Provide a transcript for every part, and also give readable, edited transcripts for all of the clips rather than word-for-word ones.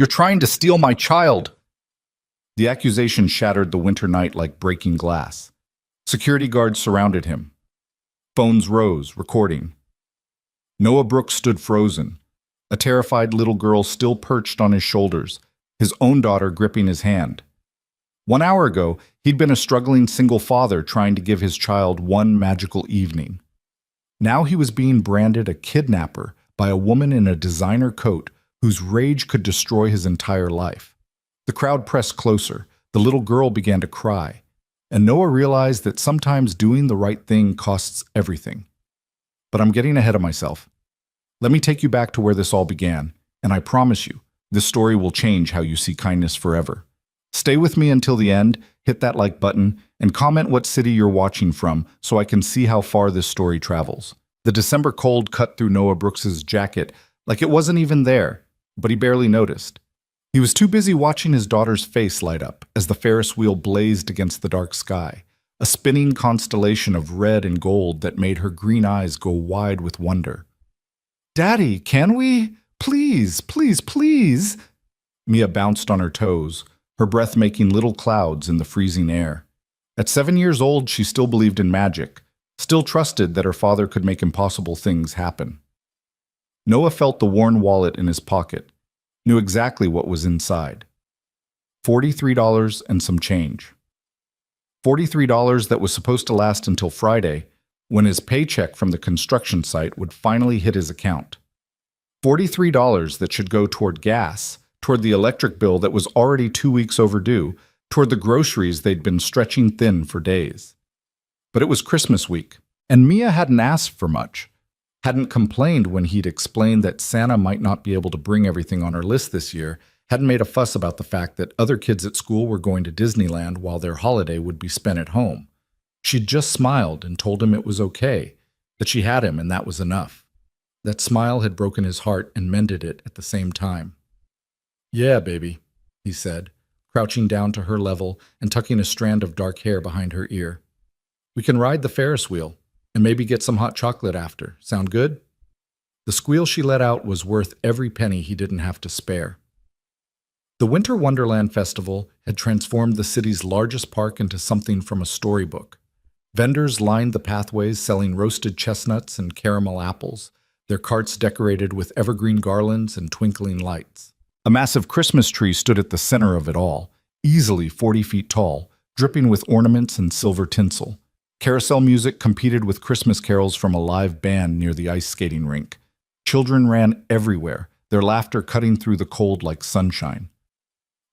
You're trying to steal my child!" The accusation shattered the winter night like breaking glass. Security guards surrounded him. Phones rose, recording. Noah Brooks stood frozen, a terrified little girl still perched on his shoulders, his own daughter gripping his hand. 1 hour ago, he'd been a struggling single father trying to give his child one magical evening. Now he was being branded a kidnapper by a woman in a designer coat whose rage could destroy his entire life. The crowd pressed closer, the little girl began to cry, and Noah realized that sometimes doing the right thing costs everything. But I'm getting ahead of myself. Let me take you back to where this all began, and I promise you, this story will change how you see kindness forever. Stay with me until the end, hit that like button, and comment what city you're watching from so I can see how far this story travels. The December cold cut through Noah Brooks's jacket like it wasn't even there, but he barely noticed. He was too busy watching his daughter's face light up as the Ferris wheel blazed against the dark sky, a spinning constellation of red and gold that made her green eyes go wide with wonder. "Daddy, can we? Please, please, please!" Mia bounced on her toes, her breath making little clouds in the freezing air. At 7 years old, she still believed in magic, still trusted that her father could make impossible things happen. Noah felt the worn wallet in his pocket, knew exactly what was inside. $43 and some change. $43 that was supposed to last until Friday, when his paycheck from the construction site would finally hit his account. $43 that should go toward gas, toward the electric bill that was already 2 weeks overdue, toward the groceries they'd been stretching thin for days. But it was Christmas week, and Mia hadn't asked for much, hadn't complained when he'd explained that Santa might not be able to bring everything on her list this year, hadn't made a fuss about the fact that other kids at school were going to Disneyland while their holiday would be spent at home. She'd just smiled and told him it was okay, that she had him and that was enough. That smile had broken his heart and mended it at the same time. "Yeah, baby," he said, crouching down to her level and tucking a strand of dark hair behind her ear. "We can ride the Ferris wheel and maybe get some hot chocolate after. Sound good?" The squeal she let out was worth every penny he didn't have to spare. The Winter Wonderland Festival had transformed the city's largest park into something from a storybook. Vendors lined the pathways selling roasted chestnuts and caramel apples, their carts decorated with evergreen garlands and twinkling lights. A massive Christmas tree stood at the center of it all, easily 40 feet tall, dripping with ornaments and silver tinsel. Carousel music competed with Christmas carols from a live band near the ice skating rink. Children ran everywhere, their laughter cutting through the cold like sunshine.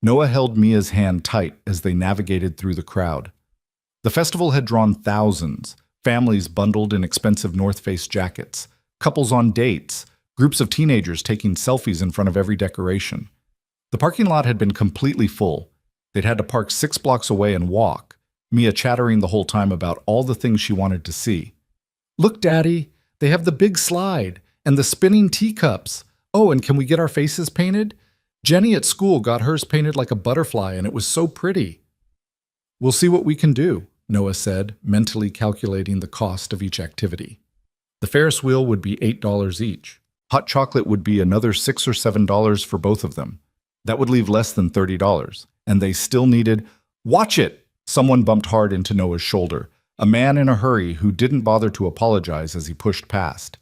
Noah held Mia's hand tight as they navigated through the crowd. The festival had drawn thousands, families bundled in expensive North Face jackets, couples on dates, groups of teenagers taking selfies in front of every decoration. The parking lot had been completely full. They'd had to park 6 blocks away and walk, Mia chattering the whole time about all the things she wanted to see. "Look, Daddy, they have the big slide and the spinning teacups. Oh, and can we get our faces painted? Jenny at school got hers painted like a butterfly and it was so pretty." "We'll see what we can do," Noah said, mentally calculating the cost of each activity. The Ferris wheel would be $8 each. Hot chocolate would be another $6 or $7 for both of them. That would leave less than $30, and they still needed— "Watch it!" Someone bumped hard into Noah's shoulder, a man in a hurry who didn't bother to apologize as he pushed past.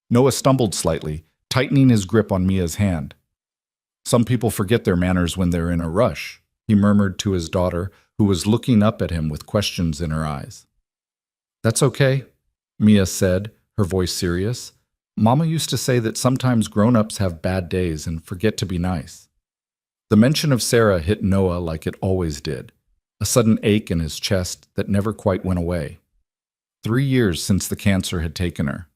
Noah stumbled slightly, tightening his grip on Mia's hand. "Some people forget their manners when they're in a rush," he murmured to his daughter, who was looking up at him with questions in her eyes. "That's okay," Mia said, her voice serious. "Mama used to say that sometimes grown-ups have bad days and forget to be nice." The mention of Sarah hit Noah like it always did, a sudden ache in his chest that never quite went away. 3 years since the cancer had taken her.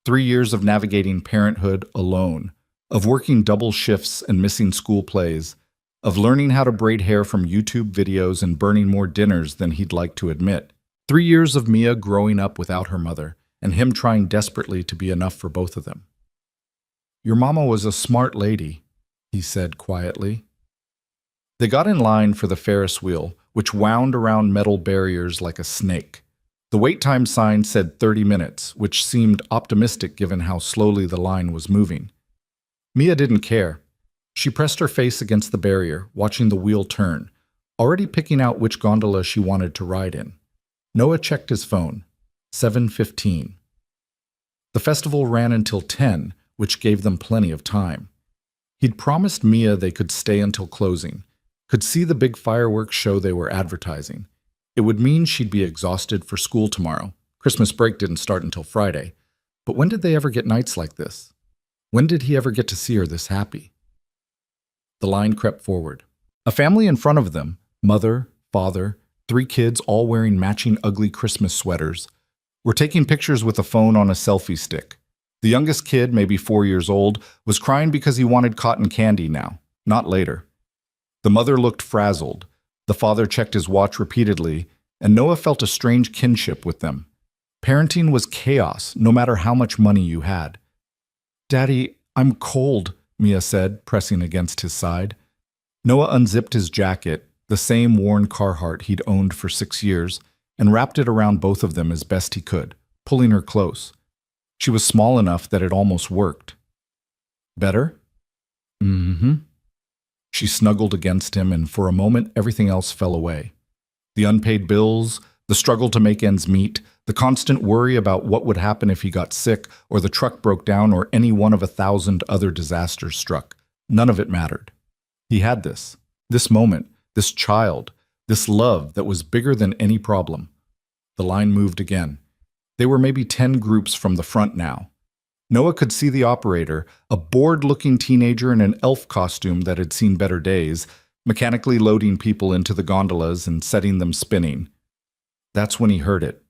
3 years of navigating parenthood alone, of working double shifts and missing school plays, of learning how to braid hair from YouTube videos and burning more dinners than he'd like to admit. 3 years of Mia growing up without her mother, and him trying desperately to be enough for both of them. "Your mama was a smart lady," he said quietly. They got in line for the Ferris wheel, which wound around metal barriers like a snake. The wait time sign said 30 minutes, which seemed optimistic given how slowly the line was moving. Mia didn't care. She pressed her face against the barrier, watching the wheel turn, already picking out which gondola she wanted to ride in. Noah checked his phone. 7:15. The festival ran until 10, which gave them plenty of time. He'd promised Mia they could stay until closing, could see the big fireworks show they were advertising. It would mean she'd be exhausted for school tomorrow. Christmas break didn't start until Friday. But when did they ever get nights like this? When did he ever get to see her this happy? The line crept forward. A family in front of them, mother, father, 3 kids all wearing matching ugly Christmas sweaters, were taking pictures with a phone on a selfie stick. The youngest kid, maybe 4 years old, was crying because he wanted cotton candy now, not later. The mother looked frazzled. The father checked his watch repeatedly, and Noah felt a strange kinship with them. Parenting was chaos, no matter how much money you had. "Daddy, I'm cold," Mia said, pressing against his side. Noah unzipped his jacket, the same worn Carhartt he'd owned for 6 years, and wrapped it around both of them as best he could, pulling her close. She was small enough that it almost worked. "Better?" "Mm-hmm." She snuggled against him, and for a moment everything else fell away. The unpaid bills, the struggle to make ends meet, the constant worry about what would happen if he got sick, or the truck broke down, or any one of 1,000 other disasters struck. None of it mattered. He had this moment, this child, this love that was bigger than any problem. The line moved again. They were maybe 10 groups from the front now. Noah could see the operator, a bored-looking teenager in an elf costume that had seen better days, mechanically loading people into the gondolas and setting them spinning. That's when he heard it.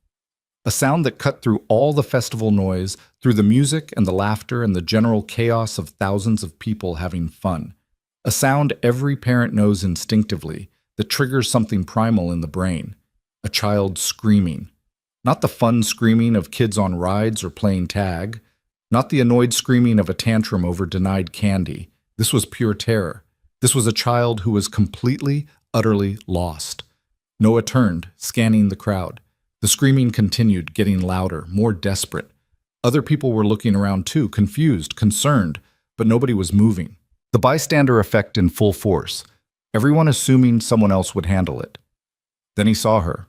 A sound that cut through all the festival noise, through the music and the laughter and the general chaos of thousands of people having fun. A sound every parent knows instinctively, that triggers something primal in the brain. A child screaming. Not the fun screaming of kids on rides or playing tag. Not the annoyed screaming of a tantrum over denied candy. This was pure terror. This was a child who was completely, utterly lost. Noah turned, scanning the crowd. The screaming continued, getting louder, more desperate. Other people were looking around too, confused, concerned, but nobody was moving. The bystander effect in full force, everyone assuming someone else would handle it. Then he saw her.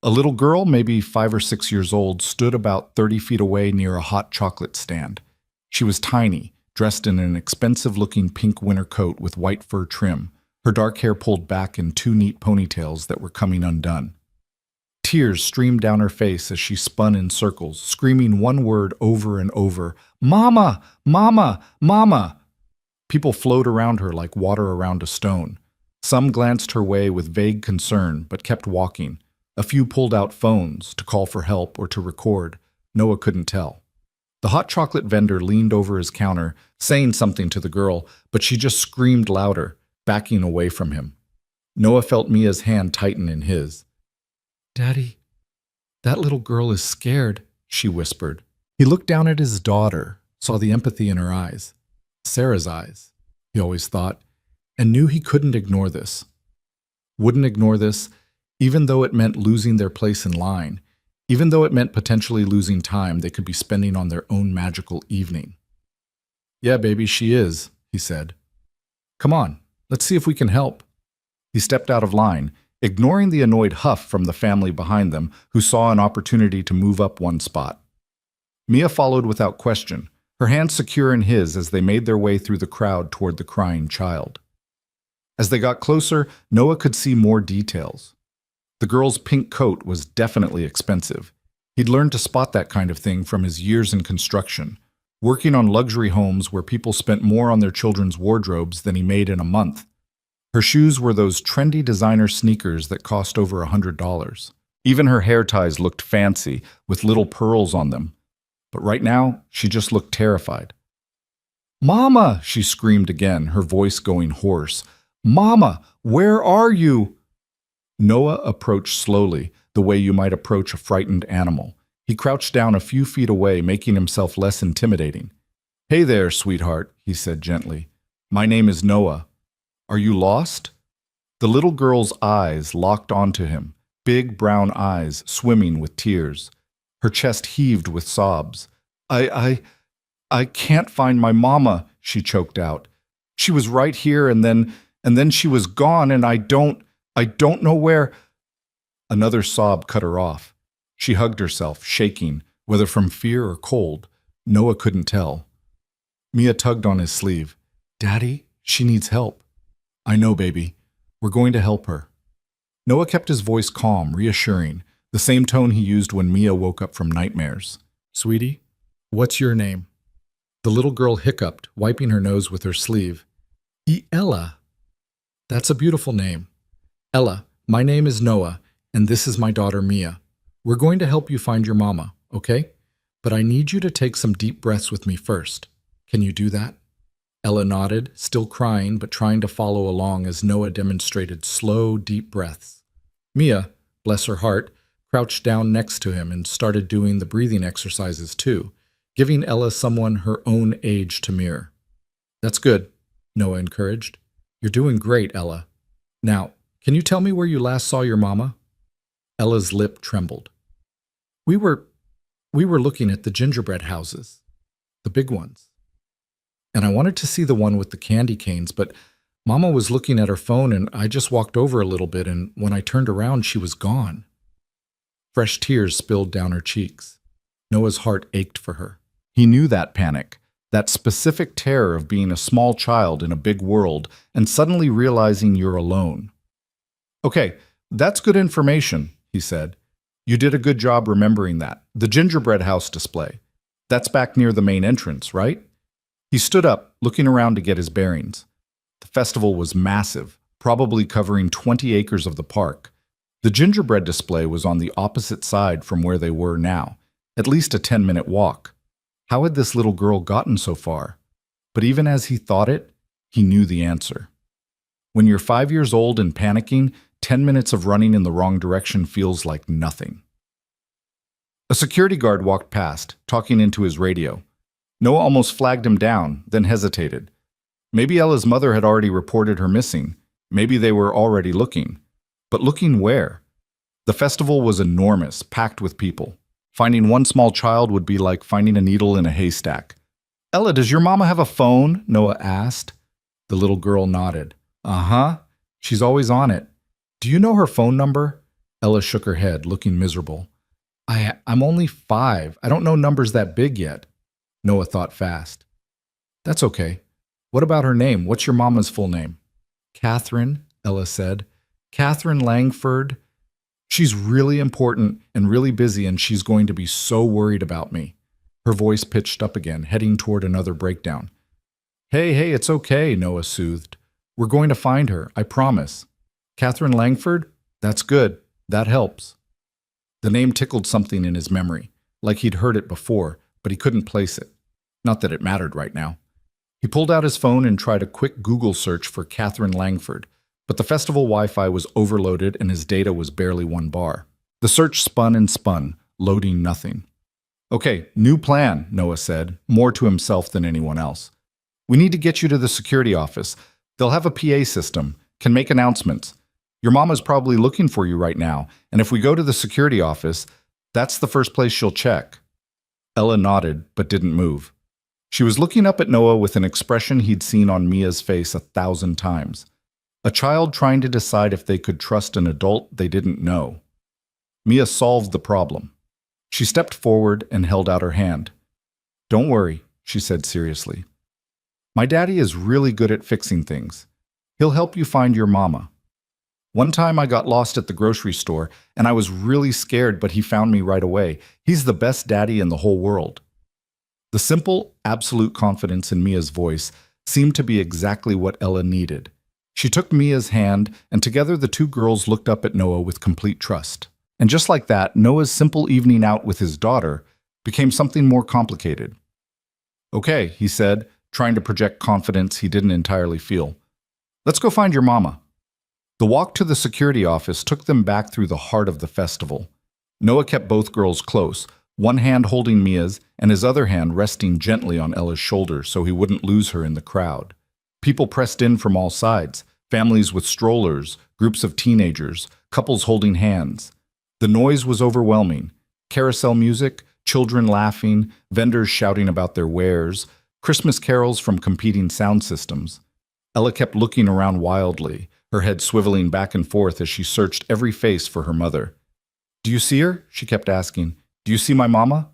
A little girl, maybe 5 or 6 years old, stood about 30 feet away near a hot chocolate stand. She was tiny, dressed in an expensive-looking pink winter coat with white fur trim, her dark hair pulled back in 2 neat ponytails that were coming undone. Tears streamed down her face as she spun in circles, screaming one word over and over, "Mama! Mama! Mama!" People flowed around her like water around a stone. Some glanced her way with vague concern, but kept walking. A few pulled out phones to call for help or to record. Noah couldn't tell. The hot chocolate vendor leaned over his counter, saying something to the girl, but she just screamed louder, backing away from him. Noah felt Mia's hand tighten in his. "Daddy, that little girl is scared," she whispered. He looked down at his daughter, saw the empathy in her eyes. Sarah's eyes, he always thought, and knew he couldn't ignore this. Wouldn't ignore this, even though it meant losing their place in line, even though it meant potentially losing time they could be spending on their own magical evening. "Yeah, baby, she is," he said. "Come on, let's see if we can help." He stepped out of line, ignoring the annoyed huff from the family behind them, who saw an opportunity to move up one spot. Mia followed without question, her hand secure in his as they made their way through the crowd toward the crying child. As they got closer, Noah could see more details. The girl's pink coat was definitely expensive. He'd learned to spot that kind of thing from his years in construction, working on luxury homes where people spent more on their children's wardrobes than he made in a month. Her shoes were those trendy designer sneakers that cost over $100. Even her hair ties looked fancy, with little pearls on them. But right now, she just looked terrified. "Mama!" she screamed again, her voice going hoarse. "Mama, where are you?" Noah approached slowly, the way you might approach a frightened animal. He crouched down a few feet away, making himself less intimidating. "Hey there, sweetheart," he said gently. "My name is Noah. Are you lost?" The little girl's eyes locked onto him, big brown eyes swimming with tears. Her chest heaved with sobs. I can't find my mama," she choked out. She was right here and then she was gone and I don't know where. Another sob cut her off. She hugged herself, shaking, whether from fear or cold. Noah couldn't tell. Mia tugged on his sleeve. Daddy, she needs help. I know, baby. We're going to help her. Noah kept his voice calm, reassuring, the same tone he used when Mia woke up from nightmares. Sweetie, what's your name? The little girl hiccuped, wiping her nose with her sleeve. Ella. That's a beautiful name. Ella, my name is Noah, and this is my daughter Mia. We're going to help you find your mama, okay? But I need you to take some deep breaths with me first. Can you do that? Ella nodded, still crying but trying to follow along as Noah demonstrated slow, deep breaths. Mia, bless her heart, crouched down next to him and started doing the breathing exercises too, giving Ella someone her own age to mirror. That's good, Noah encouraged. You're doing great, Ella. Now, can you tell me where you last saw your mama? Ella's lip trembled. We were looking at the gingerbread houses, the big ones. And I wanted to see the one with the candy canes, but Mama was looking at her phone and I just walked over a little bit, and when I turned around, she was gone. Fresh tears spilled down her cheeks. Noah's heart ached for her. He knew that panic, that specific terror of being a small child in a big world and suddenly realizing you're alone. Okay, that's good information, he said. You did a good job remembering that. The gingerbread house display. That's back near the main entrance, right? He stood up, looking around to get his bearings. The festival was massive, probably covering 20 acres of the park. The gingerbread display was on the opposite side from where they were now, at least a 10-minute walk. How had this little girl gotten so far? But even as he thought it, he knew the answer. When you're 5 years old and panicking, 10 minutes of running in the wrong direction feels like nothing. A security guard walked past, talking into his radio. Noah almost flagged him down, then hesitated. Maybe Ella's mother had already reported her missing. Maybe they were already looking. But looking where? The festival was enormous, packed with people. Finding one small child would be like finding a needle in a haystack. Ella, does your mama have a phone? Noah asked. The little girl nodded. Uh-huh. She's always on it. Do you know her phone number? Ella shook her head, looking miserable. I'm only 5. I don't know numbers that big yet. Noah thought fast. That's okay. What about her name? What's your mama's full name? Catherine, Ella said. Catherine Langford. She's really important and really busy, and she's going to be so worried about me. Her voice pitched up again, heading toward another breakdown. Hey, it's okay, Noah soothed. We're going to find her, I promise. Catherine Langford? That's good. That helps. The name tickled something in his memory, like he'd heard it before, but he couldn't place it. Not that it mattered right now. He pulled out his phone and tried a quick Google search for Catherine Langford, but the festival Wi-Fi was overloaded and his data was barely 1 bar. The search spun and spun, loading nothing. Okay, new plan, Noah said, more to himself than anyone else. We need to get you to the security office. They'll have a PA system, can make announcements. Your mama's probably looking for you right now, and if we go to the security office, that's the first place she'll check. Ella nodded, but didn't move. She was looking up at Noah with an expression he'd seen on Mia's face 1,000 times. A child trying to decide if they could trust an adult they didn't know. Mia solved the problem. She stepped forward and held out her hand. Don't worry, she said seriously. My daddy is really good at fixing things. He'll help you find your mama. One time I got lost at the grocery store, and I was really scared, but he found me right away. He's the best daddy in the whole world. The simple, absolute confidence in Mia's voice seemed to be exactly what Ella needed. She took Mia's hand, and together the two girls looked up at Noah with complete trust. And just like that, Noah's simple evening out with his daughter became something more complicated. Okay, he said, trying to project confidence he didn't entirely feel. Let's go find your mama. The walk to the security office took them back through the heart of the festival. Noah kept both girls close, one hand holding Mia's and his other hand resting gently on Ella's shoulder so he wouldn't lose her in the crowd. People pressed in from all sides, families with strollers, groups of teenagers, couples holding hands. The noise was overwhelming. Carousel music, children laughing, vendors shouting about their wares, Christmas carols from competing sound systems. Ella kept looking around wildly, her head swiveling back and forth as she searched every face for her mother. "Do you see her?" she kept asking. "Do you see my mama?"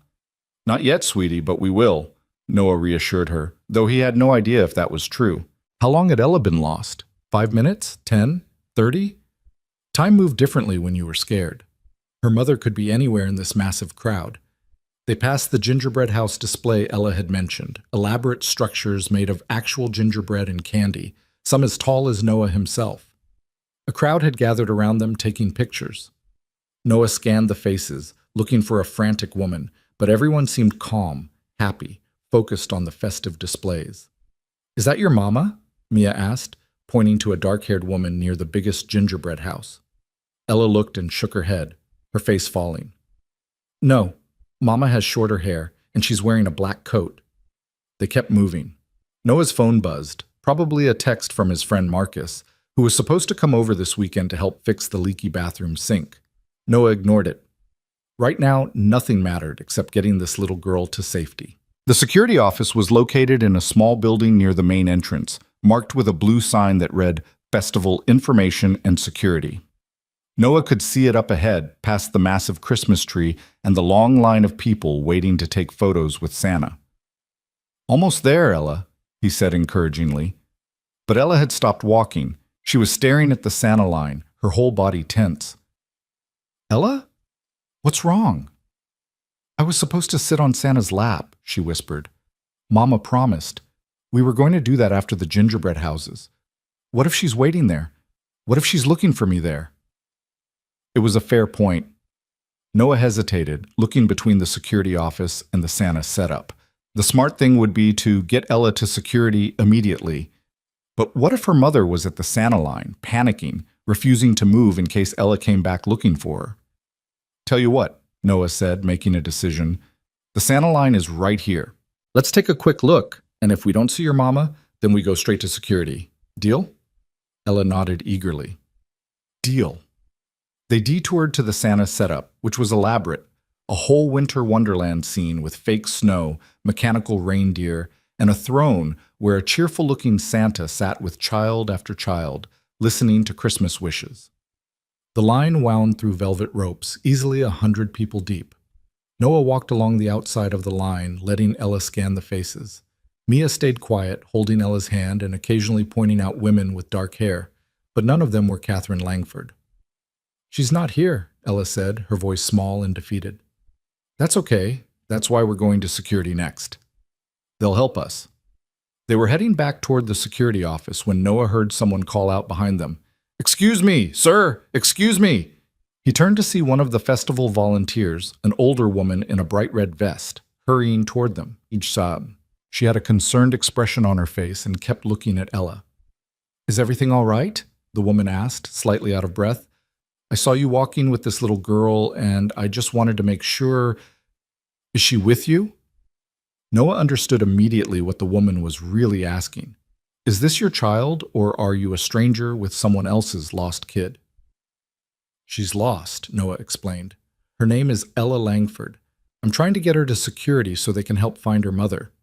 "Not yet, sweetie, but we will," Noah reassured her, though he had no idea if that was true. How long had Ella been lost? 5 minutes? 10? 30? Time moved differently when you were scared. Her mother could be anywhere in this massive crowd. They passed the gingerbread house display Ella had mentioned, elaborate structures made of actual gingerbread and candy, some as tall as Noah himself. A crowd had gathered around them taking pictures. Noah scanned the faces, looking for a frantic woman, but everyone seemed calm, happy, focused on the festive displays. "Is that your mama?" Mia asked, pointing to a dark-haired woman near the biggest gingerbread house. Ella looked and shook her head, her face falling. "No, Mama has shorter hair, and she's wearing a black coat." They kept moving. Noah's phone buzzed, probably a text from his friend Marcus, who was supposed to come over this weekend to help fix the leaky bathroom sink. Noah ignored it. Right now, nothing mattered except getting this little girl to safety. The security office was located in a small building near the main entrance, marked with a blue sign that read Festival Information and Security. Noah could see it up ahead, past the massive Christmas tree and the long line of people waiting to take photos with Santa. "Almost there, Ella," he said encouragingly. But Ella had stopped walking. She was staring at the Santa line, her whole body tense. "Ella? What's wrong?" "I was supposed to sit on Santa's lap," she whispered. "Mama promised. We were going to do that after the gingerbread houses. What if she's waiting there? What if she's looking for me there?" It was a fair point. Noah hesitated, looking between the security office and the Santa setup. The smart thing would be to get Ella to security immediately. But what if her mother was at the Santa line, panicking, refusing to move in case Ella came back looking for her? "Tell you what," Noah said, making a decision. "The Santa line is right here. Let's take a quick look, and if we don't see your mama, then we go straight to security. Deal?" Ella nodded eagerly. Deal. They detoured to the Santa setup, which was elaborate, a whole winter wonderland scene with fake snow, mechanical reindeer, and a throne where a cheerful-looking Santa sat with child after child, listening to Christmas wishes. The line wound through velvet ropes, easily 100 people deep. Noah walked along the outside of the line, letting Ella scan the faces. Mia stayed quiet, holding Ella's hand and occasionally pointing out women with dark hair, but none of them were Catherine Langford. "She's not here," Ella said, her voice small and defeated. "That's okay. That's why we're going to security next. They'll help us." They were heading back toward the security office when Noah heard someone call out behind them, "Excuse me, sir! Excuse me!" He turned to see one of the festival volunteers, an older woman in a bright red vest, hurrying toward them, each sob. She had a concerned expression on her face and kept looking at Ella. "Is everything all right?" the woman asked, slightly out of breath. "I saw you walking with this little girl, and I just wanted to make sure. Is she with you?" Noah understood immediately what the woman was really asking. "Is this your child, or are you a stranger with someone else's lost kid?" "She's lost," Noah explained. "Her name is Ella Langford. I'm trying to get her to security so they can help find her mother."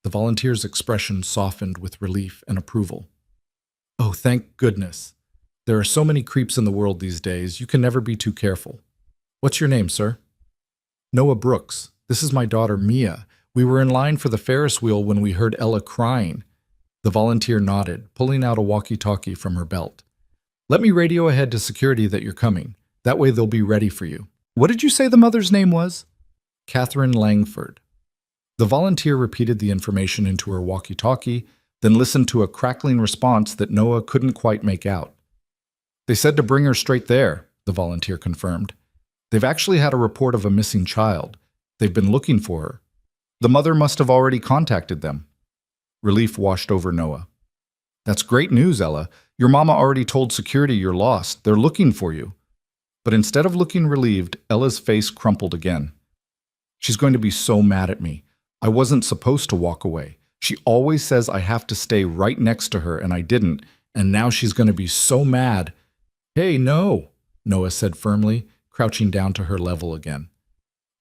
The volunteer's expression softened with relief and approval. "Oh, thank goodness. There are so many creeps in the world these days, you can never be too careful. What's your name, sir?" "Noah Brooks. This is my daughter, Mia. We were in line for the Ferris wheel when we heard Ella crying." The volunteer nodded, pulling out a walkie-talkie from her belt. "Let me radio ahead to security that you're coming. That way they'll be ready for you." "What did you say the mother's name was?" "Catherine Langford." The volunteer repeated the information into her walkie-talkie, then listened to a crackling response that Noah couldn't quite make out. "They said to bring her straight there," the volunteer confirmed. "They've actually had a report of a missing child. They've been looking for her. The mother must have already contacted them." Relief washed over Noah. "That's great news, Ella. Your mama already told security you're lost. They're looking for you." But instead of looking relieved, Ella's face crumpled again. "She's going to be so mad at me. I wasn't supposed to walk away. She always says I have to stay right next to her, and I didn't, and now she's going to be so mad." "Hey, no," Noah said firmly, crouching down to her level again.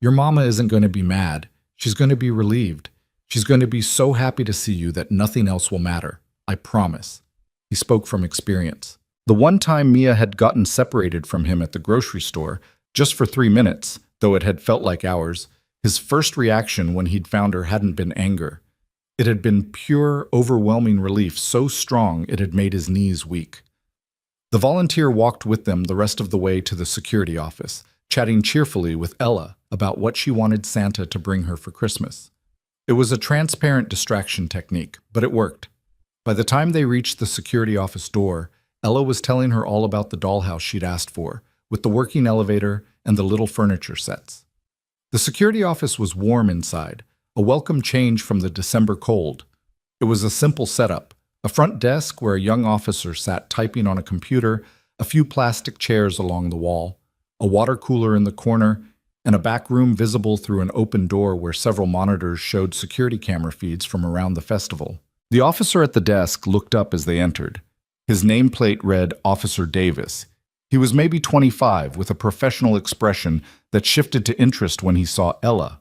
"Your mama isn't going to be mad. She's going to be relieved. She's going to be so happy to see you that nothing else will matter. I promise." He spoke from experience. The one time Mia had gotten separated from him at the grocery store, just for 3 minutes, though it had felt like hours, his first reaction when he'd found her hadn't been anger. It had been pure, overwhelming relief, so strong it had made his knees weak. The volunteer walked with them the rest of the way to the security office, chatting cheerfully with Ella about what she wanted Santa to bring her for Christmas. It was a transparent distraction technique, but it worked. By the time they reached the security office door, Ella was telling her all about the dollhouse she'd asked for, with the working elevator and the little furniture sets. The security office was warm inside, a welcome change from the December cold. It was a simple setup, a front desk where a young officer sat typing on a computer, a few plastic chairs along the wall, a water cooler in the corner, and a back room visible through an open door where several monitors showed security camera feeds from around the festival. The officer at the desk looked up as they entered. His nameplate read Officer Davis. He was maybe 25, with a professional expression that shifted to interest when he saw Ella.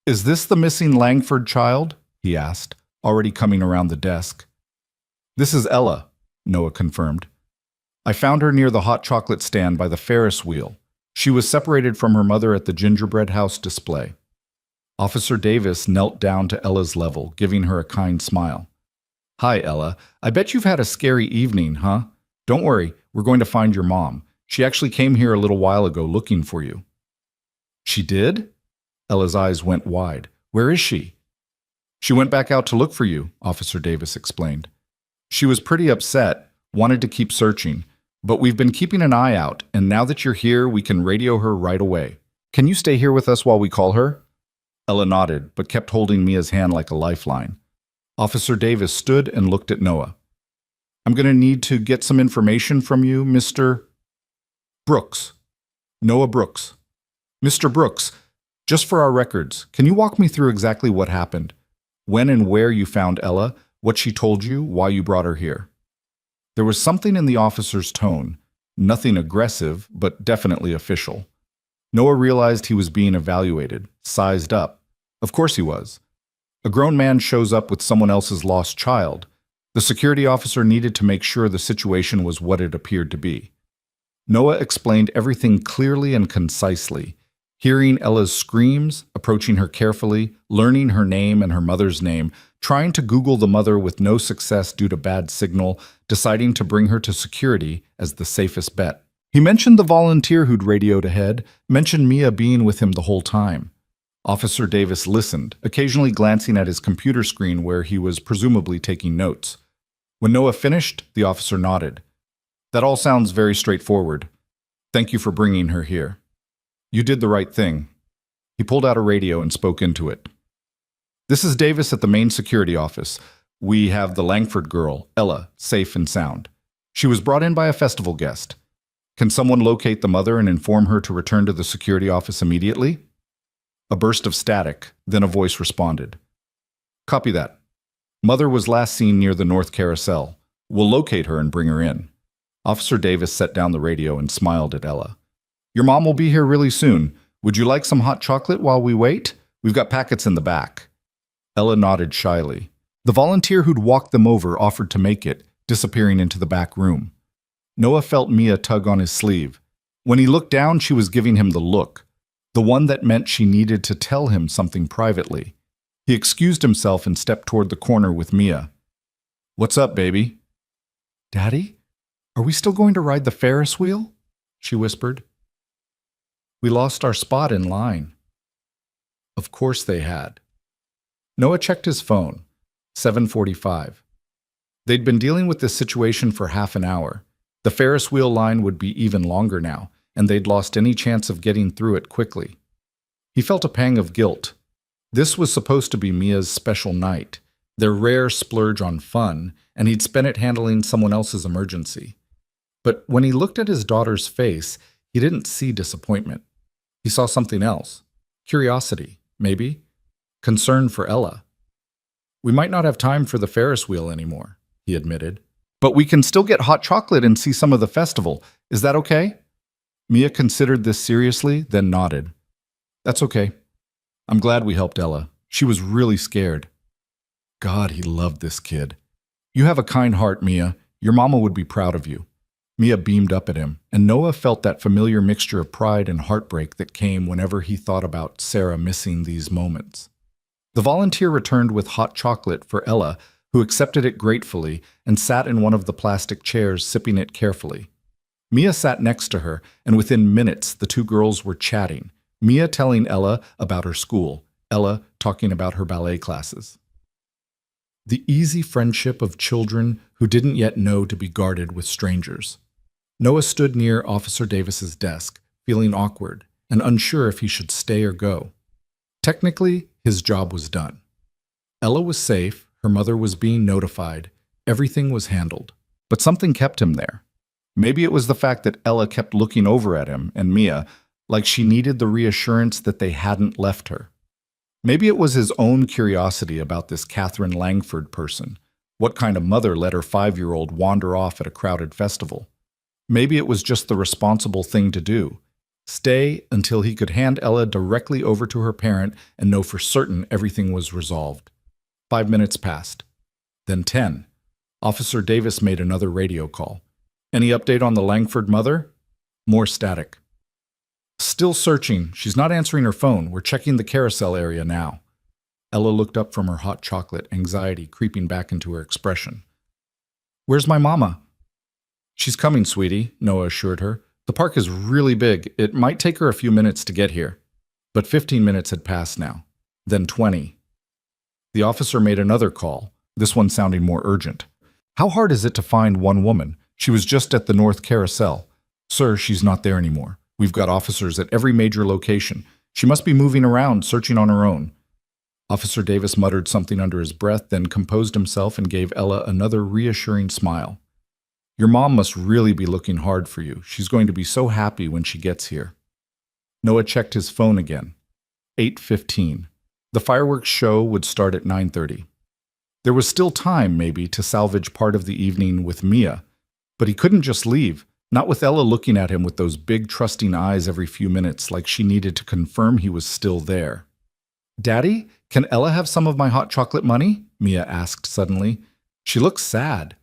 "Is this the missing Langford child?" he asked, already coming around the desk. "This is Ella," Noah confirmed. "I found her near the hot chocolate stand by the Ferris wheel. She was separated from her mother at the gingerbread house display." Officer Davis knelt down to Ella's level, giving her a kind smile. "Hi, Ella. I bet you've had a scary evening, huh? Don't worry, we're going to find your mom. She actually came here a little while ago looking for you." "She did?" Ella's eyes went wide. "Where is she?" "She went back out to look for you," Officer Davis explained. "She was pretty upset, wanted to keep searching, but we've been keeping an eye out, and now that you're here, we can radio her right away. Can you stay here with us while we call her?" Ella nodded, but kept holding Mia's hand like a lifeline. Officer Davis stood and looked at Noah. "I'm going to need to get some information from you, Mr. Brooks. Noah Brooks. Mr. Brooks, just for our records, can you walk me through exactly what happened? When and where you found Ella, what she told you, why you brought her here?" There was something in the officer's tone, nothing aggressive, but definitely official. Noah realized he was being evaluated, sized up. Of course he was. A grown man shows up with someone else's lost child. The security officer needed to make sure the situation was what it appeared to be. Noah explained everything clearly and concisely, hearing Ella's screams, approaching her carefully, learning her name and her mother's name, trying to Google the mother with no success due to bad signal, deciding to bring her to security as the safest bet. He mentioned the volunteer who'd radioed ahead, mentioned Mia being with him the whole time. Officer Davis listened, occasionally glancing at his computer screen where he was presumably taking notes. When Noah finished, the officer nodded. "That all sounds very straightforward. Thank you for bringing her here. You did the right thing." He pulled out a radio and spoke into it. "This is Davis at the main security office. We have the Langford girl, Ella, safe and sound. She was brought in by a festival guest. Can someone locate the mother and inform her to return to the security office immediately?" A burst of static, then a voice responded. "Copy that. Mother was last seen near the North Carousel. We'll locate her and bring her in." Officer Davis set down the radio and smiled at Ella. "Your mom will be here really soon. Would you like some hot chocolate while we wait? We've got packets in the back." Ella nodded shyly. The volunteer who'd walked them over offered to make it, disappearing into the back room. Noah felt Mia tug on his sleeve. When he looked down, she was giving him the look, the one that meant she needed to tell him something privately. He excused himself and stepped toward the corner with Mia. "What's up, baby?" "Daddy, are we still going to ride the Ferris wheel?" she whispered. "We lost our spot in line." Of course they had. Noah checked his phone. 7:45. They'd been dealing with this situation for half an hour. The Ferris wheel line would be even longer now, and they'd lost any chance of getting through it quickly. He felt a pang of guilt. This was supposed to be Mia's special night, their rare splurge on fun, and he'd spent it handling someone else's emergency. But when he looked at his daughter's face, he didn't see disappointment. He saw something else. Curiosity, maybe. Concern for Ella. "We might not have time for the Ferris wheel anymore," he admitted. "But we can still get hot chocolate and see some of the festival. Is that okay?" Mia considered this seriously, then nodded. "That's okay. I'm glad we helped Ella. She was really scared." God, he loved this kid. You have a kind heart, Mia. Your mama would be proud of you. Mia beamed up at him, and Noah felt that familiar mixture of pride and heartbreak that came whenever he thought about Sarah missing these moments. The volunteer returned with hot chocolate for Ella, who accepted it gratefully and sat in one of the plastic chairs, sipping it carefully. Mia sat next to her, and within minutes the two girls were chatting, Mia telling Ella about her school, Ella talking about her ballet classes. The easy friendship of children who didn't yet know to be guarded with strangers. Noah stood near Officer Davis's desk, feeling awkward and unsure if he should stay or go. Technically, his job was done. Ella was safe, her mother was being notified, everything was handled. But something kept him there. Maybe it was the fact that Ella kept looking over at him and Mia, like she needed the reassurance that they hadn't left her. Maybe it was his own curiosity about this Catherine Langford person. What kind of mother let her 5-year-old wander off at a crowded festival? Maybe it was just the responsible thing to do. Stay until he could hand Ella directly over to her parent and know for certain everything was resolved. 5 minutes passed. Then 10. Officer Davis made another radio call. Any update on the Langford mother? More static. Still searching. She's not answering her phone. We're checking the carousel area now. Ella looked up from her hot chocolate, anxiety creeping back into her expression. Where's my mama? She's coming, sweetie, Noah assured her. The park is really big. It might take her a few minutes to get here. But 15 minutes had passed now. Then 20. The officer made another call, this one sounding more urgent. How hard is it to find one woman? She was just at the North Carousel. Sir, she's not there anymore. We've got officers at every major location. She must be moving around, searching on her own. Officer Davis muttered something under his breath, then composed himself and gave Ella another reassuring smile. Your mom must really be looking hard for you. She's going to be so happy when she gets here. Noah checked his phone again. 8:15. The fireworks show would start at 9:30. There was still time, maybe, to salvage part of the evening with Mia. But he couldn't just leave, not with Ella looking at him with those big, trusting eyes every few minutes, like she needed to confirm he was still there. Daddy, can Ella have some of my hot chocolate money? Mia asked suddenly. She looked sad.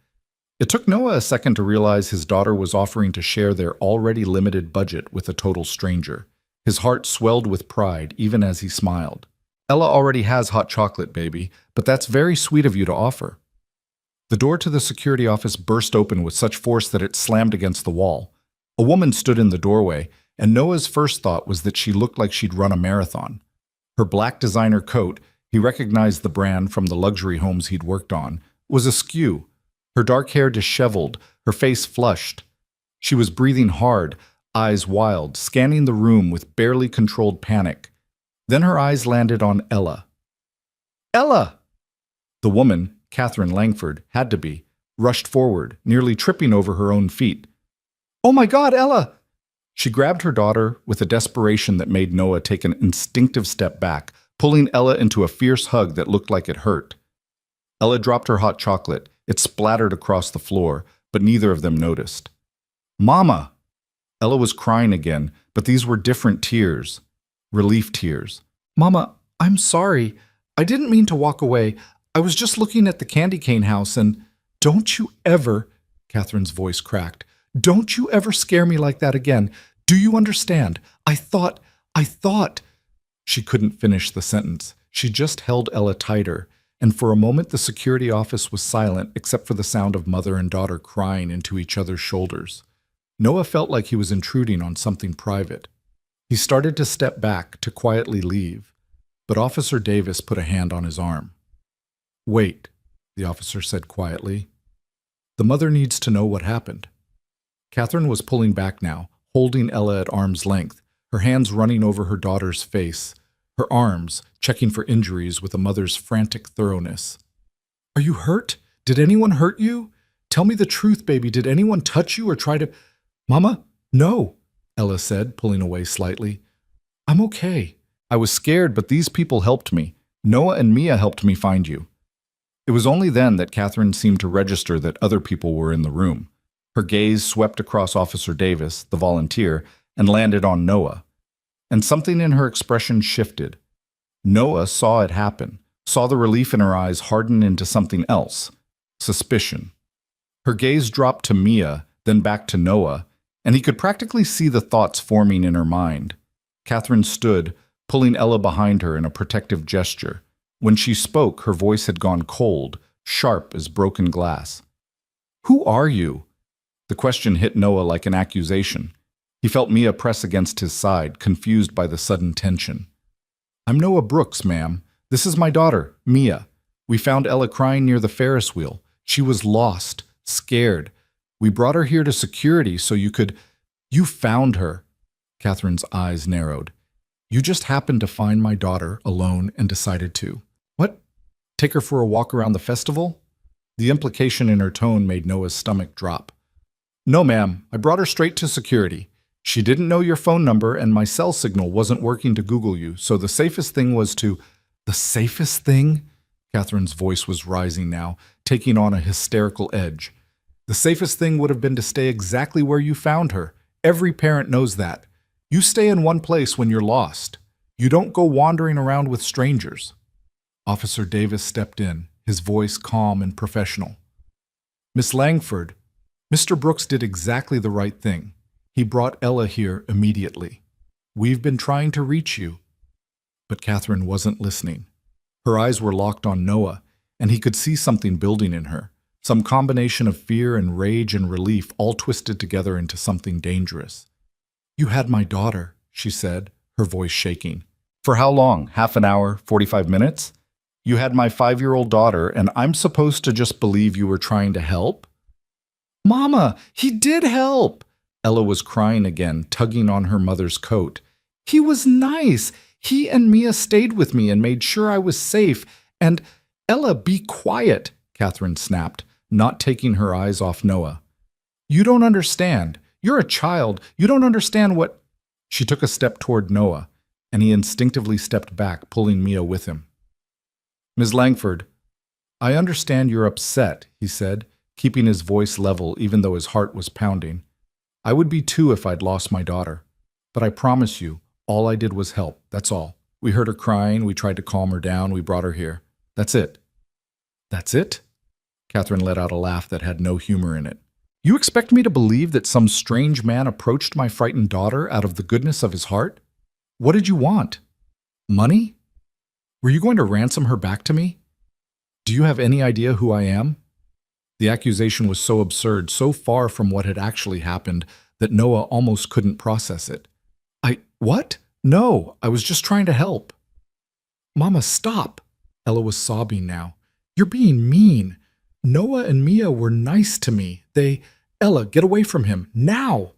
It took Noah a second to realize his daughter was offering to share their already limited budget with a total stranger. His heart swelled with pride even as he smiled. Ella already has hot chocolate, baby, but that's very sweet of you to offer. The door to the security office burst open with such force that it slammed against the wall. A woman stood in the doorway, and Noah's first thought was that she looked like she'd run a marathon. Her black designer coat, he recognized the brand from the luxury homes he'd worked on, was askew. Her dark hair disheveled, her face flushed. She was breathing hard, eyes wild, scanning the room with barely controlled panic. Then her eyes landed on Ella. Ella! The woman, Catherine Langford, had to be, rushed forward, nearly tripping over her own feet. Oh my God, Ella! She grabbed her daughter with a desperation that made Noah take an instinctive step back, pulling Ella into a fierce hug that looked like it hurt. Ella dropped her hot chocolate. It splattered across the floor, but neither of them noticed. Mama! Ella was crying again, but these were different tears. Relief tears. Mama, I'm sorry. I didn't mean to walk away. I was just looking at the candy cane house and... Don't you ever... Catherine's voice cracked. Don't you ever scare me like that again. Do you understand? I thought... She couldn't finish the sentence. She just held Ella tighter, and for a moment the security office was silent except for the sound of mother and daughter crying into each other's shoulders. Noah felt like he was intruding on something private. He started to step back, to quietly leave, but Officer Davis put a hand on his arm. Wait, the officer said quietly. The mother needs to know what happened. Catherine was pulling back now, holding Ella at arm's length, her hands running over her daughter's face, her arms checking for injuries with a mother's frantic thoroughness. Are you hurt? Did anyone hurt you? Tell me the truth, baby. Did anyone touch you or try to... Mama? No, Ella said, pulling away slightly. I'm okay. I was scared, but these people helped me. Noah and Mia helped me find you. It was only then that Catherine seemed to register that other people were in the room. Her gaze swept across Officer Davis, the volunteer, and landed on Noah. And something in her expression shifted. Noah saw it happen, saw the relief in her eyes harden into something else. suspicion. Her gaze dropped to Mia, then back to Noah, and he could practically see the thoughts forming in her mind. Catherine stood, pulling Ella behind her in a protective gesture. When she spoke, her voice had gone cold, sharp as broken glass. "Who are you?" The question hit Noah like an accusation. He felt Mia press against his side, confused by the sudden tension. "I'm Noah Brooks, ma'am. This is my daughter, Mia. We found Ella crying near the Ferris wheel. She was lost, scared. We brought her here to security so you could—" "You found her." Catherine's eyes narrowed. "You just happened to find my daughter alone and decided to— What? Take her for a walk around the festival?" The implication in her tone made Noah's stomach drop. "No, ma'am. I brought her straight to security. She didn't know your phone number and my cell signal wasn't working to Google you, so the safest thing was to—" "The safest thing?" Catherine's voice was rising now, taking on a hysterical edge. "The safest thing would have been to stay exactly where you found her. Every parent knows that. You stay in one place when you're lost. You don't go wandering around with strangers." Officer Davis stepped in, his voice calm and professional. "Miss Langford, Mr. Brooks did exactly the right thing. He brought Ella here immediately. We've been trying to reach you." But Catherine wasn't listening. Her eyes were locked on Noah, and he could see something building in her, some combination of fear and rage and relief all twisted together into something dangerous. "You had my daughter," she said, her voice shaking. "For how long? Half an hour? 45 minutes? You had my 5-year-old daughter, and I'm supposed to just believe you were trying to help?" "Mama, he did help!" Ella was crying again, tugging on her mother's coat. "He was nice. He and Mia stayed with me and made sure I was safe. And—" "Ella, be quiet," Catherine snapped, not taking her eyes off Noah. "You don't understand. You're a child. You don't understand what—" She took a step toward Noah, and he instinctively stepped back, pulling Mia with him. "Ms. Langford, I understand you're upset," he said, keeping his voice level even though his heart was pounding. "I would be too if I'd lost my daughter. But I promise you, all I did was help, that's all. We heard her crying, we tried to calm her down, we brought her here. That's it." "That's it?" Catherine let out a laugh that had no humor in it. "You expect me to believe that some strange man approached my frightened daughter out of the goodness of his heart? What did you want? Money? Were you going to ransom her back to me? Do you have any idea who I am?" The accusation was so absurd, so far from what had actually happened, that Noah almost couldn't process it. What? No, I was just trying to help." "Mama, stop." Ella was sobbing now. "You're being mean. Noah and Mia were nice to me. Ella, get away from him, now!"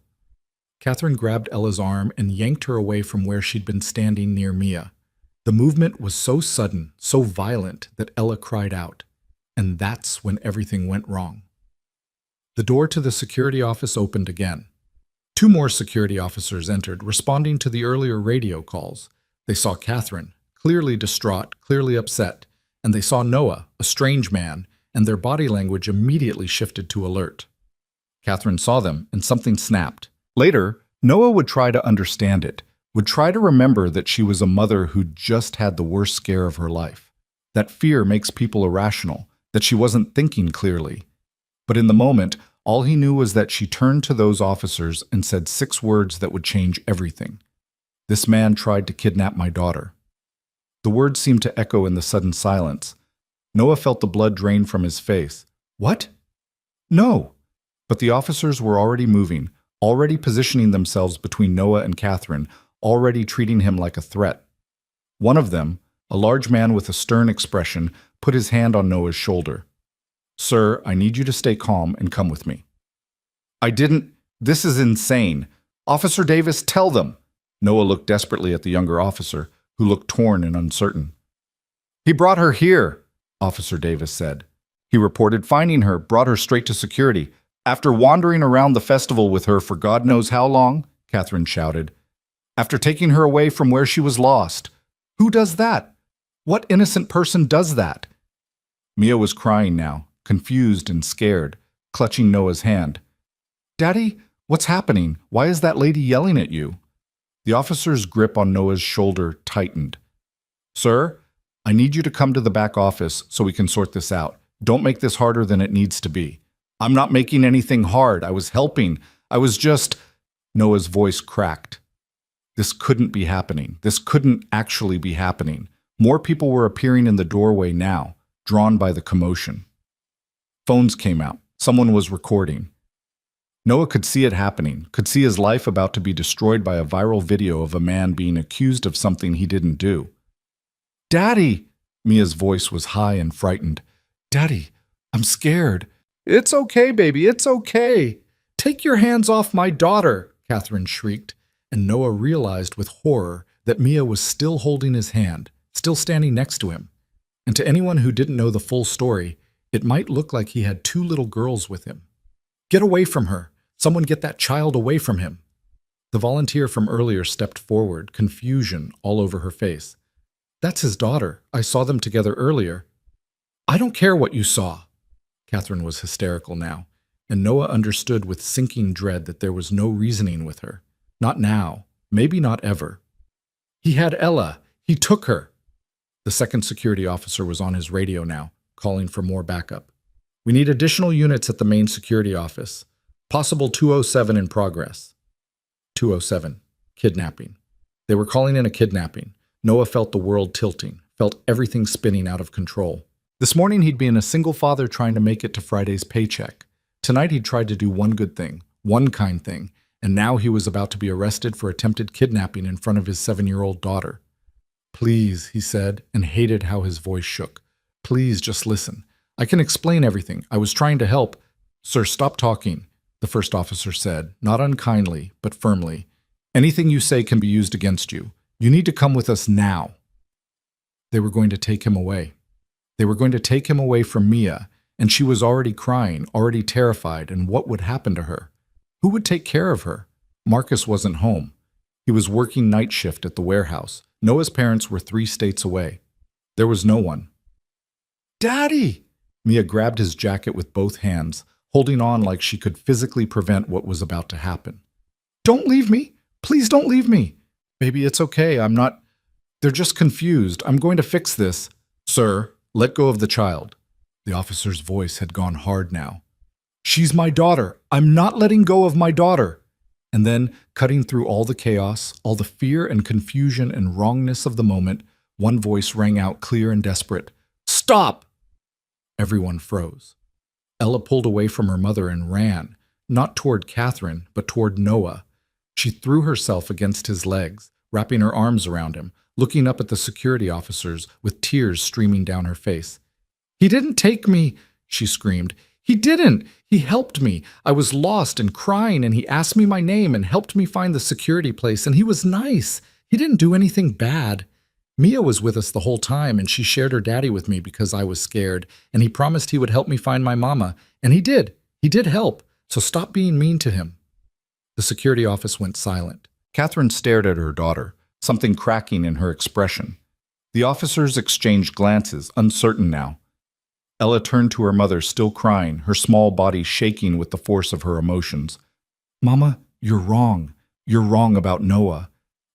Catherine grabbed Ella's arm and yanked her away from where she'd been standing near Mia. The movement was so sudden, so violent, that Ella cried out. And that's when everything went wrong. The door to the security office opened again. 2 more security officers entered, responding to the earlier radio calls. They saw Catherine, clearly distraught, clearly upset, and they saw Noah, a strange man, and their body language immediately shifted to alert. Catherine saw them, and something snapped. Later, Noah would try to understand it, would try to remember that she was a mother who'd just had the worst scare of her life, that fear makes people irrational, that she wasn't thinking clearly. But in the moment, all he knew was that she turned to those officers and said 6 words that would change everything. "This man tried to kidnap my daughter." The words seemed to echo in the sudden silence. Noah felt the blood drain from his face. "What?" "No." But the officers were already moving, already positioning themselves between Noah and Catherine, already treating him like a threat. One of them, a large man with a stern expression, put his hand on Noah's shoulder. "Sir, I need you to stay calm and come with me." "I didn't— This is insane. Officer Davis, tell them." Noah looked desperately at the younger officer, who looked torn and uncertain. "He brought her here," Officer Davis said. "He reported finding her, brought her straight to security. After wandering around the festival with her for God knows how long," Catherine shouted. "After taking her away from where she was lost. Who does that? What innocent person does that?" Mia was crying now, confused and scared, clutching Noah's hand. "Daddy, what's happening? Why is that lady yelling at you?" The officer's grip on Noah's shoulder tightened. "Sir, I need you to come to the back office so we can sort this out. Don't make this harder than it needs to be. I'm not making anything hard. I was helping. I was just... Noah's voice cracked. This couldn't be happening. This couldn't actually be happening. More people were appearing in the doorway now, drawn by the commotion. Phones came out. Someone was recording. Noah could see it happening, could see his life about to be destroyed by a viral video of a man being accused of something he didn't do. "Daddy!" Mia's voice was high and frightened. "Daddy, I'm scared." "It's okay, baby, it's okay. Take your hands off my daughter," Catherine shrieked, and Noah realized with horror that Mia was still holding his hand, still standing next to him. And to anyone who didn't know the full story, it might look like he had 2 little girls with him. "Get away from her! Someone get that child away from him!" The volunteer from earlier stepped forward, confusion all over her face. "That's his daughter. I saw them together earlier." "I don't care what you saw." Catherine was hysterical now, and Noah understood with sinking dread that there was no reasoning with her. Not now, maybe not ever. "He had Ella. He took her." The second security officer was on his radio now, calling for more backup. "We need additional units at the main security office. Possible 207 in progress." 207. Kidnapping. They were calling in a kidnapping. Noah felt the world tilting, felt everything spinning out of control. This morning he'd been a single father trying to make it to Friday's paycheck. Tonight he'd tried to do one good thing, one kind thing, and now he was about to be arrested for attempted kidnapping in front of his 7-year-old daughter. "Please," he said, and hated how his voice shook. "Please just listen. I can explain everything. I was trying to help." "Sir, stop talking," the first officer said, not unkindly, but firmly. "Anything you say can be used against you. You need to come with us now." They were going to take him away. They were going to take him away from Mia, and she was already crying, already terrified, and what would happen to her? Who would take care of her? Marcus wasn't home. He was working night shift at the warehouse. Noah's parents were 3 states away. There was no one. "Daddy!" Mia grabbed his jacket with both hands, holding on like she could physically prevent what was about to happen. "Don't leave me! Please don't leave me!" "Baby, it's okay. I'm not... They're just confused. I'm going to fix this." "Sir, let go of the child." The officer's voice had gone hard now. "She's my daughter. I'm not letting go of my daughter." And then, cutting through all the chaos, all the fear and confusion and wrongness of the moment, one voice rang out clear and desperate. "Stop!" Everyone froze. Ella pulled away from her mother and ran, not toward Catherine, but toward Noah. She threw herself against his legs, wrapping her arms around him, looking up at the security officers with tears streaming down her face. "He didn't take me," she screamed. "He didn't! He helped me. I was lost and crying, and he asked me my name and helped me find the security place, and he was nice. He didn't do anything bad. Mia was with us the whole time, and she shared her daddy with me because I was scared, and he promised he would help me find my mama, and he did. He did help, so stop being mean to him." The security office went silent. Catherine stared at her daughter, something cracking in her expression. The officers exchanged glances, uncertain now. Ella turned to her mother, still crying, her small body shaking with the force of her emotions. "Mama, you're wrong. You're wrong about Noah.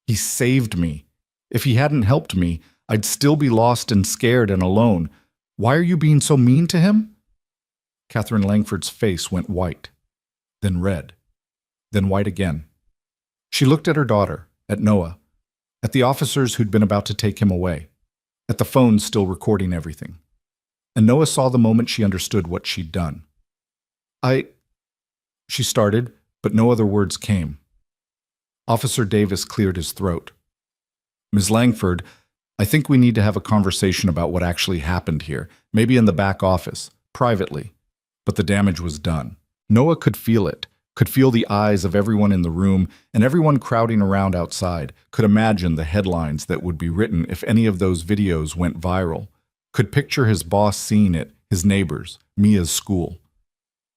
He saved me. If he hadn't helped me, I'd still be lost and scared and alone. Why are you being so mean to him?" Catherine Langford's face went white, then red, then white again. She looked at her daughter, at Noah, at the officers who'd been about to take him away, at the phone still recording everything. And Noah saw the moment she understood what she'd done. She started, but no other words came. Officer Davis cleared his throat. "Ms. Langford, I think we need to have a conversation about what actually happened here, maybe in the back office, privately." But the damage was done. Noah could feel it, could feel the eyes of everyone in the room and everyone crowding around outside, could imagine the headlines that would be written if any of those videos went viral, could picture his boss seeing it, his neighbors, Mia's school.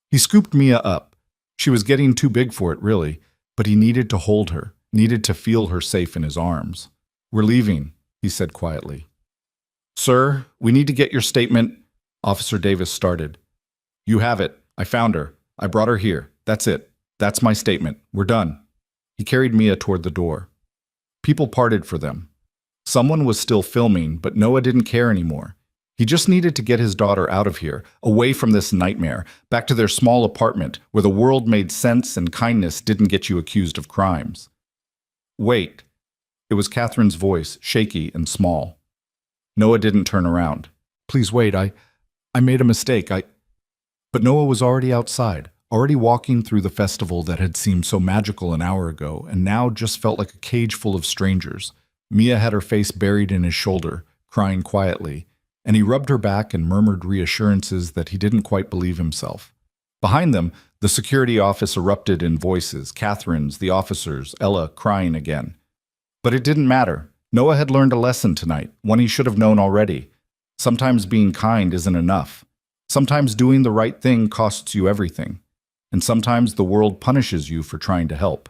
He scooped Mia up. She was getting too big for it, really, but he needed to hold her, needed to feel her safe in his arms. "We're leaving," he said quietly. "Sir, we need to get your statement." Officer Davis started. "You have it. I found her. I brought her here. That's it. That's my statement. We're done." He carried Mia toward the door. People parted for them. Someone was still filming, but Noah didn't care anymore. He just needed to get his daughter out of here, away from this nightmare, back to their small apartment where the world made sense and kindness didn't get you accused of crimes. Wait. It was Catherine's voice, shaky and small. Noah didn't turn around. Please wait, I made a mistake. But Noah was already outside, already walking through the festival that had seemed so magical an hour ago, and now just felt like a cage full of strangers. Mia had her face buried in his shoulder, crying quietly, and he rubbed her back and murmured reassurances that he didn't quite believe himself. Behind them, the security office erupted in voices, Catherine's, the officers, Ella crying again. But it didn't matter. Noah had learned a lesson tonight, one he should have known already. Sometimes being kind isn't enough. Sometimes doing the right thing costs you everything. And sometimes the world punishes you for trying to help.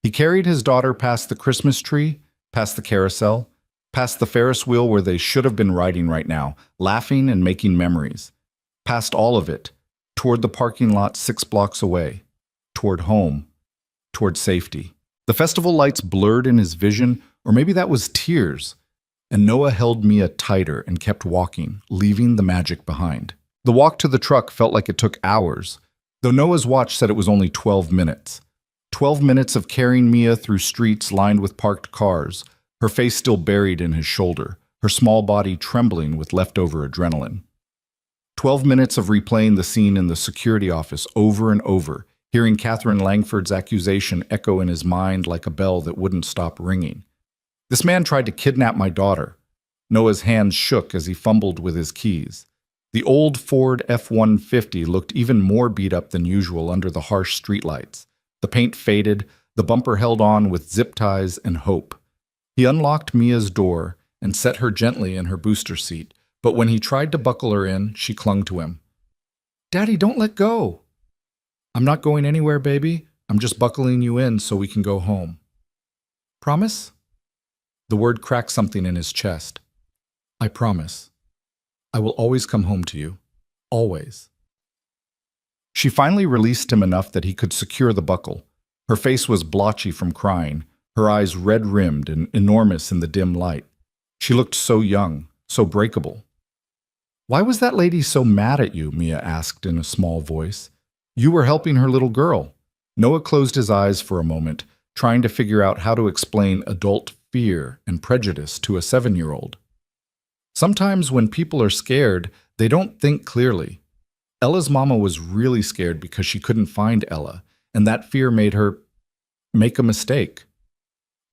He carried his daughter past the Christmas tree, past the carousel, past the Ferris wheel where they should have been riding right now, laughing and making memories. Past all of it, toward the parking lot 6 blocks away, toward home, toward safety. The festival lights blurred in his vision, or maybe that was tears, and Noah held Mia tighter and kept walking, leaving the magic behind. The walk to the truck felt like it took hours, though Noah's watch said it was only 12 minutes. 12 minutes of carrying Mia through streets lined with parked cars, her face still buried in his shoulder, her small body trembling with leftover adrenaline. 12 minutes of replaying the scene in the security office over and over, hearing Catherine Langford's accusation echo in his mind like a bell that wouldn't stop ringing. This man tried to kidnap my daughter. Noah's hands shook as he fumbled with his keys. The old Ford F-150 looked even more beat up than usual under the harsh streetlights. The paint faded, the bumper held on with zip ties and hope. He unlocked Mia's door and set her gently in her booster seat, but when he tried to buckle her in, she clung to him. "Daddy, don't let go." "I'm not going anywhere, baby. I'm just buckling you in so we can go home." "Promise?" The word cracked something in his chest. "I promise. I will always come home to you. Always." She finally released him enough that he could secure the buckle. Her face was blotchy from crying, her eyes red-rimmed and enormous in the dim light. She looked so young, so breakable. "Why was that lady so mad at you?" Mia asked in a small voice. "You were helping her little girl." Noah closed his eyes for a moment, trying to figure out how to explain adult fear and prejudice to a 7-year-old. Sometimes when people are scared, they don't think clearly. Ella's mama was really scared because she couldn't find Ella, and that fear made her make a mistake.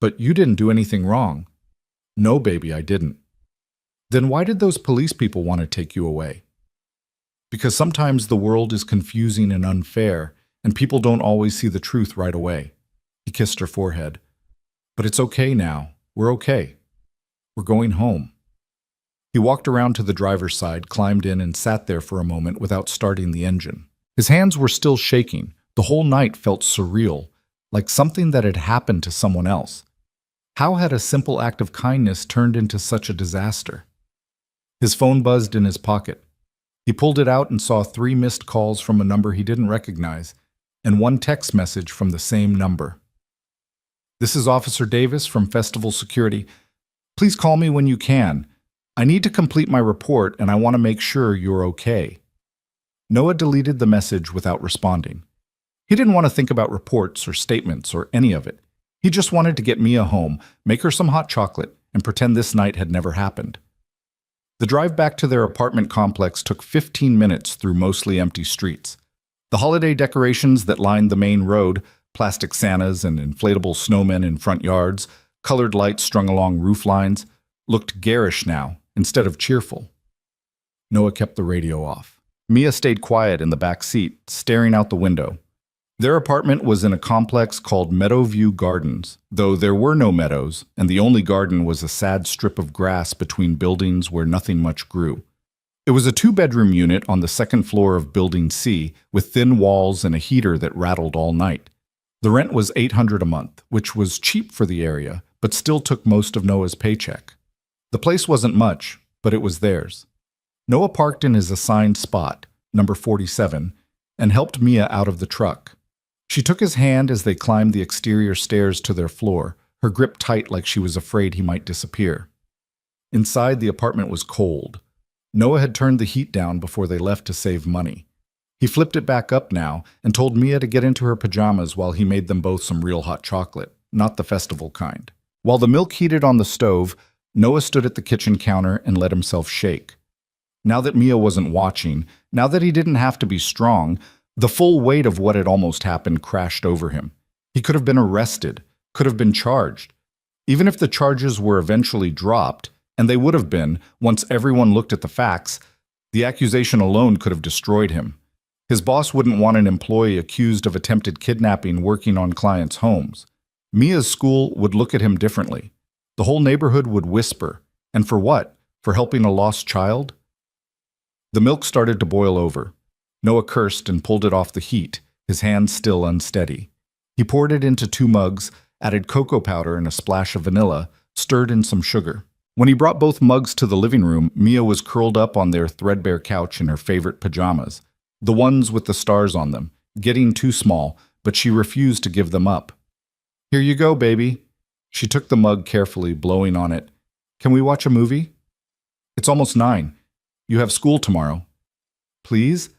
"But you didn't do anything wrong." "No, baby, I didn't." "Then why did those police people want to take you away?" "Because sometimes the world is confusing and unfair, and people don't always see the truth right away." He kissed her forehead. "But it's okay now. We're okay. We're going home." He walked around to the driver's side, climbed in, and sat there for a moment without starting the engine. His hands were still shaking. The whole night felt surreal, like something that had happened to someone else. How had a simple act of kindness turned into such a disaster? His phone buzzed in his pocket. He pulled it out and saw 3 missed calls from a number he didn't recognize, and 1 text message from the same number. "This is Officer Davis from Festival Security. Please call me when you can. I need to complete my report and I want to make sure you're okay." Noah deleted the message without responding. He didn't want to think about reports or statements or any of it. He just wanted to get Mia home, make her some hot chocolate, and pretend this night had never happened. The drive back to their apartment complex took 15 minutes through mostly empty streets. The holiday decorations that lined the main road, plastic Santas and inflatable snowmen in front yards, colored lights strung along roof lines, looked garish now instead of cheerful. Noah kept the radio off. Mia stayed quiet in the back seat, staring out the window. Their apartment was in a complex called Meadowview Gardens, though there were no meadows, and the only garden was a sad strip of grass between buildings where nothing much grew. It was a 2-bedroom unit on the 2nd floor of Building C, with thin walls and a heater that rattled all night. The rent was $800 a month, which was cheap for the area, but still took most of Noah's paycheck. The place wasn't much, but it was theirs. Noah parked in his assigned spot, number 47, and helped Mia out of the truck. She took his hand as they climbed the exterior stairs to their floor, her grip tight like she was afraid he might disappear. Inside, the apartment was cold. Noah had turned the heat down before they left to save money. He flipped it back up now and told Mia to get into her pajamas while he made them both some real hot chocolate, not the festival kind. While the milk heated on the stove, Noah stood at the kitchen counter and let himself shake. Now that Mia wasn't watching, now that he didn't have to be strong, the full weight of what had almost happened crashed over him. He could have been arrested, could have been charged. Even if the charges were eventually dropped, and they would have been once everyone looked at the facts, the accusation alone could have destroyed him. His boss wouldn't want an employee accused of attempted kidnapping working on clients' homes. Mia's school would look at him differently. The whole neighborhood would whisper. And for what? For helping a lost child? The milk started to boil over. Noah cursed and pulled it off the heat, his hands still unsteady. He poured it into 2 mugs, added cocoa powder and a splash of vanilla, stirred in some sugar. When he brought both mugs to the living room, Mia was curled up on their threadbare couch in her favorite pajamas, the ones with the stars on them, getting too small, but she refused to give them up. "Here you go, baby." She took the mug carefully, blowing on it. "Can we watch a movie?" "It's almost 9. You have school tomorrow." "Please?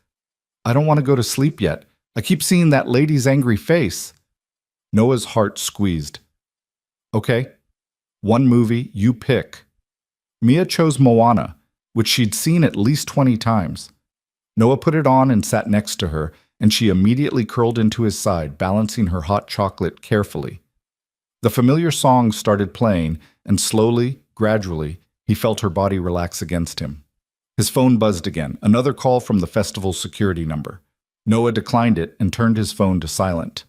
I don't want to go to sleep yet. I keep seeing that lady's angry face." Noah's heart squeezed. "Okay. 1 movie, you pick." Mia chose Moana, which she'd seen at least 20 times. Noah put it on and sat next to her, and she immediately curled into his side, balancing her hot chocolate carefully. The familiar song started playing, and slowly, gradually, he felt her body relax against him. His phone buzzed again, another call from the festival security number. Noah declined it and turned his phone to silent.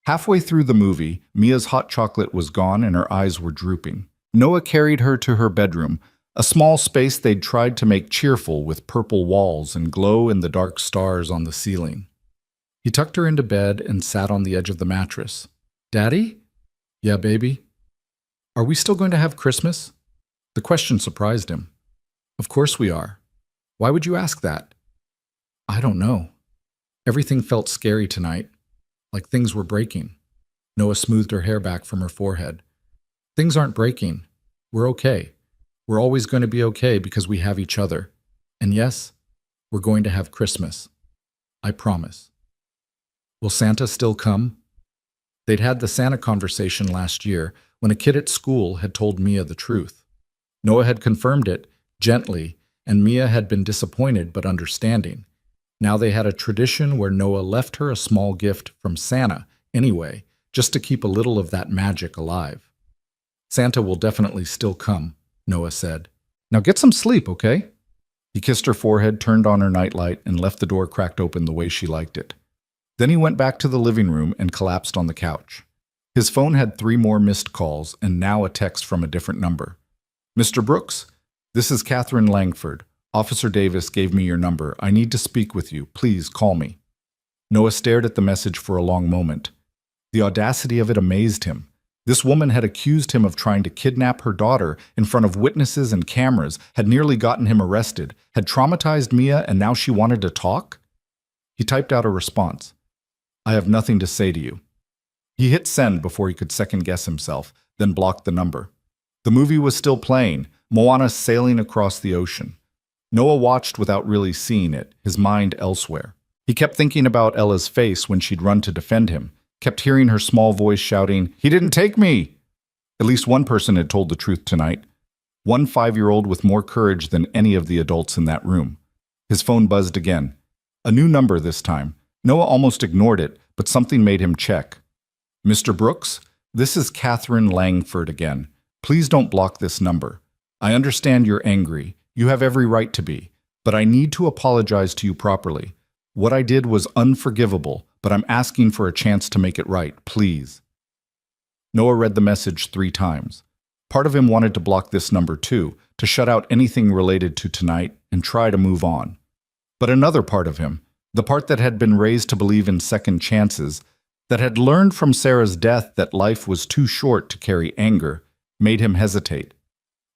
Halfway through the movie, Mia's hot chocolate was gone and her eyes were drooping. Noah carried her to her bedroom, a small space they'd tried to make cheerful with purple walls and glow-in-the-dark stars on the ceiling. He tucked her into bed and sat on the edge of the mattress. "Daddy?" "Yeah, baby?" "Are we still going to have Christmas?" The question surprised him. "Of course we are. Why would you ask that?" "I don't know. Everything felt scary tonight, like things were breaking." Noah smoothed her hair back from her forehead. "Things aren't breaking. We're okay. We're always going to be okay because we have each other. And yes, we're going to have Christmas. I promise." "Will Santa still come?" They'd had the Santa conversation last year when a kid at school had told Mia the truth. Noah had confirmed it, gently, and Mia had been disappointed but understanding. Now they had a tradition where Noah left her a small gift from Santa anyway, just to keep a little of that magic alive. "Santa will definitely still come," Noah said. "Now get some sleep, okay?" He kissed her forehead, turned on her nightlight, and left the door cracked open the way she liked it. Then he went back to the living room and collapsed on the couch. His phone had 3 more missed calls and now a text from a different number. "Mr. Brooks, this is Catherine Langford. Officer Davis gave me your number. I need to speak with you. Please call me." Noah stared at the message for a long moment. The audacity of it amazed him. This woman had accused him of trying to kidnap her daughter in front of witnesses and cameras, had nearly gotten him arrested, had traumatized Mia, and now she wanted to talk? He typed out a response. "I have nothing to say to you." He hit send before he could second-guess himself, then blocked the number. The movie was still playing, Moana sailing across the ocean. Noah watched without really seeing it, his mind elsewhere. He kept thinking about Ella's face when she'd run to defend him, kept hearing her small voice shouting, "He didn't take me!" At least one person had told the truth tonight. One 5-year-old with more courage than any of the adults in that room. His phone buzzed again. A new number this time. Noah almost ignored it, but something made him check. "Mr. Brooks, this is Catherine Langford again. Please don't block this number. I understand you're angry. You have every right to be. But I need to apologize to you properly. What I did was unforgivable, but I'm asking for a chance to make it right, please." Noah read the message 3 times. Part of him wanted to block this number too, to shut out anything related to tonight and try to move on. But another part of him, the part that had been raised to believe in second chances, that had learned from Sarah's death that life was too short to carry anger, made him hesitate.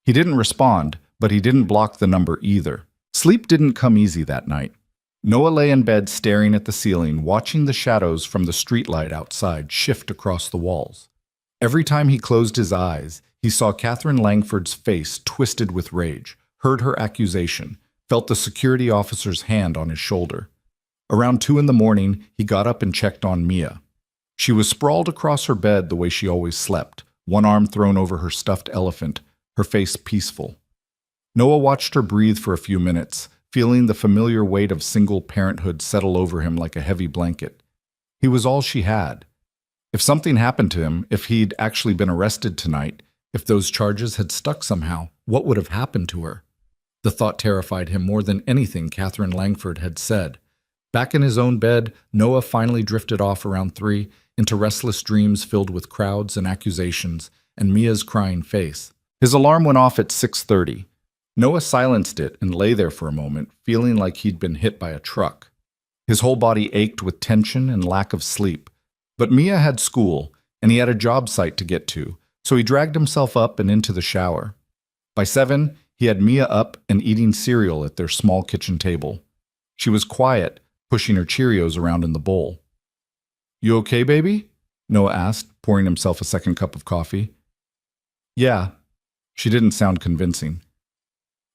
He didn't respond, but he didn't block the number either. Sleep didn't come easy that night. Noah lay in bed staring at the ceiling, watching the shadows from the streetlight outside shift across the walls. Every time he closed his eyes, he saw Catherine Langford's face twisted with rage, heard her accusation, felt the security officer's hand on his shoulder. Around 2 in the morning, he got up and checked on Mia. She was sprawled across her bed the way she always slept, one arm thrown over her stuffed elephant, her face peaceful. Noah watched her breathe for a few minutes, feeling the familiar weight of single parenthood settle over him like a heavy blanket. He was all she had. If something happened to him, if he'd actually been arrested tonight, if those charges had stuck somehow, what would have happened to her? The thought terrified him more than anything Catherine Langford had said. Back in his own bed, Noah finally drifted off around 3 into restless dreams filled with crowds and accusations and Mia's crying face. His alarm went off at 6:30. Noah silenced it and lay there for a moment, feeling like he'd been hit by a truck. His whole body ached with tension and lack of sleep. But Mia had school, and he had a job site to get to, so he dragged himself up and into the shower. By 7, he had Mia up and eating cereal at their small kitchen table. She was quiet, pushing her Cheerios around in the bowl. "You okay, baby?" Noah asked, pouring himself a second cup of coffee. "Yeah." She didn't sound convincing.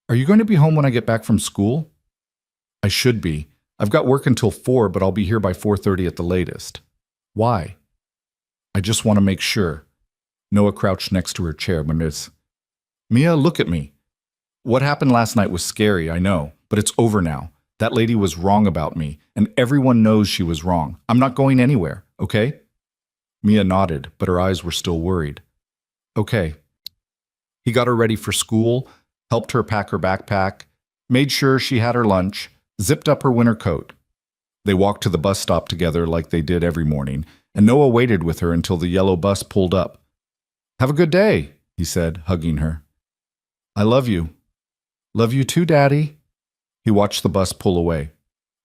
"Are you going to be home when I get back from school?" "I should be. I've got work until 4, but I'll be here by 4:30 at the latest." "Why?" "I just want to make sure." Noah crouched next to her chair. "Mia, look at me. What happened last night was scary, I know, but it's over now. That lady was wrong about me, and everyone knows she was wrong. I'm not going anywhere, okay?" Mia nodded, but her eyes were still worried. "Okay." He got her ready for school, helped her pack her backpack, made sure she had her lunch, zipped up her winter coat. They walked to the bus stop together like they did every morning, and Noah waited with her until the yellow bus pulled up. "Have a good day," he said, hugging her. "I love you." "Love you too, Daddy." He watched the bus pull away,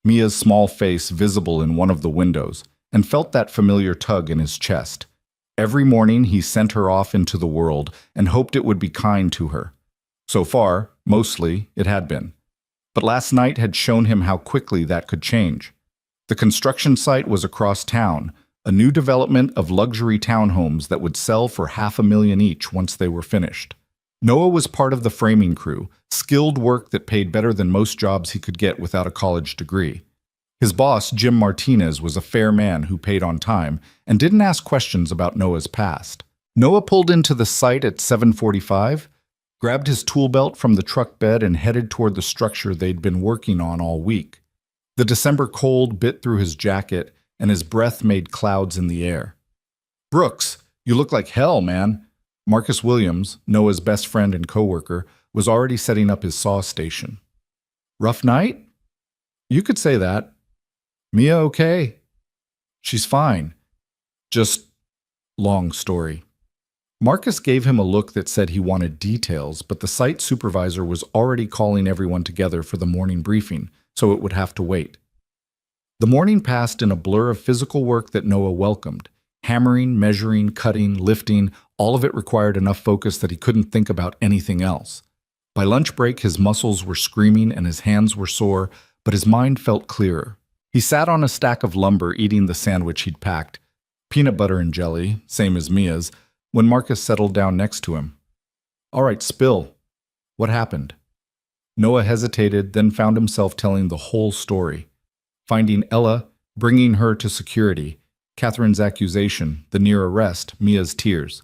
Mia's small face visible in one of the windows, and felt that familiar tug in his chest. Every morning he sent her off into the world and hoped it would be kind to her. So far, mostly, it had been. But last night had shown him how quickly that could change. The construction site was across town, a new development of luxury townhomes that would sell for $500,000 each once they were finished. Noah was part of the framing crew, skilled work that paid better than most jobs he could get without a college degree. His boss, Jim Martinez, was a fair man who paid on time and didn't ask questions about Noah's past. Noah pulled into the site at 7:45, grabbed his tool belt from the truck bed and headed toward the structure they'd been working on all week. The December cold bit through his jacket, and his breath made clouds in the air. "Brooks, you look like hell, man." Marcus Williams, Noah's best friend and coworker, was already setting up his saw station. "Rough night?" "You could say that." "Mia okay?" "She's fine. Just long story." Marcus gave him a look that said he wanted details, but the site supervisor was already calling everyone together for the morning briefing, so it would have to wait. The morning passed in a blur of physical work that Noah welcomed. Hammering, measuring, cutting, lifting, all of it required enough focus that he couldn't think about anything else. By lunch break, his muscles were screaming and his hands were sore, but his mind felt clearer. He sat on a stack of lumber eating the sandwich he'd packed, peanut butter and jelly, same as Mia's, when Marcus settled down next to him. "All right, spill. What happened?" Noah hesitated, then found himself telling the whole story. Finding Ella, bringing her to security, Catherine's accusation, the near arrest, Mia's tears.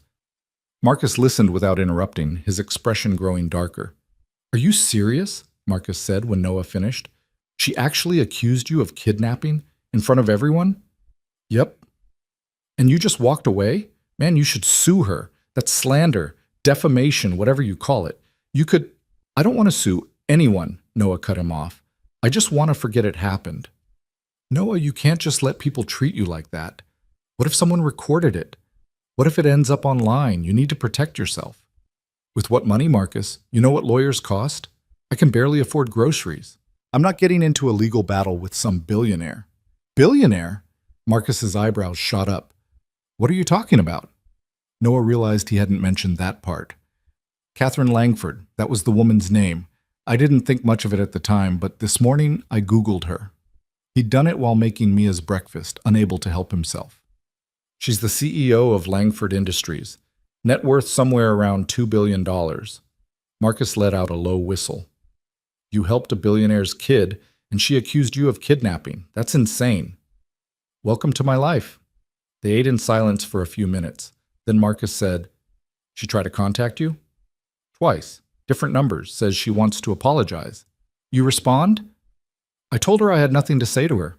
Marcus listened without interrupting, his expression growing darker. "Are you serious?" Marcus said when Noah finished. "She actually accused you of kidnapping? In front of everyone?" "Yep." "And you just walked away? Man, you should sue her. That's slander, defamation, whatever you call it. You could—" "I don't want to sue anyone," Noah cut him off. "I just want to forget it happened." "Noah, you can't just let people treat you like that. What if someone recorded it? What if it ends up online? You need to protect yourself." "With what money, Marcus? You know what lawyers cost? I can barely afford groceries. I'm not getting into a legal battle with some billionaire." "Billionaire?" Marcus's eyebrows shot up. "What are you talking about?" Noah realized he hadn't mentioned that part. "Catherine Langford, that was the woman's name. I didn't think much of it at the time, but this morning I Googled her." He'd done it while making Mia's breakfast, unable to help himself. "She's the CEO of Langford Industries. Net worth somewhere around $2 billion. Marcus let out a low whistle. You helped a billionaire's kid, and she accused you of kidnapping. That's insane. Welcome to my life. They ate in silence for a few minutes. Then Marcus said, She tried to contact you? Twice. Different numbers. Says she wants to apologize. You respond? I told her I had nothing to say to her.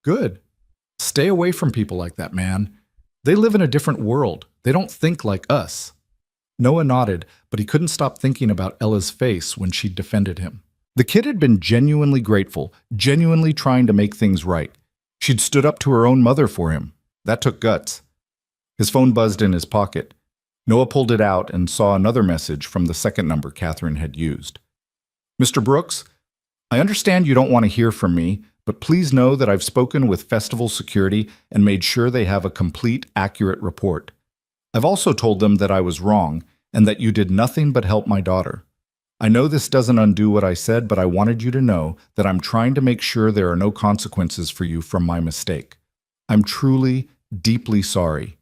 Good. Stay away from people like that, man. They live in a different world. They don't think like us. Noah nodded, but he couldn't stop thinking about Ella's face when she defended him. The kid had been genuinely grateful, genuinely trying to make things right. She'd stood up to her own mother for him. That took guts. His phone buzzed in his pocket. Noah pulled it out and saw another message from the second number Catherine had used. Mr. Brooks, I understand you don't want to hear from me, but please know that I've spoken with festival security and made sure they have a complete, accurate report. I've also told them that I was wrong and that you did nothing but help my daughter. I know this doesn't undo what I said, but I wanted you to know that I'm trying to make sure there are no consequences for you from my mistake. I'm truly, deeply sorry.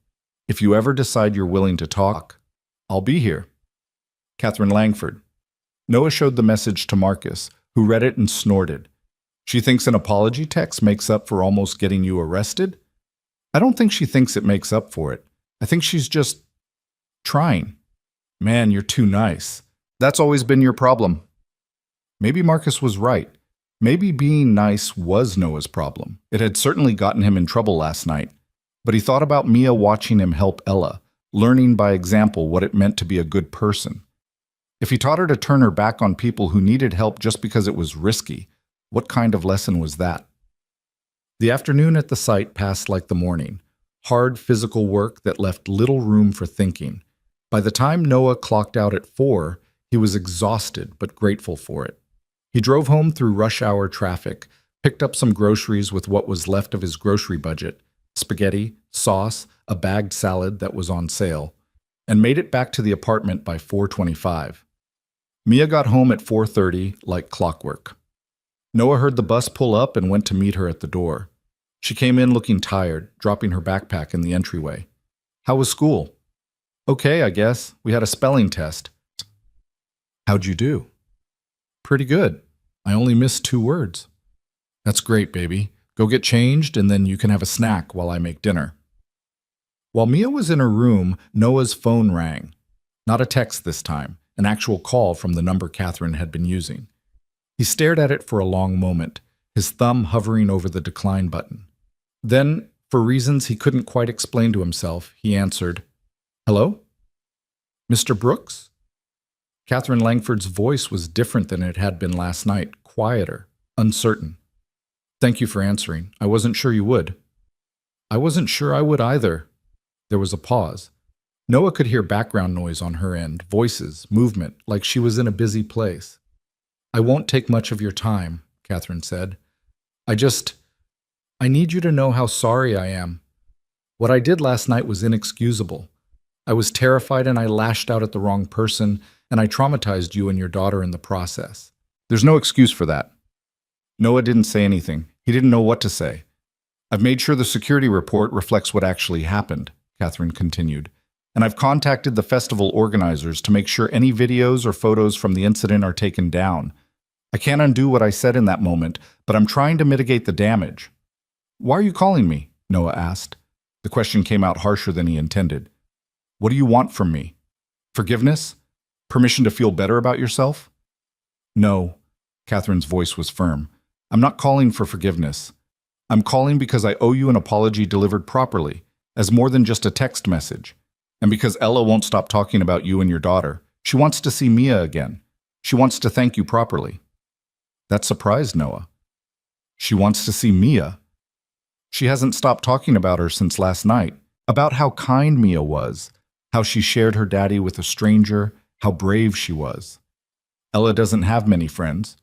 If you ever decide you're willing to talk, I'll be here. Catherine Langford. Noah showed the message to Marcus, who read it and snorted. She thinks an apology text makes up for almost getting you arrested? I don't think she thinks it makes up for it. I think she's just trying. Man, you're too nice. That's always been your problem. Maybe Marcus was right. Maybe being nice was Noah's problem. It had certainly gotten him in trouble last night. But he thought about Mia watching him help Ella, learning by example what it meant to be a good person. If he taught her to turn her back on people who needed help just because it was risky, what kind of lesson was that? The afternoon at the site passed like the morning. Hard physical work that left little room for thinking. By the time Noah clocked out at 4, he was exhausted but grateful for it. He drove home through rush hour traffic, picked up some groceries with what was left of his grocery budget, spaghetti, sauce, a bagged salad that was on sale, and made it back to the apartment by 4:25. Mia got home at 4:30 like clockwork. Noah heard the bus pull up and went to meet her at the door. She came in looking tired, dropping her backpack in the entryway. How was school? Okay, I guess. We had a spelling test. How'd you do? Pretty good. I only missed 2 words. That's great, baby. Go get changed and then you can have a snack while I make dinner. While Mia was in her room, Noah's phone rang. Not a text this time, an actual call from the number Catherine had been using. He stared at it for a long moment, his thumb hovering over the decline button. Then, for reasons he couldn't quite explain to himself, he answered, Hello? Mr. Brooks? Catherine Langford's voice was different than it had been last night, quieter, uncertain. Thank you for answering. I wasn't sure you would. I wasn't sure I would either. There was a pause. Noah could hear background noise on her end, voices, movement, like she was in a busy place. I won't take much of your time, Catherine said. I need you to know how sorry I am. What I did last night was inexcusable. I was terrified and I lashed out at the wrong person, and I traumatized you and your daughter in the process. There's no excuse for that. Noah didn't say anything. He didn't know what to say. I've made sure the security report reflects what actually happened, Catherine continued, and I've contacted the festival organizers to make sure any videos or photos from the incident are taken down. I can't undo what I said in that moment, but I'm trying to mitigate the damage. Why are you calling me? Noah asked. The question came out harsher than he intended. What do you want from me? Forgiveness? Permission to feel better about yourself? No, Catherine's voice was firm. I'm not calling for forgiveness. I'm calling because I owe you an apology delivered properly, as more than just a text message. And because Ella won't stop talking about you and your daughter. She wants to see Mia again. She wants to thank you properly. That surprised Noah. She wants to see Mia. She hasn't stopped talking about her since last night, about how kind Mia was, how she shared her daddy with a stranger, how brave she was. Ella doesn't have many friends.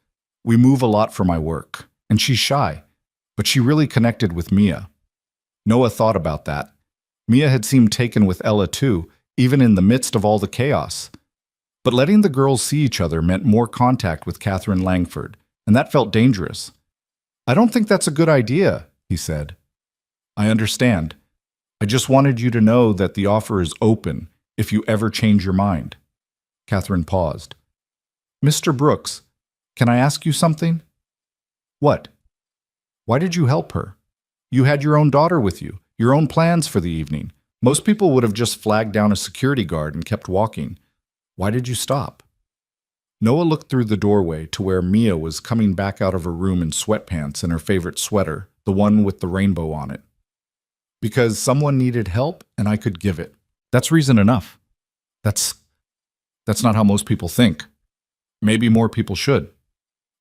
We move a lot for my work, and she's shy, but she really connected with Mia. Noah thought about that. Mia had seemed taken with Ella too, even in the midst of all the chaos. But letting the girls see each other meant more contact with Catherine Langford, and that felt dangerous. I don't think that's a good idea, he said. I understand. I just wanted you to know that the offer is open, if you ever change your mind. Catherine paused. Mr. Brooks, can I ask you something? What? Why did you help her? You had your own daughter with you, your own plans for the evening. Most people would have just flagged down a security guard and kept walking. Why did you stop? Noah looked through the doorway to where Mia was coming back out of her room in sweatpants and her favorite sweater, the one with the rainbow on it. Because someone needed help and I could give it. That's reason enough. That's not how most people think. Maybe more people should.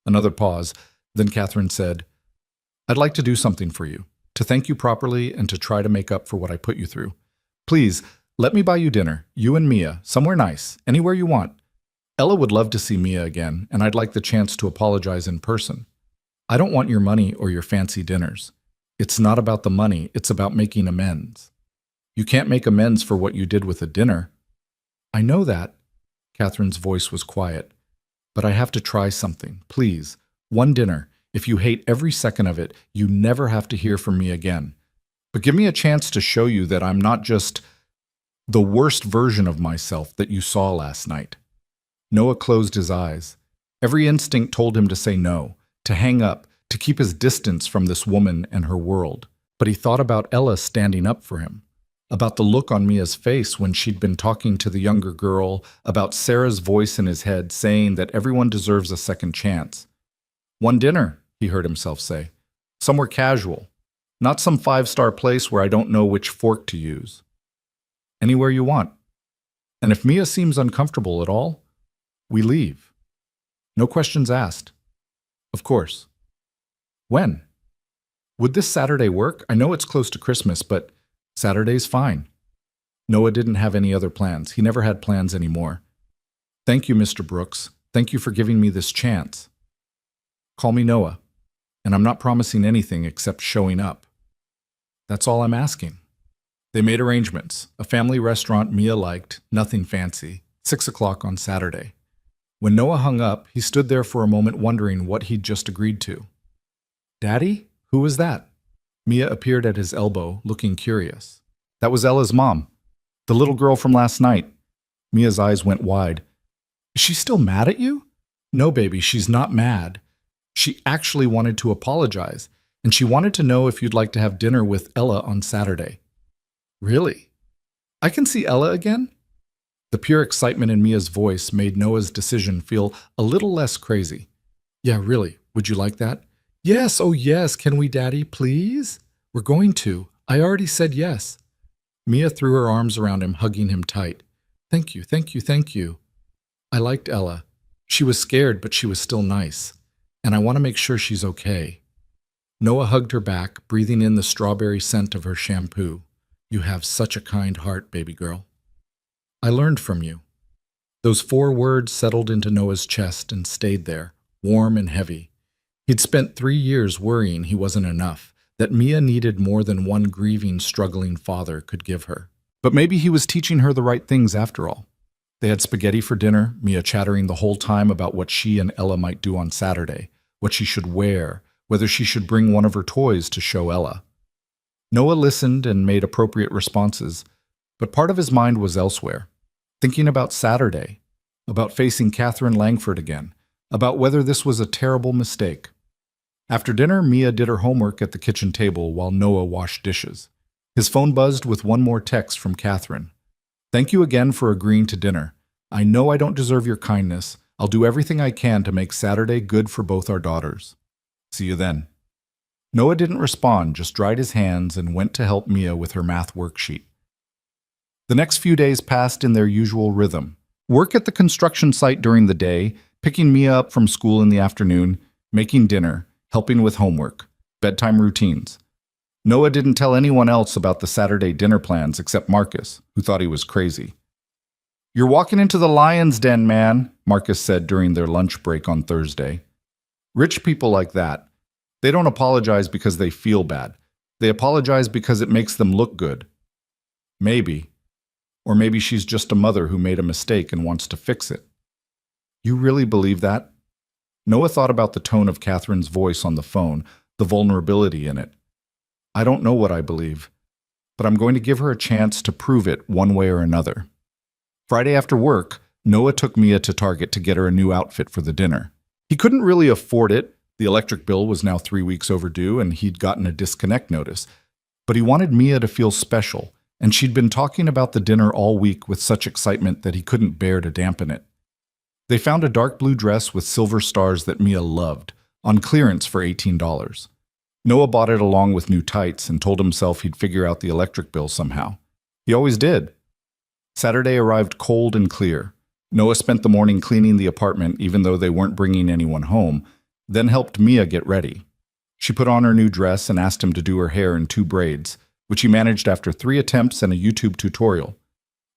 Another pause. Then Catherine said, I'd like to do something for you, to thank you properly and to try to make up for what I put you through. Please, let me buy you dinner, you and Mia, somewhere nice, anywhere you want. Ella would love to see Mia again, and I'd like the chance to apologize in person. I don't want your money or your fancy dinners. It's not about the money, it's about making amends. You can't make amends for what you did with a dinner. I know that. Catherine's voice was quiet. But I have to try something, please. One dinner. If you hate every second of it, you never have to hear from me again. But give me a chance to show you that I'm not just the worst version of myself that you saw last night. Noah closed his eyes. Every instinct told him to say no, to hang up, to keep his distance from this woman and her world. But he thought about Ella standing up for him, about the look on Mia's face when she'd been talking to the younger girl, about Sarah's voice in his head saying that everyone deserves a second chance. One dinner, he heard himself say. Somewhere casual. Not some five-star place where I don't know which fork to use. Anywhere you want. And if Mia seems uncomfortable at all, we leave. No questions asked. Of course. When? Would this Saturday work? I know it's close to Christmas, but Saturday's fine. Noah didn't have any other plans. He never had plans anymore. Thank you, Mr. Brooks. Thank you for giving me this chance. Call me Noah, and I'm not promising anything except showing up. That's all I'm asking. They made arrangements. A family restaurant Mia liked, nothing fancy, 6 o'clock on Saturday. When Noah hung up, he stood there for a moment wondering what he'd just agreed to. Daddy? Who was that? Mia appeared at his elbow, looking curious. That was Ella's mom, the little girl from last night. Mia's eyes went wide. Is she still mad at you? No, baby, she's not mad. She actually wanted to apologize, and she wanted to know if you'd like to have dinner with Ella on Saturday. Really? I can see Ella again? The pure excitement in Mia's voice made Noah's decision feel a little less crazy. Yeah, really, would you like that? Yes, oh yes, can we, Daddy, please? We're going to. I already said yes. Mia threw her arms around him, hugging him tight. Thank you, thank you, thank you. I liked Ella. She was scared, but she was still nice. And I want to make sure she's okay. Noah hugged her back, breathing in the strawberry scent of her shampoo. You have such a kind heart, baby girl. I learned from you. Those 4 words settled into Noah's chest and stayed there, warm and heavy. He'd spent 3 years worrying he wasn't enough, that Mia needed more than one grieving, struggling father could give her. But maybe he was teaching her the right things after all. They had spaghetti for dinner, Mia chattering the whole time about what she and Ella might do on Saturday, what she should wear, whether she should bring one of her toys to show Ella. Noah listened and made appropriate responses, but part of his mind was elsewhere, thinking about Saturday, about facing Catherine Langford again, about whether this was a terrible mistake. After dinner, Mia did her homework at the kitchen table while Noah washed dishes. His phone buzzed with one more text from Catherine. Thank you again for agreeing to dinner. I know I don't deserve your kindness. I'll do everything I can to make Saturday good for both our daughters. See you then. Noah didn't respond, just dried his hands and went to help Mia with her math worksheet. The next few days passed in their usual rhythm. Work at the construction site during the day, picking Mia up from school in the afternoon, making dinner, helping with homework, bedtime routines. Noah didn't tell anyone else about the Saturday dinner plans except Marcus, who thought he was crazy. You're walking into the lion's den, man, Marcus said during their lunch break on Thursday. Rich people like that, they don't apologize because they feel bad. They apologize because it makes them look good. Maybe. Or maybe she's just a mother who made a mistake and wants to fix it. You really believe that? Noah thought about the tone of Catherine's voice on the phone, the vulnerability in it. I don't know what I believe, but I'm going to give her a chance to prove it one way or another. Friday after work, Noah took Mia to Target to get her a new outfit for the dinner. He couldn't really afford it. The electric bill was now 3 weeks overdue, and he'd gotten a disconnect notice. But he wanted Mia to feel special, and she'd been talking about the dinner all week with such excitement that he couldn't bear to dampen it. They found a dark blue dress with silver stars that Mia loved, on clearance for $18. Noah bought it along with new tights and told himself he'd figure out the electric bill somehow. He always did. Saturday arrived cold and clear. Noah spent the morning cleaning the apartment even though they weren't bringing anyone home, then helped Mia get ready. She put on her new dress and asked him to do her hair in 2 braids, which he managed after 3 attempts and a YouTube tutorial.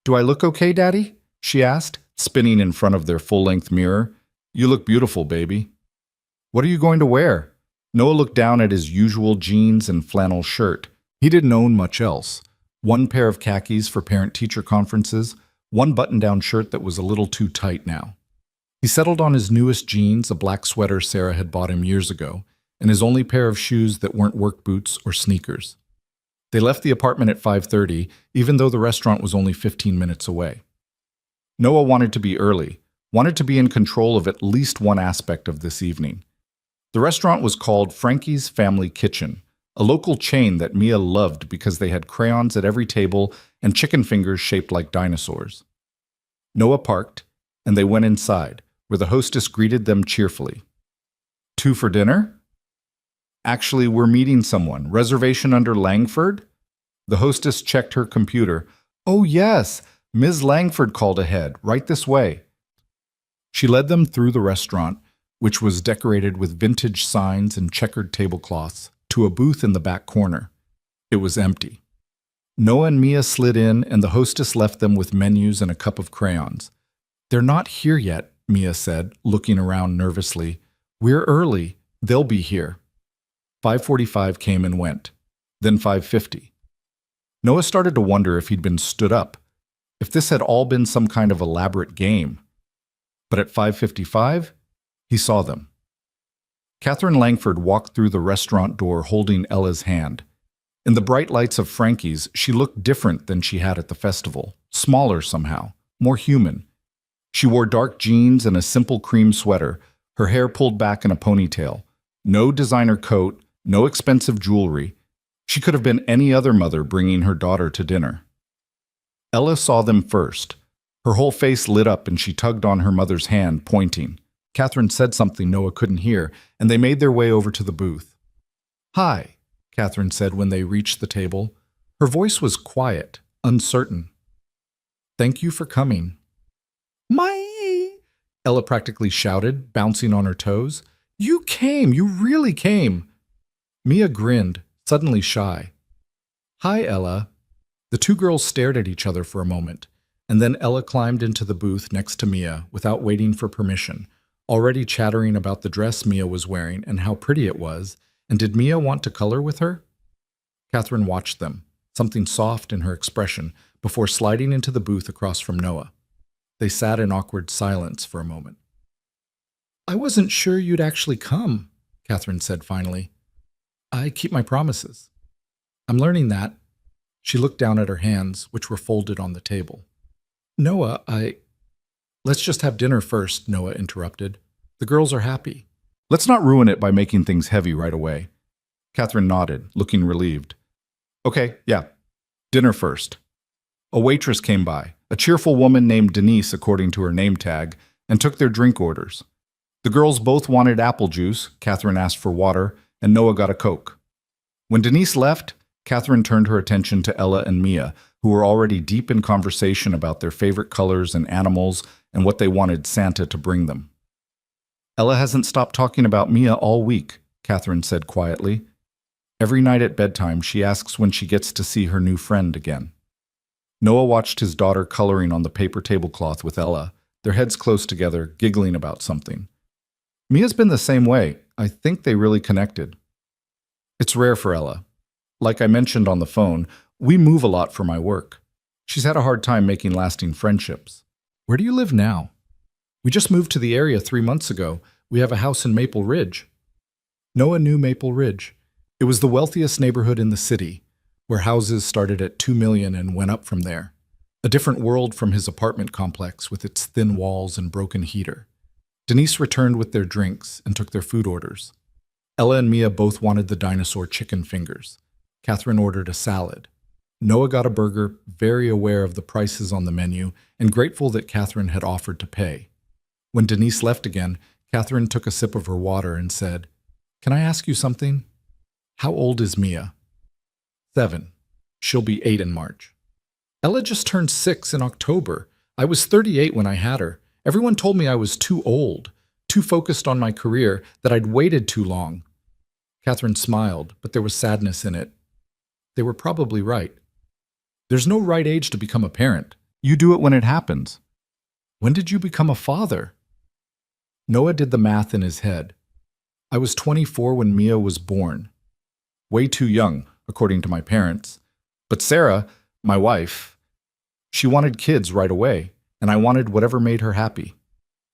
"Do I look okay, Daddy?" she asked, spinning in front of their full-length mirror. "You look beautiful, baby." "What are you going to wear?" Noah looked down at his usual jeans and flannel shirt. He didn't own much else. 1 pair of khakis for parent-teacher conferences, 1 button-down shirt that was a little too tight now. He settled on his newest jeans, a black sweater Sarah had bought him years ago, and his only pair of shoes that weren't work boots or sneakers. They left the apartment at 5:30, even though the restaurant was only 15 minutes away. Noah wanted to be early, wanted to be in control of at least one aspect of this evening. The restaurant was called Frankie's Family Kitchen, a local chain that Mia loved because they had crayons at every table and chicken fingers shaped like dinosaurs. Noah parked, and they went inside, where the hostess greeted them cheerfully. "2 for dinner?" "Actually, we're meeting someone. Reservation under Langford?" The hostess checked her computer. "Oh, yes, Ms. Langford called ahead. Right this way." She led them through the restaurant, which was decorated with vintage signs and checkered tablecloths, to a booth in the back corner. It was empty. Noah and Mia slid in, and the hostess left them with menus and a cup of crayons. "They're not here yet," Mia said, looking around nervously. "We're early. They'll be here." 5:45 came and went, then 5:50. Noah started to wonder if he'd been stood up, if this had all been some kind of elaborate game. But at 5:55, he saw them. Catherine Langford walked through the restaurant door holding Ella's hand. In the bright lights of Frankie's, she looked different than she had at the festival, smaller somehow, more human. She wore dark jeans and a simple cream sweater, her hair pulled back in a ponytail. No designer coat, no expensive jewelry. She could have been any other mother bringing her daughter to dinner. Ella saw them first. Her whole face lit up and she tugged on her mother's hand, pointing. Catherine said something Noah couldn't hear, and they made their way over to the booth. "Hi," Catherine said when they reached the table. Her voice was quiet, uncertain. "Thank you for coming." "My!" Ella practically shouted, bouncing on her toes. "You came! You really came!" Mia grinned, suddenly shy. "Hi, Ella." The 2 girls stared at each other for a moment, and then Ella climbed into the booth next to Mia without waiting for permission, already chattering about the dress Mia was wearing and how pretty it was, and did Mia want to color with her? Catherine watched them, something soft in her expression, before sliding into the booth across from Noah. They sat in awkward silence for a moment. "I wasn't sure you'd actually come," Catherine said finally. "I keep my promises." "I'm learning that." She looked down at her hands, which were folded on the table. "Noah, Let's just have dinner first," Noah interrupted. "The girls are happy." "Let's not ruin it by making things heavy right away." Catherine nodded, looking relieved. "Okay, yeah, dinner first." A waitress came by, a cheerful woman named Denise according to her name tag, and took their drink orders. The girls both wanted apple juice, Catherine asked for water, and Noah got a Coke. When Denise left, Catherine turned her attention to Ella and Mia, who were already deep in conversation about their favorite colors and animals and what they wanted Santa to bring them. "Ella hasn't stopped talking about Mia all week," Catherine said quietly. "Every night at bedtime, she asks when she gets to see her new friend again." Noah watched his daughter coloring on the paper tablecloth with Ella, their heads close together, giggling about something. "Mia's been the same way. I think they really connected." "It's rare for Ella. Like I mentioned on the phone, we move a lot for my work. She's had a hard time making lasting friendships." "Where do you live now?" "We just moved to the area 3 months ago. We have a house in Maple Ridge." Noah knew Maple Ridge. It was the wealthiest neighborhood in the city, where houses started at $2 million and went up from there. A different world from his apartment complex with its thin walls and broken heater. Denise returned with their drinks and took their food orders. Ella and Mia both wanted the dinosaur chicken fingers. Catherine ordered a salad. Noah got a burger, very aware of the prices on the menu and grateful that Catherine had offered to pay. When Denise left again, Catherine took a sip of her water and said, "Can I ask you something? How old is Mia?" 7. She'll be 8 in March. Ella just turned 6 in October. I was 38 when I had her. Everyone told me I was too old, too focused on my career, that I'd waited too long. Catherine smiled, but there was sadness in it. They were probably right. There's no right age to become a parent. You do it when it happens. When did you become a father? Noah did the math in his head. I was 24 when Mia was born. Way too young, according to my parents. But Sarah, my wife, she wanted kids right away, and I wanted whatever made her happy.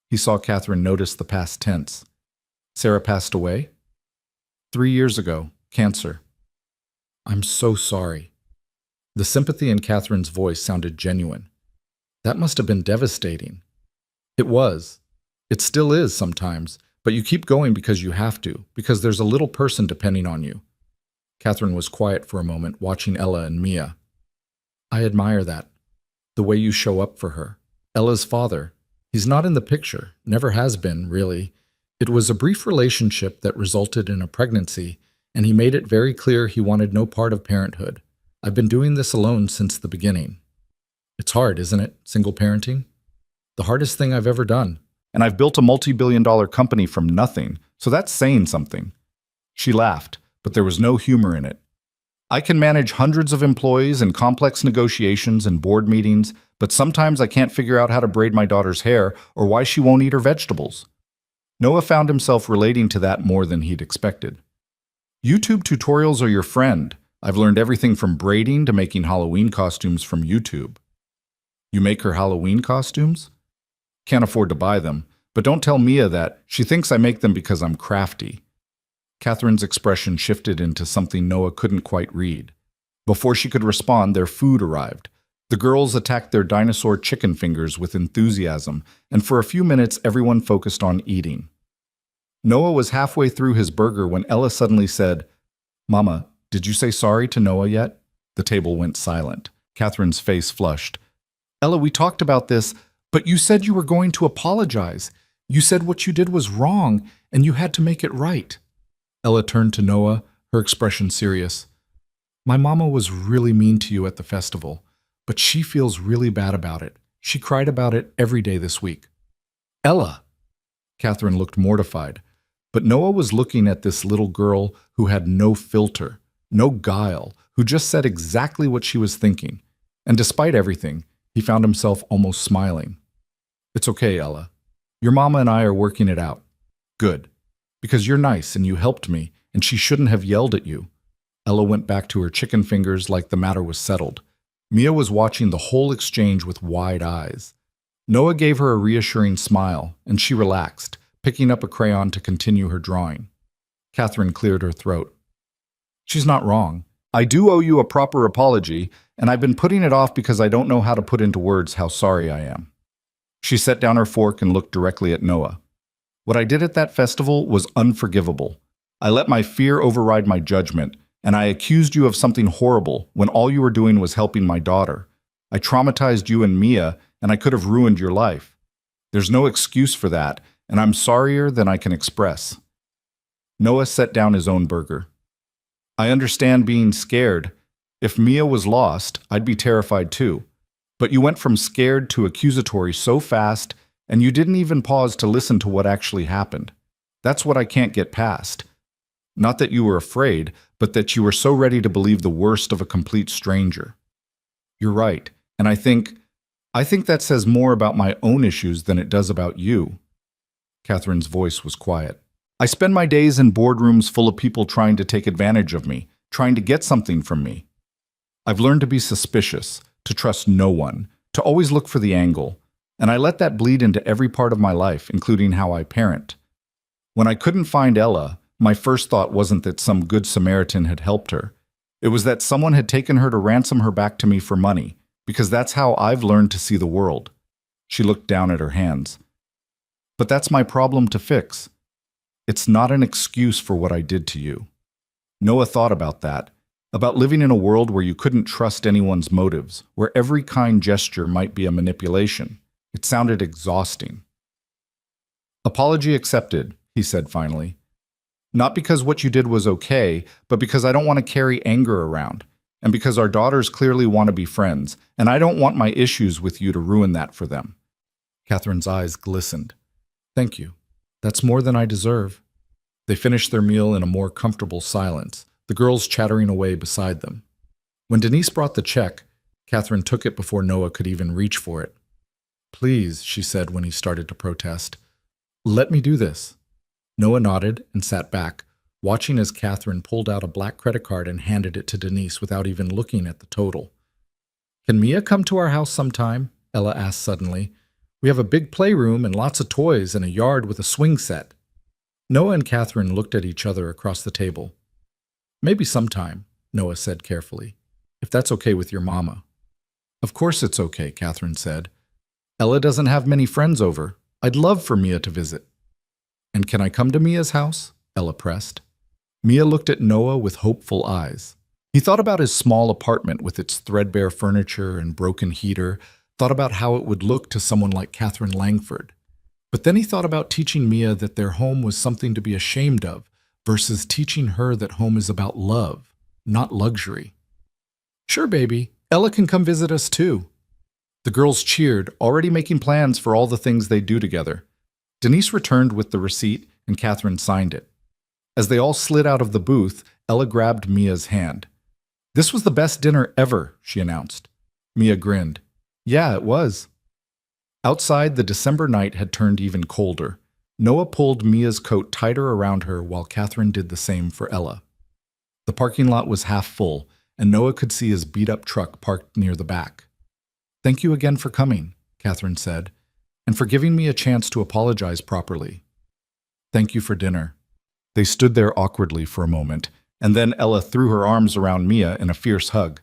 He saw Catherine notice the past tense. Sarah passed away? 3 years ago, cancer. I'm so sorry. The sympathy in Catherine's voice sounded genuine. That must have been devastating. It was. It still is sometimes, but you keep going because you have to, because there's a little person depending on you. Catherine was quiet for a moment, watching Ella and Mia. I admire that. The way you show up for her. Ella's father. He's not in the picture, never has been, really. It was a brief relationship that resulted in a pregnancy, and he made it very clear he wanted no part of parenthood. I've been doing this alone since the beginning. It's hard, isn't it, single parenting? The hardest thing I've ever done. And I've built a multi-billion-dollar company from nothing, so that's saying something. She laughed, but there was no humor in it. I can manage hundreds of employees and complex negotiations and board meetings, but sometimes I can't figure out how to braid my daughter's hair or why she won't eat her vegetables. Noah found himself relating to that more than he'd expected. YouTube tutorials are your friend. I've learned everything from braiding to making Halloween costumes from YouTube. You make her Halloween costumes? Can't afford to buy them, but don't tell Mia that. She thinks I make them because I'm crafty. Catherine's expression shifted into something Noah couldn't quite read. Before she could respond, their food arrived. The girls attacked their dinosaur chicken fingers with enthusiasm, and for a few minutes everyone focused on eating. Noah was halfway through his burger when Ella suddenly said, "Mama, did you say sorry to Noah yet?" The table went silent. Catherine's face flushed. "Ella, we talked about this, but you said you were going to apologize. You said what you did was wrong, and you had to make it right." Ella turned to Noah, her expression serious. "My mama was really mean to you at the festival, but she feels really bad about it. She cried about it every day this week." "Ella!" Catherine looked mortified, but Noah was looking at this little girl who had no filter, no guile, who just said exactly what she was thinking. And despite everything, he found himself almost smiling. "It's okay, Ella. Your mama and I are working it out. Good. Because you're nice and you helped me, and she shouldn't have yelled at you." Ella went back to her chicken fingers like the matter was settled. Mia was watching the whole exchange with wide eyes. Noah gave her a reassuring smile, and she relaxed, picking up a crayon to continue her drawing. Catherine cleared her throat. "She's not wrong. I do owe you a proper apology, and I've been putting it off because I don't know how to put into words how sorry I am." She set down her fork and looked directly at Noah. "What I did at that festival was unforgivable. I let my fear override my judgment, and I accused you of something horrible when all you were doing was helping my daughter. I traumatized you and Mia, and I could have ruined your life. There's no excuse for that, and I'm sorrier than I can express." Noah set down his own burger. "I understand being scared. If Mia was lost, I'd be terrified too. But you went from scared to accusatory so fast, and you didn't even pause to listen to what actually happened. That's what I can't get past. Not that you were afraid, but that you were so ready to believe the worst of a complete stranger. You're right, and I think that says more about my own issues than it does about you." Catherine's voice was quiet. "I spend my days in boardrooms full of people trying to take advantage of me, trying to get something from me. I've learned to be suspicious, to trust no one, to always look for the angle, and I let that bleed into every part of my life, including how I parent. When I couldn't find Ella, my first thought wasn't that some good Samaritan had helped her. It was that someone had taken her to ransom her back to me for money, because that's how I've learned to see the world. She looked down at her hands. But that's my problem to fix. It's not an excuse for what I did to you. Noah thought about that, about living in a world where you couldn't trust anyone's motives, where every kind gesture might be a manipulation. It sounded exhausting. Apology accepted, he said finally. Not because what you did was okay, but because I don't want to carry anger around, and because our daughters clearly want to be friends, and I don't want my issues with you to ruin that for them. Catherine's eyes glistened. Thank you. That's more than I deserve. They finished their meal in a more comfortable silence, the girls chattering away beside them. When Denise brought the check, Catherine took it before Noah could even reach for it. Please, she said when he started to protest. Let me do this. Noah nodded and sat back, watching as Catherine pulled out a black credit card and handed it to Denise without even looking at the total. Can Mia come to our house sometime? Ella asked suddenly. We have a big playroom and lots of toys and a yard with a swing set. Noah and Catherine looked at each other across the table. Maybe sometime, Noah said carefully, if that's okay with your mama. Of course it's okay, Catherine said. Ella doesn't have many friends over. I'd love for Mia to visit. And can I come to Mia's house? Ella pressed. Mia looked at Noah with hopeful eyes. He thought about his small apartment with its threadbare furniture and broken heater, thought about how it would look to someone like Catherine Langford. But then he thought about teaching Mia that their home was something to be ashamed of versus teaching her that home is about love, not luxury. Sure, baby. Ella can come visit us too. The girls cheered, already making plans for all the things they'd do together. Denise returned with the receipt and Catherine signed it. As they all slid out of the booth, Ella grabbed Mia's hand. This was the best dinner ever, she announced. Mia grinned. Yeah, it was. Outside, the December night had turned even colder. Noah pulled Mia's coat tighter around her while Catherine did the same for Ella. The parking lot was half full, and Noah could see his beat-up truck parked near the back. Thank you again for coming, Catherine said, and for giving me a chance to apologize properly. Thank you for dinner. They stood there awkwardly for a moment, and then Ella threw her arms around Mia in a fierce hug.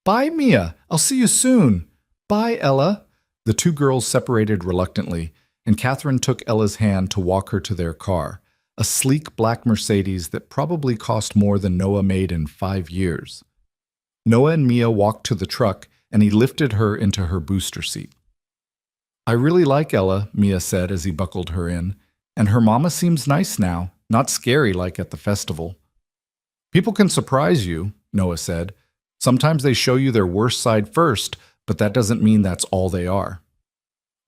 Bye, Mia. I'll see you soon. Bye, Ella. The two girls separated reluctantly, and Catherine took Ella's hand to walk her to their car, a sleek black Mercedes that probably cost more than Noah made in 5 years. Noah and Mia walked to the truck, and he lifted her into her booster seat. I really like Ella, Mia said as he buckled her in, and her mama seems nice now, not scary like at the festival. People can surprise you, Noah said. Sometimes they show you their worst side first, but that doesn't mean that's all they are.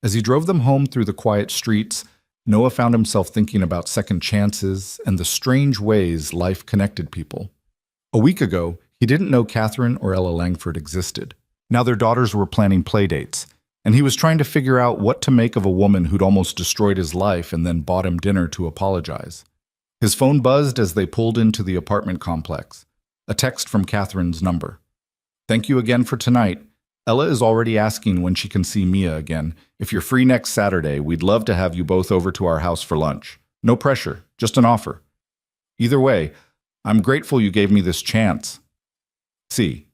As he drove them home through the quiet streets, Noah found himself thinking about second chances and the strange ways life connected people. A week ago, he didn't know Catherine or Ella Langford existed. Now their daughters were planning playdates, and he was trying to figure out what to make of a woman who'd almost destroyed his life and then bought him dinner to apologize. His phone buzzed as they pulled into the apartment complex. A text from Catherine's number. Thank you again for tonight. Ella is already asking when she can see Mia again. If you're free next Saturday, we'd love to have you both over to our house for lunch. No pressure, just an offer. Either way, I'm grateful you gave me this chance. See.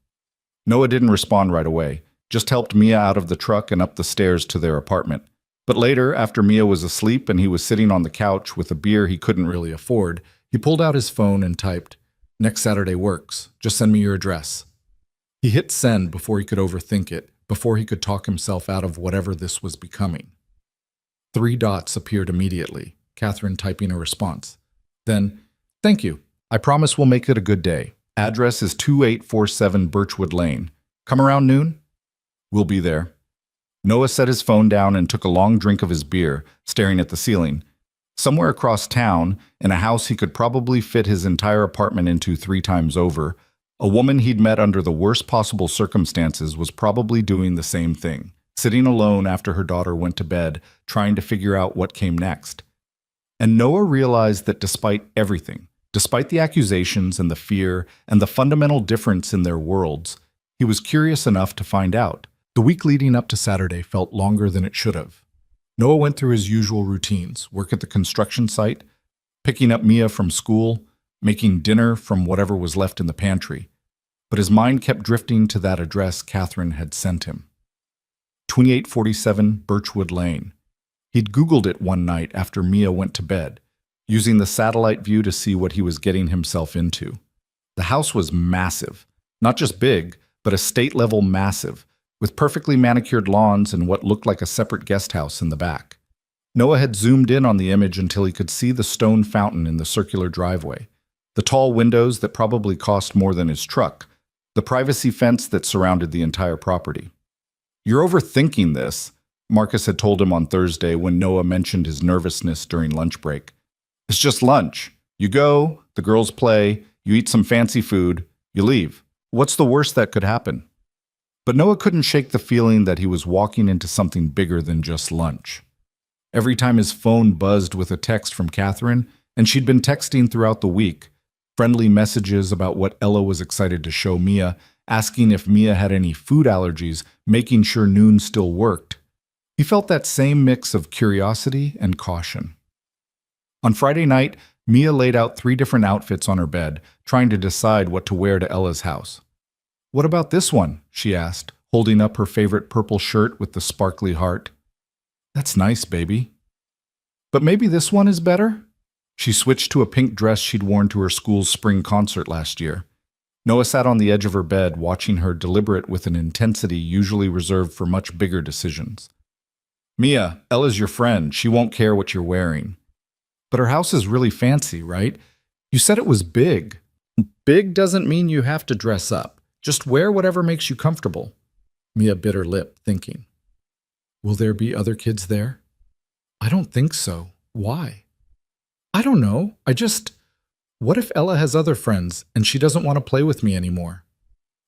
Noah didn't respond right away, just helped Mia out of the truck and up the stairs to their apartment. But later, after Mia was asleep and he was sitting on the couch with a beer he couldn't really afford, he pulled out his phone and typed, Next Saturday works. Just send me your address. He hit send before he could overthink it, before he could talk himself out of whatever this was becoming. 3 dots appeared immediately, Catherine typing a response. Then, thank you. I promise we'll make it a good day. Address is 2847 Birchwood Lane. Come around noon? We'll be there. Noah set his phone down and took a long drink of his beer, staring at the ceiling. Somewhere across town, in a house he could probably fit his entire apartment into 3 times over, a woman he'd met under the worst possible circumstances was probably doing the same thing, sitting alone after her daughter went to bed, trying to figure out what came next. And Noah realized that despite everything, despite the accusations and the fear and the fundamental difference in their worlds, he was curious enough to find out. The week leading up to Saturday felt longer than it should have. Noah went through his usual routines, work at the construction site, picking up Mia from school, making dinner from whatever was left in the pantry. but his mind kept drifting to that address Catherine had sent him. 2847 Birchwood Lane. He'd Googled it one night after Mia went to bed, using the satellite view to see what he was getting himself into. The house was massive, not just big, but estate-level massive, with perfectly manicured lawns and what looked like a separate guest house in the back. Noah had zoomed in on the image until he could see the stone fountain in the circular driveway, the tall windows that probably cost more than his truck, the privacy fence that surrounded the entire property. "You're overthinking this," Marcus had told him on Thursday when Noah mentioned his nervousness during lunch break. "It's just lunch. You go, the girls play, you eat some fancy food, you leave. What's the worst that could happen?" But Noah couldn't shake the feeling that he was walking into something bigger than just lunch. Every time his phone buzzed with a text from Catherine, and she'd been texting throughout the week, friendly messages about what Ella was excited to show Mia, asking if Mia had any food allergies, making sure noon still worked. He felt that same mix of curiosity and caution. On Friday night, Mia laid out 3 different outfits on her bed, trying to decide what to wear to Ella's house. "What about this one?" she asked, holding up her favorite purple shirt with the sparkly heart. "That's nice, baby." "But maybe this one is better?" She switched to a pink dress she'd worn to her school's spring concert last year. Noah sat on the edge of her bed, watching her deliberate with an intensity usually reserved for much bigger decisions. "Mia, Ella's your friend. She won't care what you're wearing." "But her house is really fancy, right? You said it was big." "Big doesn't mean you have to dress up. Just wear whatever makes you comfortable." Mia bit her lip, thinking. "Will there be other kids there?" "I don't think so. Why?" "I don't know. What if Ella has other friends and she doesn't want to play with me anymore?"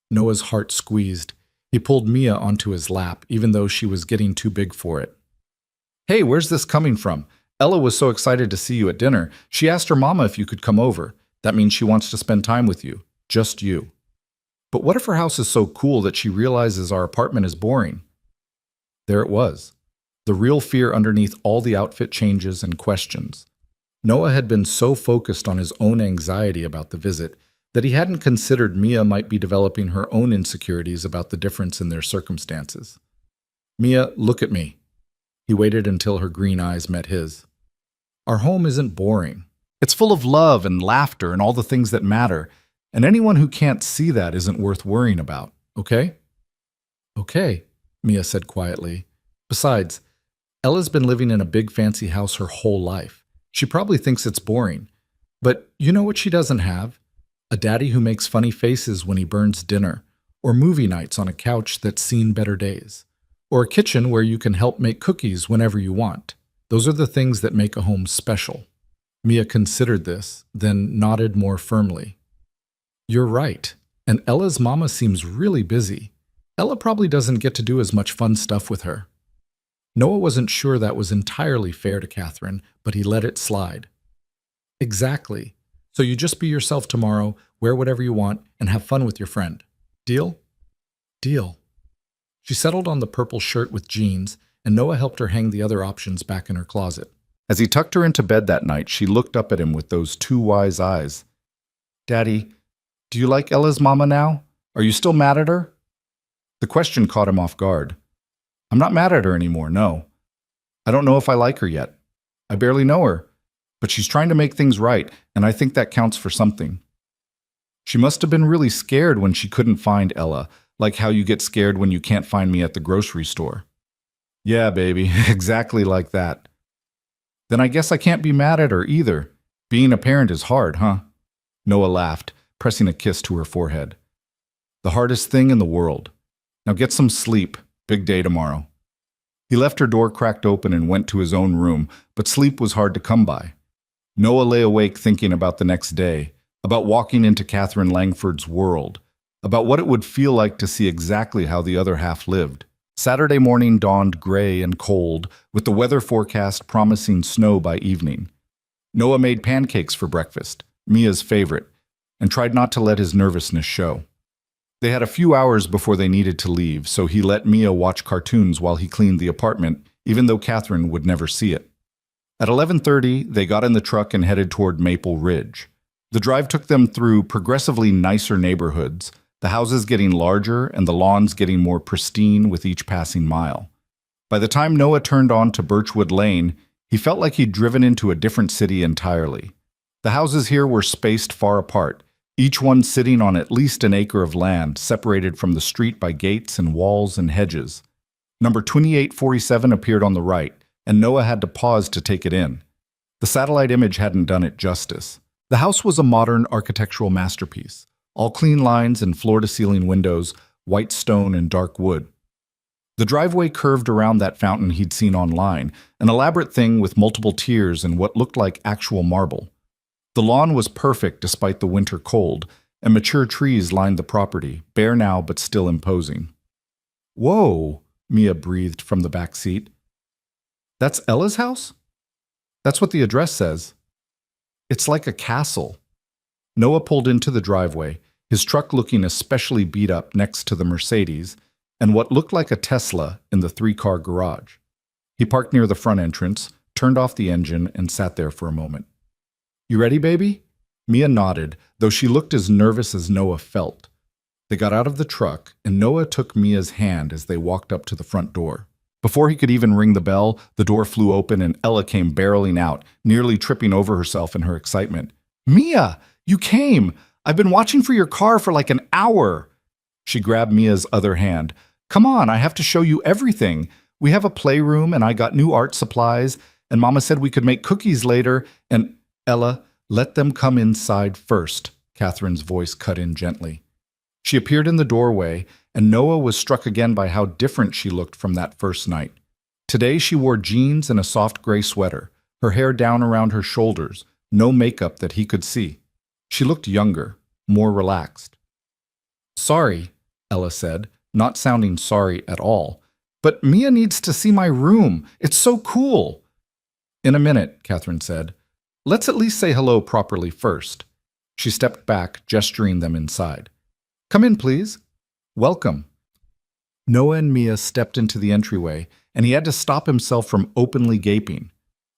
Noah's heart squeezed. He pulled Mia onto his lap, even though she was getting too big for it. "Hey, where's this coming from? Ella was so excited to see you at dinner. She asked her mama if you could come over. That means she wants to spend time with you. Just you." "But what if her house is so cool that she realizes our apartment is boring?" There it was, the real fear underneath all the outfit changes and questions. Noah had been so focused on his own anxiety about the visit that he hadn't considered Mia might be developing her own insecurities about the difference in their circumstances. "Mia, look at me." He waited until her green eyes met his. "Our home isn't boring. It's full of love and laughter and all the things that matter. And anyone who can't see that isn't worth worrying about, okay?" "Okay," Mia said quietly. "Besides, Ella's been living in a big fancy house her whole life. She probably thinks it's boring. But you know what she doesn't have? A daddy who makes funny faces when he burns dinner, or movie nights on a couch that's seen better days, or a kitchen where you can help make cookies whenever you want. Those are the things that make a home special." Mia considered this, then nodded more firmly. "You're right, and Ella's mama seems really busy. Ella probably doesn't get to do as much fun stuff with her." Noah wasn't sure that was entirely fair to Catherine, but he let it slide. "Exactly. So you just be yourself tomorrow, wear whatever you want, and have fun with your friend. Deal?" "Deal." She settled on the purple shirt with jeans, and Noah helped her hang the other options back in her closet. As he tucked her into bed that night, she looked up at him with those 2 wise eyes. "Daddy, do you like Ella's mama now? Are you still mad at her?" The question caught him off guard. "I'm not mad at her anymore, no. I don't know if I like her yet. I barely know her. But she's trying to make things right, and I think that counts for something." She must have been really scared when she couldn't find Ella, like how you get scared when you can't find me at the grocery store. "Yeah, baby, exactly like that." "Then I guess I can't be mad at her either. Being a parent is hard, huh?" Noah laughed, pressing a kiss to her forehead. "The hardest thing in the world. Now get some sleep. Big day tomorrow." He left her door cracked open and went to his own room, but sleep was hard to come by. Noah lay awake thinking about the next day, about walking into Catherine Langford's world, about what it would feel like to see exactly how the other half lived. Saturday morning dawned gray and cold, with the weather forecast promising snow by evening. Noah made pancakes for breakfast, Mia's favorite, and tried not to let his nervousness show. They had a few hours before they needed to leave, so he let Mia watch cartoons while he cleaned the apartment, even though Catherine would never see it. At 11:30, they got in the truck and headed toward Maple Ridge. The drive took them through progressively nicer neighborhoods, the houses getting larger and the lawns getting more pristine with each passing mile. By the time Noah turned on to Birchwood Lane, he felt like he'd driven into a different city entirely. The houses here were spaced far apart, each one sitting on at least an acre of land, separated from the street by gates and walls and hedges. Number 2847 appeared on the right, and Noah had to pause to take it in. The satellite image hadn't done it justice. The house was a modern architectural masterpiece, all clean lines and floor-to-ceiling windows, white stone and dark wood. The driveway curved around that fountain he'd seen online, an elaborate thing with multiple tiers and what looked like actual marble. The lawn was perfect despite the winter cold, and mature trees lined the property, bare now but still imposing. "Whoa," Mia breathed from the back seat. "That's Ella's house?" "That's what the address says." "It's like a castle." Noah pulled into the driveway, his truck looking especially beat up next to the Mercedes and what looked like a Tesla in the three-car garage. He parked near the front entrance, turned off the engine, and sat there for a moment. "You ready, baby?" Mia nodded, though she looked as nervous as Noah felt. They got out of the truck, and Noah took Mia's hand as they walked up to the front door. Before he could even ring the bell, the door flew open and Ella came barreling out, nearly tripping over herself in her excitement. "Mia, you came! I've been watching for your car for like an hour." She grabbed Mia's other hand. "Come on, I have to show you everything. We have a playroom and I got new art supplies, and Mama said we could make cookies later, and—" "Ella, let them come inside first," Catherine's voice cut in gently. She appeared in the doorway, and Noah was struck again by how different she looked from that first night. Today she wore jeans and a soft gray sweater, her hair down around her shoulders, no makeup that he could see. She looked younger, more relaxed. "Sorry," Ella said, not sounding sorry at all, "but Mia needs to see my room. It's so cool." "In a minute," Catherine said. "Let's at least say hello properly first." She stepped back, gesturing them inside. "Come in, please." "Welcome." Noah and Mia stepped into the entryway, and he had to stop himself from openly gaping.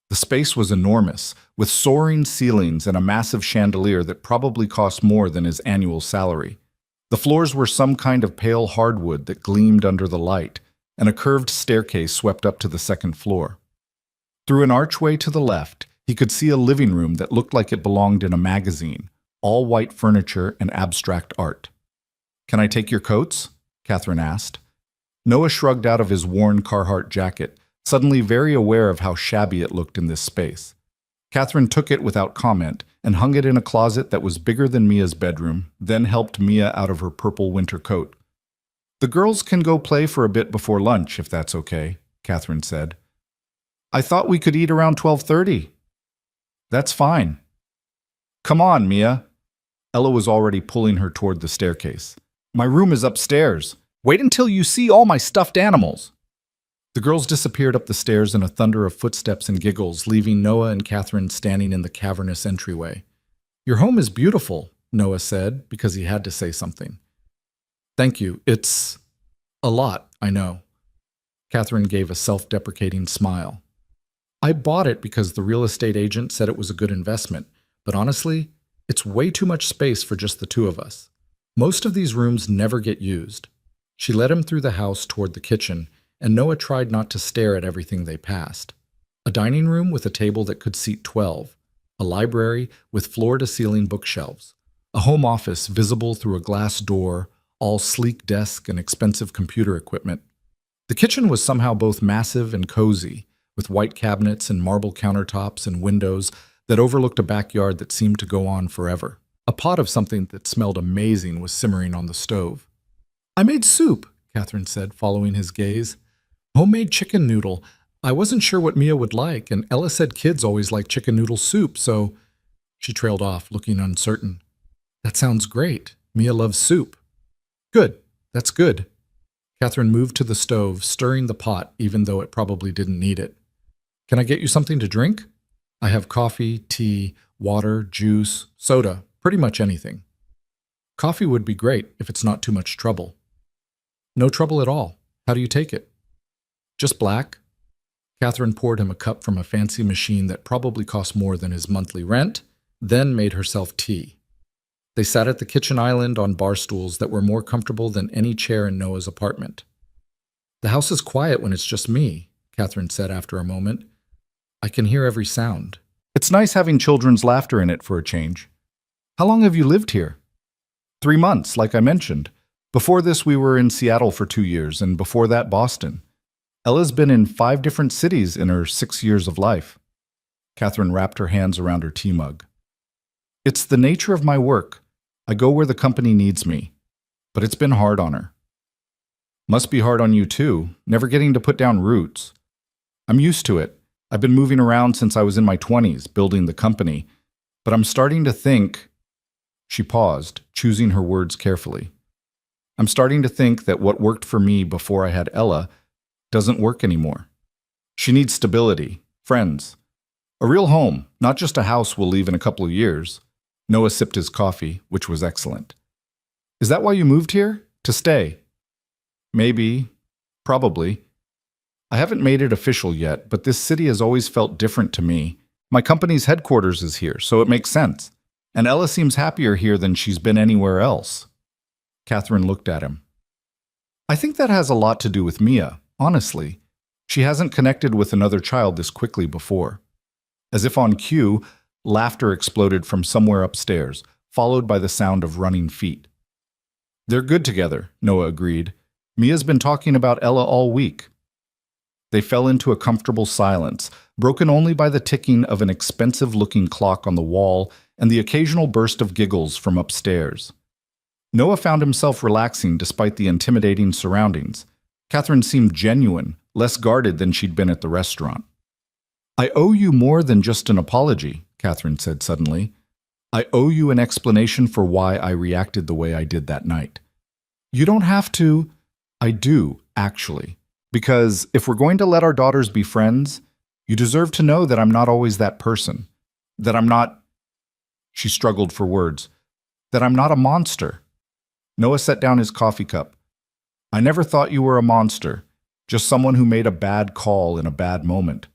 The space was enormous, with soaring ceilings and a massive chandelier that probably cost more than his annual salary. The floors were some kind of pale hardwood that gleamed under the light, and a curved staircase swept up to the second floor. Through an archway to the left, he could see a living room that looked like it belonged in a magazine, all white furniture and abstract art. "Can I take your coats?" Catherine asked. Noah shrugged out of his worn Carhartt jacket, suddenly very aware of how shabby it looked in this space. Catherine took it without comment and hung it in a closet that was bigger than Mia's bedroom, then helped Mia out of her purple winter coat. "The girls can go play for a bit before lunch, if that's okay," Catherine said. "I thought we could eat around 12:30. "That's fine." "Come on, Mia." Ella was already pulling her toward the staircase. "My room is upstairs. Wait until you see all my stuffed animals." The girls disappeared up the stairs in a thunder of footsteps and giggles, leaving Noah and Catherine standing in the cavernous entryway. "Your home is beautiful," Noah said, because he had to say something. "Thank you. It's a lot, I know." Catherine gave a self-deprecating smile. "I bought it because the real estate agent said it was a good investment, but honestly, it's way too much space for just the two of us. Most of these rooms never get used." She led him through the house toward the kitchen, and Noah tried not to stare at everything they passed. A dining room with a table that could seat 12, a library with floor-to-ceiling bookshelves, a home office visible through a glass door, all sleek desk and expensive computer equipment. The kitchen was somehow both massive and cozy, with white cabinets and marble countertops and windows that overlooked a backyard that seemed to go on forever. A pot of something that smelled amazing was simmering on the stove. "I made soup," Catherine said, following his gaze. "Homemade chicken noodle. I wasn't sure what Mia would like, and Ella said kids always like chicken noodle soup, so—" She trailed off, looking uncertain. "That sounds great. Mia loves soup." "Good. That's good." Catherine moved to the stove, stirring the pot, even though it probably didn't need it. "Can I get you something to drink?" "I have coffee, tea, water, juice, soda, pretty much anything." "Coffee would be great if it's not too much trouble." "No trouble at all. How do you take it?" "Just black." Catherine poured him a cup from a fancy machine that probably cost more than his monthly rent, then made herself tea. They sat at the kitchen island on bar stools that were more comfortable than any chair in Noah's apartment. "The house is quiet when it's just me," Catherine said after a moment. "I can hear every sound." "It's nice having children's laughter in it for a change. How long have you lived here?" 3 months, like I mentioned. Before this, we were in Seattle for 2 years, and before that, Boston. Ella's been in 5 different cities in her 6 years of life. Catherine wrapped her hands around her tea mug. "It's the nature of my work. I go where the company needs me. But it's been hard on her." "Must be hard on you too, never getting to put down roots." "I'm used to it. I've been moving around since I was in my 20s, building the company. But I'm starting to think—" She paused, choosing her words carefully. "I'm starting to think that what worked for me before I had Ella doesn't work anymore. She needs stability, friends, a real home, not just a house we'll leave in a couple of years." Noah sipped his coffee, which was excellent. "Is that why you moved here? To stay?" "Maybe. Probably. I haven't made it official yet, but this city has always felt different to me. My company's headquarters is here, so it makes sense. And Ella seems happier here than she's been anywhere else." Catherine looked at him. "I think that has a lot to do with Mia, honestly. She hasn't connected with another child this quickly before." As if on cue, laughter exploded from somewhere upstairs, followed by the sound of running feet. "They're good together," Noah agreed. "Mia's been talking about Ella all week." They fell into a comfortable silence, broken only by the ticking of an expensive-looking clock on the wall and the occasional burst of giggles from upstairs. Noah found himself relaxing despite the intimidating surroundings. Catherine seemed genuine, less guarded than she'd been at the restaurant. "I owe you more than just an apology," Catherine said suddenly. "I owe you an explanation for why I reacted the way I did that night." "You don't have to." "I do, actually. Because if we're going to let our daughters be friends, you deserve to know that I'm not always that person. That I'm not—" She struggled for words. "That I'm not a monster." Noah set down his coffee cup. "I never thought you were a monster, just someone who made a bad call in a bad moment.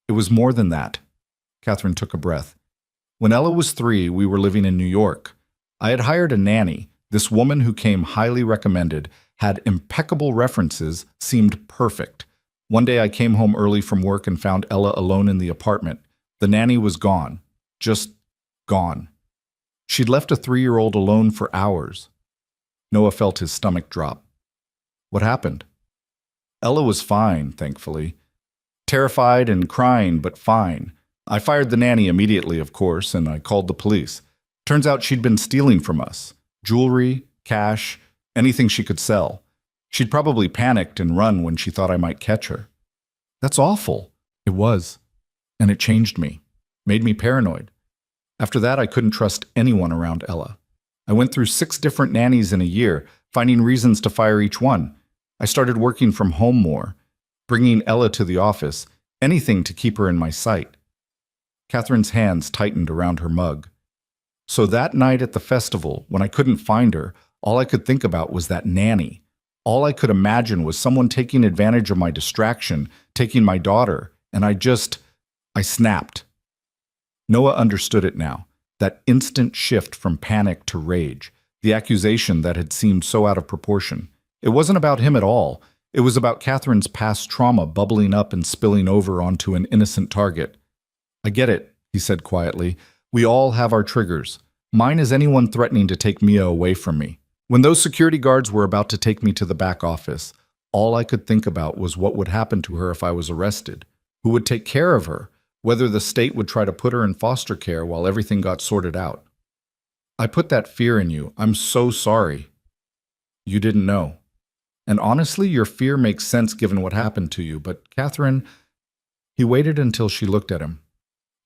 It was more than that." Catherine took a breath. "When Ella was 3, we were living in New York. I had hired a nanny, this woman who came highly recommended, had impeccable references, seemed perfect. One day I came home early from work and found Ella alone in the apartment. The nanny was gone. Just gone. She'd left a 3-year-old alone for hours." Noah felt his stomach drop. "What happened?" "Ella was fine, thankfully. Terrified and crying, but fine. I fired the nanny immediately, of course, and I called the police. Turns out she'd been stealing from us. Jewelry, cash, anything she could sell. She'd probably panicked and run when she thought I might catch her." "That's awful." "It was. And it changed me. Made me paranoid. After that, I couldn't trust anyone around Ella. I went through 6 different nannies in a year, finding reasons to fire each one. I started working from home more, bringing Ella to the office, anything to keep her in my sight." Catherine's hands tightened around her mug. "So that night at the festival, when I couldn't find her, all I could think about was that nanny. All I could imagine was someone taking advantage of my distraction, taking my daughter, and I snapped." Noah understood it now, that instant shift from panic to rage, the accusation that had seemed so out of proportion. It wasn't about him at all. It was about Catherine's past trauma bubbling up and spilling over onto an innocent target. "I get it," he said quietly. "We all have our triggers. Mine is anyone threatening to take Mia away from me. When those security guards were about to take me to the back office, all I could think about was what would happen to her if I was arrested. Who would take care of her? Whether the state would try to put her in foster care while everything got sorted out. I put that fear in you. I'm so sorry." "You didn't know. And honestly, your fear makes sense given what happened to you, but Catherine—" He waited until she looked at him.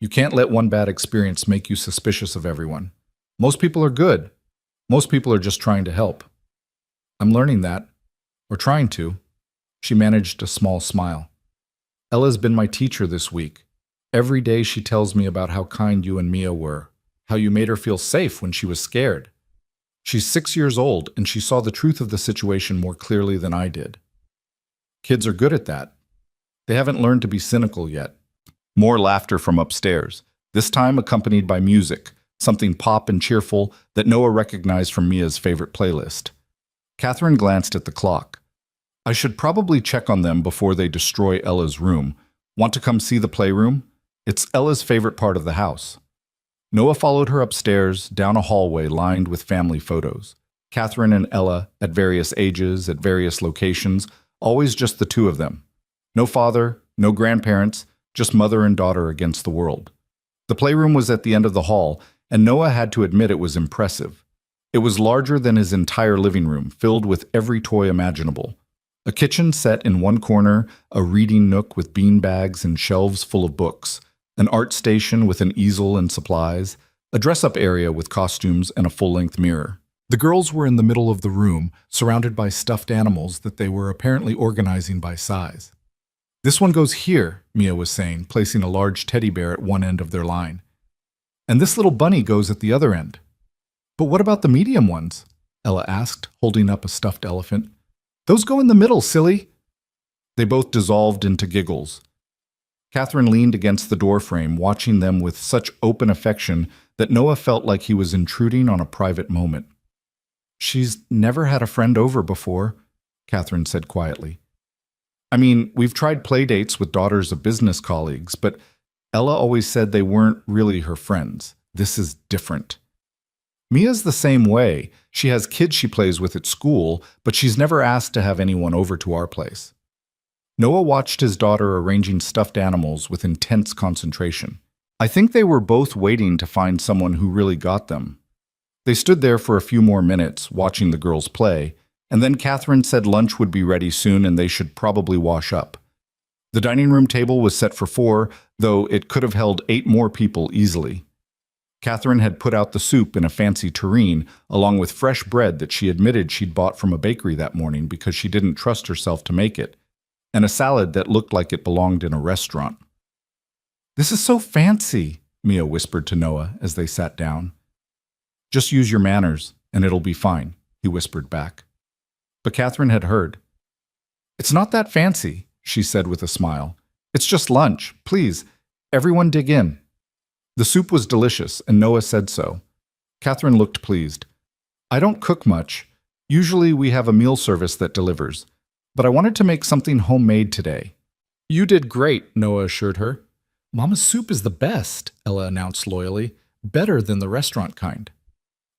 "You can't let one bad experience make you suspicious of everyone. Most people are good. Most people are just trying to help." "I'm learning that. Or trying to." She managed a small smile. "Ella's been my teacher this week. Every day she tells me about how kind you and Mia were, how you made her feel safe when she was scared. She's 6 years old, and she saw the truth of the situation more clearly than I did. Kids are good at that. They haven't learned to be cynical yet." More laughter from upstairs, this time accompanied by music, something pop and cheerful that Noah recognized from Mia's favorite playlist. Catherine glanced at the clock. I should probably check on them before they destroy Ella's room. Want to come see the playroom? It's Ella's favorite part of the house. Noah followed her upstairs, down a hallway lined with family photos. Catherine and Ella, at various ages, at various locations, always just the two of them. No father, no grandparents, just mother and daughter against the world. The playroom was at the end of the hall, and Noah had to admit it was impressive. It was larger than his entire living room, filled with every toy imaginable. A kitchen set in one corner, a reading nook with bean bags and shelves full of books, an art station with an easel and supplies, a dress-up area with costumes and a full-length mirror. The girls were in the middle of the room, surrounded by stuffed animals that they were apparently organizing by size. This one goes here, Mia was saying, placing a large teddy bear at one end of their line. And this little bunny goes at the other end. But what about the medium ones? Ella asked, holding up a stuffed elephant. Those go in the middle, silly. They both dissolved into giggles. Catherine leaned against the doorframe, watching them with such open affection that Noah felt like he was intruding on a private moment. She's never had a friend over before, Catherine said quietly. I mean, we've tried play dates with daughters of business colleagues, but Ella always said they weren't really her friends. This is different. Mia's the same way. She has kids she plays with at school, but she's never asked to have anyone over to our place. Noah watched his daughter arranging stuffed animals with intense concentration. I think they were both waiting to find someone who really got them. They stood there for a few more minutes, watching the girls play, and then Catherine said lunch would be ready soon and they should probably wash up. The dining room table was set for 4, though it could have held 8 more people easily. Catherine had put out the soup in a fancy tureen, along with fresh bread that she admitted she'd bought from a bakery that morning because she didn't trust herself to make it, and a salad that looked like it belonged in a restaurant. "This is so fancy," Mia whispered to Noah as they sat down. "Just use your manners, and it'll be fine," he whispered back. But Catherine had heard. "It's not that fancy," she said with a smile. "It's just lunch. Please, everyone dig in." The soup was delicious, and Noah said so. Catherine looked pleased. "I don't cook much. Usually we have a meal service that delivers. But I wanted to make something homemade today." "You did great," Noah assured her. "Mama's soup is the best," Ella announced loyally. "Better than the restaurant kind."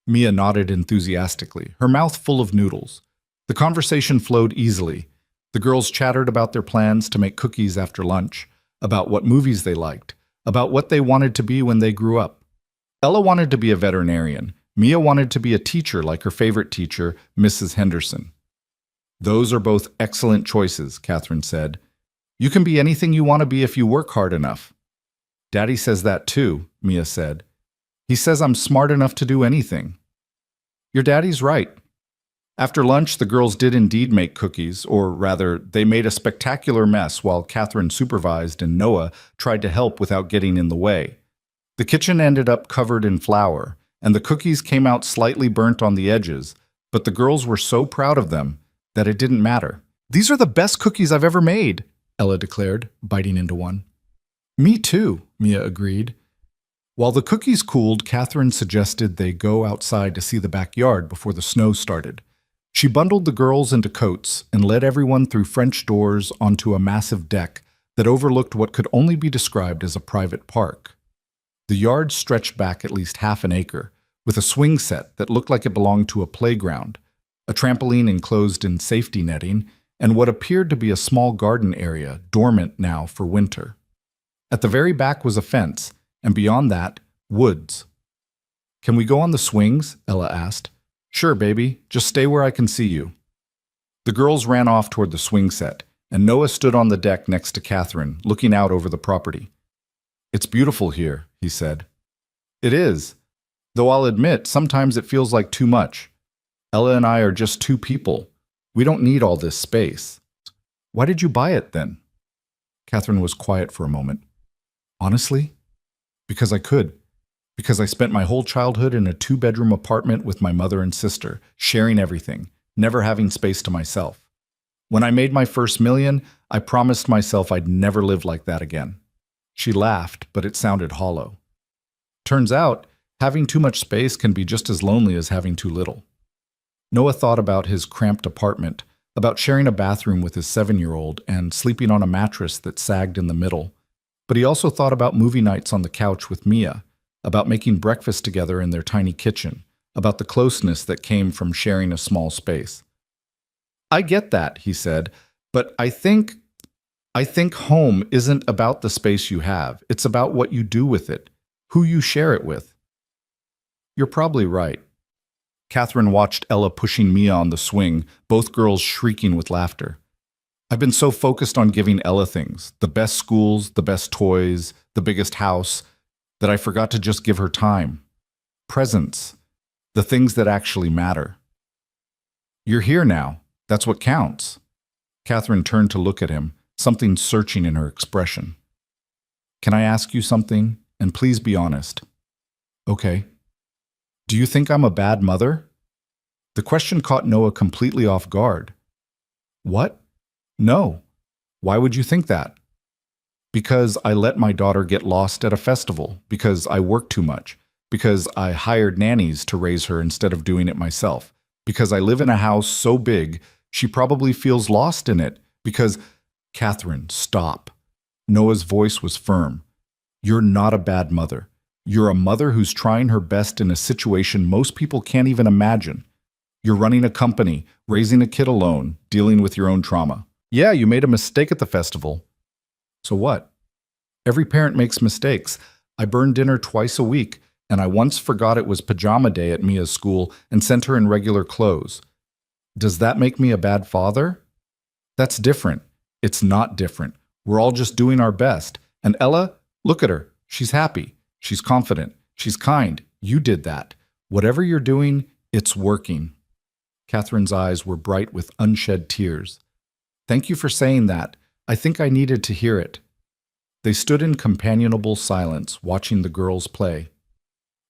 Mia nodded enthusiastically, her mouth full of noodles. The conversation flowed easily. The girls chattered about their plans to make cookies after lunch, about what movies they liked, about what they wanted to be when they grew up. Ella wanted to be a veterinarian. Mia wanted to be a teacher like her favorite teacher, Mrs. Henderson. "Those are both excellent choices," Catherine said. "You can be anything you want to be if you work hard enough." "Daddy says that too," Mia said. "He says I'm smart enough to do anything." "Your daddy's right." After lunch, the girls did indeed make cookies, or rather, they made a spectacular mess while Catherine supervised and Noah tried to help without getting in the way. The kitchen ended up covered in flour, and the cookies came out slightly burnt on the edges, but the girls were so proud of them that it didn't matter. "These are the best cookies I've ever made," Ella declared, biting into one. "Me too," Mia agreed. While the cookies cooled, Catherine suggested they go outside to see the backyard before the snow started. She bundled the girls into coats and led everyone through French doors onto a massive deck that overlooked what could only be described as a private park. The yard stretched back at least half an acre, with a swing set that looked like it belonged to a playground, a trampoline enclosed in safety netting, and what appeared to be a small garden area, dormant now for winter. At the very back was a fence, and beyond that, woods. "Can we go on the swings?" Ella asked. "Sure, baby. Just stay where I can see you." The girls ran off toward the swing set, and Noah stood on the deck next to Catherine, looking out over the property. "It's beautiful here," he said. "It is. Though I'll admit, sometimes it feels like too much. Ella and I are just 2 people. We don't need all this space." "Why did you buy it, then?" Catherine was quiet for a moment. "Honestly, because I could. Because I spent my whole childhood in a 2-bedroom apartment with my mother and sister, sharing everything, never having space to myself. When I made my first million, I promised myself I'd never live like that again." She laughed, but it sounded hollow. "Turns out, Having too much space can be just as lonely as having too little. Noah thought about his cramped apartment, about sharing a bathroom with his 7-year-old and sleeping on a mattress that sagged in the middle. But he also thought about movie nights on the couch with Mia, about making breakfast together in their tiny kitchen, about the closeness that came from sharing a small space. I get that, he said, but I think home isn't about the space you have. It's about what you do with it, who you share it with. You're probably right. Catherine watched Ella pushing Mia on the swing, both girls shrieking with laughter. I've been so focused on giving Ella things, the best schools, the best toys, the biggest house, that I forgot to just give her time. Presents. The things that actually matter. You're here now. That's what counts. Catherine turned to look at him, something searching in her expression. Can I ask you something? And please be honest. Okay. Do you think I'm a bad mother? The question caught Noah completely off guard. What? No. Why would you think that? Because I let my daughter get lost at a festival, because I work too much, because I hired nannies to raise her instead of doing it myself, because I live in a house so big she probably feels lost in it, because… Catherine, stop. Noah's voice was firm. You're not a bad mother. You're a mother who's trying her best in a situation most people can't even imagine. You're running a company, raising a kid alone, dealing with your own trauma. Yeah, you made a mistake at the festival. So what? Every parent makes mistakes. I burn dinner twice a week, and I once forgot it was pajama day at Mia's school and sent her in regular clothes. Does that make me a bad father? That's different. It's not different. We're all just doing our best. And Ella, look at her. She's happy. She's confident. She's kind. You did that. Whatever you're doing, it's working. Catherine's eyes were bright with unshed tears. Thank you for saying that. I think I needed to hear it. They stood in companionable silence, watching the girls play.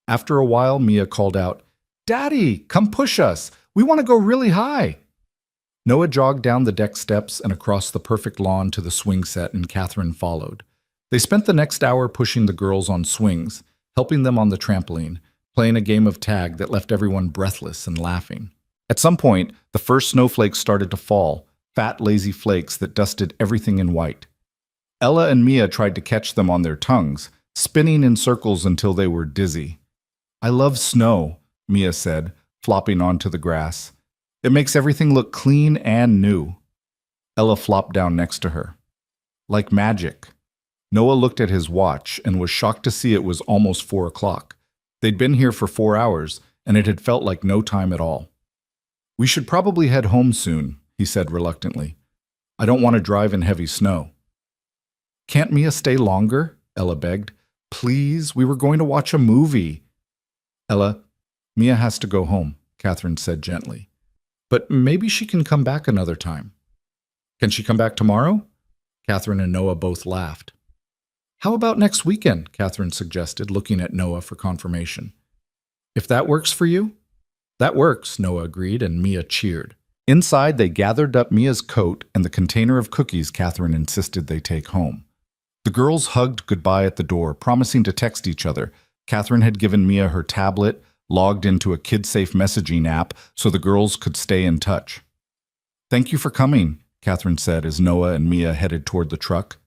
After a while, Mia called out, Daddy, come push us. We want to go really high. Noah jogged down the deck steps and across the perfect lawn to the swing set, and Catherine followed. They spent the next hour pushing the girls on swings, helping them on the trampoline, playing a game of tag that left everyone breathless and laughing. At some point, the first snowflakes started to fall, fat, lazy flakes that dusted everything in white. Ella and Mia tried to catch them on their tongues, spinning in circles until they were dizzy. I love snow, Mia said, flopping onto the grass. It makes everything look clean and new. Ella flopped down next to her. Like magic. Noah looked at his watch and was shocked to see it was almost 4 o'clock. They'd been here for 4 hours, and it had felt like no time at all. We should probably head home soon, he said reluctantly. I don't want to drive in heavy snow. Can't Mia stay longer? Ella begged. Please, we were going to watch a movie. Ella, Mia has to go home, Catherine said gently. But maybe she can come back another time. Can she come back tomorrow? Catherine and Noah both laughed. How about next weekend? Catherine suggested, looking at Noah for confirmation. If that works for you? That works, Noah agreed, and Mia cheered. Inside, they gathered up Mia's coat and the container of cookies Catherine insisted they take home. The girls hugged goodbye at the door, promising to text each other. Catherine had given Mia her tablet, logged into a kid-safe messaging app so the girls could stay in touch. Thank you for coming, Catherine said as Noah and Mia headed toward the truck.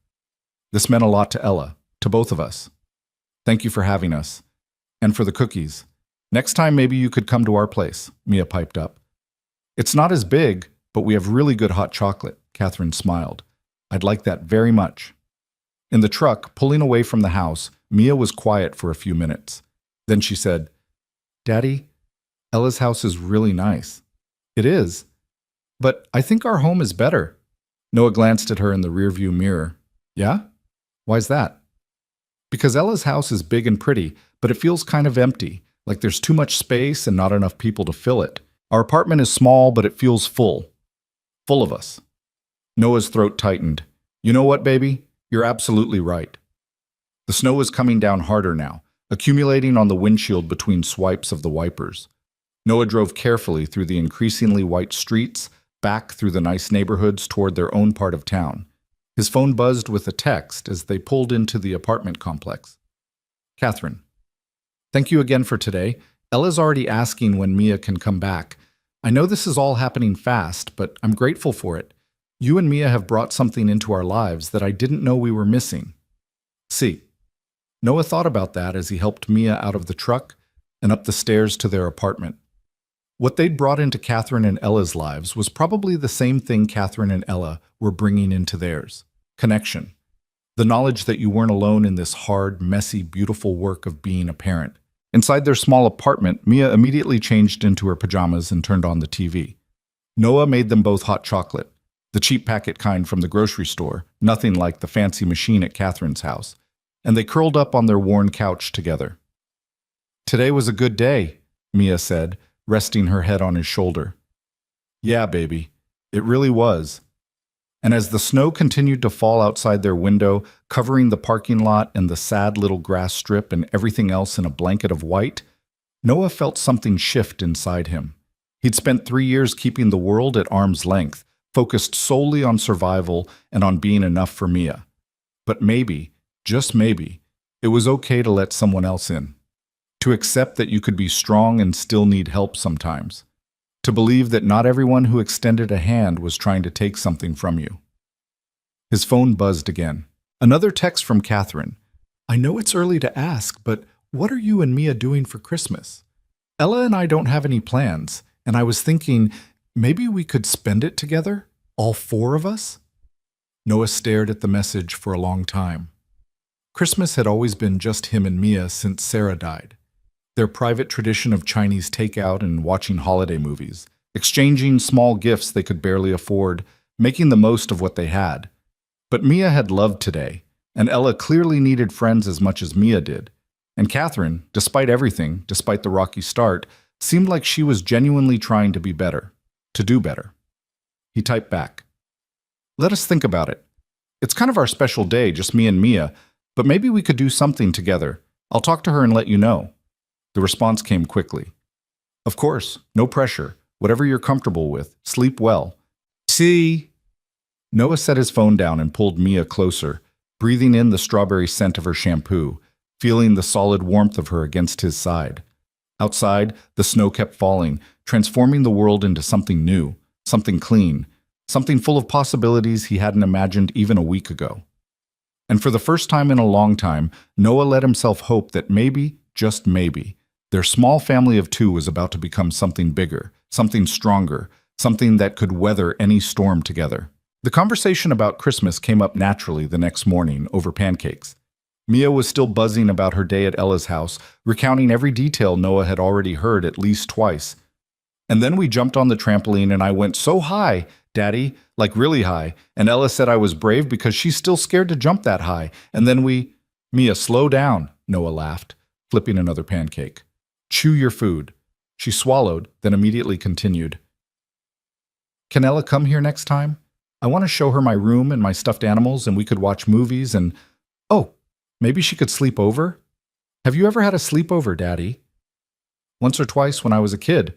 This meant a lot to Ella, to both of us. Thank you for having us. And for the cookies. Next time maybe you could come to our place, Mia piped up. It's not as big, but we have really good hot chocolate, Catherine smiled. I'd like that very much. In the truck, pulling away from the house, Mia was quiet for a few minutes. Then she said, Daddy, Ella's house is really nice. It is. But I think our home is better. Noah glanced at her in the rearview mirror. Yeah? Why's that? Because Ella's house is big and pretty, but it feels kind of empty, like there's too much space and not enough people to fill it. Our apartment is small, but it feels full. Full of us. Noah's throat tightened. You know what, baby? You're absolutely right. The snow was coming down harder now, accumulating on the windshield between swipes of the wipers. Noah drove carefully through the increasingly white streets, back through the nice neighborhoods toward their own part of town. His phone buzzed with a text as they pulled into the apartment complex. Catherine. Thank you again for today. Ella's already asking when Mia can come back. I know this is all happening fast, but I'm grateful for it. You and Mia have brought something into our lives that I didn't know we were missing. See, Noah thought about that as he helped Mia out of the truck and up the stairs to their apartment. What they'd brought into Catherine and Ella's lives was probably the same thing Catherine and Ella were bringing into theirs: connection. The knowledge that you weren't alone in this hard, messy, beautiful work of being a parent. Inside their small apartment, Mia immediately changed into her pajamas and turned on the TV. Noah made them both hot chocolate, the cheap packet kind from the grocery store, nothing like the fancy machine at Catherine's house, and they curled up on their worn couch together. "Today was a good day," Mia said, resting her head on his shoulder. "Yeah, baby, it really was." And as the snow continued to fall outside their window, covering the parking lot and the sad little grass strip and everything else in a blanket of white, Noah felt something shift inside him. He'd spent 3 years keeping the world at arm's length, focused solely on survival and on being enough for Mia. But maybe, just maybe, it was okay to let someone else in. To accept that you could be strong and still need help sometimes. To believe that not everyone who extended a hand was trying to take something from you. His phone buzzed again. Another text from Catherine. "I know it's early to ask, but what are you and Mia doing for Christmas? Ella and I don't have any plans, and I was thinking maybe we could spend it together, all 4 of us?" Noah stared at the message for a long time. Christmas had always been just him and Mia since Sarah died. Their private tradition of Chinese takeout and watching holiday movies, exchanging small gifts they could barely afford, making the most of what they had. But Mia had loved today, and Ella clearly needed friends as much as Mia did. And Catherine, despite everything, despite the rocky start, seemed like she was genuinely trying to be better, to do better. He typed back, "Let us think about it. It's kind of our special day, just me and Mia, but maybe we could do something together. I'll talk to her and let you know." The response came quickly. "Of course, no pressure. Whatever you're comfortable with. Sleep well. See?" Noah set his phone down and pulled Mia closer, breathing in the strawberry scent of her shampoo, feeling the solid warmth of her against his side. Outside, the snow kept falling, transforming the world into something new, something clean, something full of possibilities he hadn't imagined even a week ago. And for the first time in a long time, Noah let himself hope that maybe, just maybe, their small family of 2 was about to become something bigger, something stronger, something that could weather any storm together. The conversation about Christmas came up naturally the next morning over pancakes. Mia was still buzzing about her day at Ella's house, recounting every detail Noah had already heard at least twice. "And then we jumped on the trampoline and I went so high, Daddy, like really high, and Ella said I was brave because she's still scared to jump that high. And then we—" "Mia, slow down," Noah laughed, flipping another pancake. "Chew your food." She swallowed, then immediately continued. "Can Ella come here next time? I want to show her my room and my stuffed animals, and we could watch movies and— Oh, maybe she could sleep over? Have you ever had a sleepover, Daddy?" "Once or twice when I was a kid."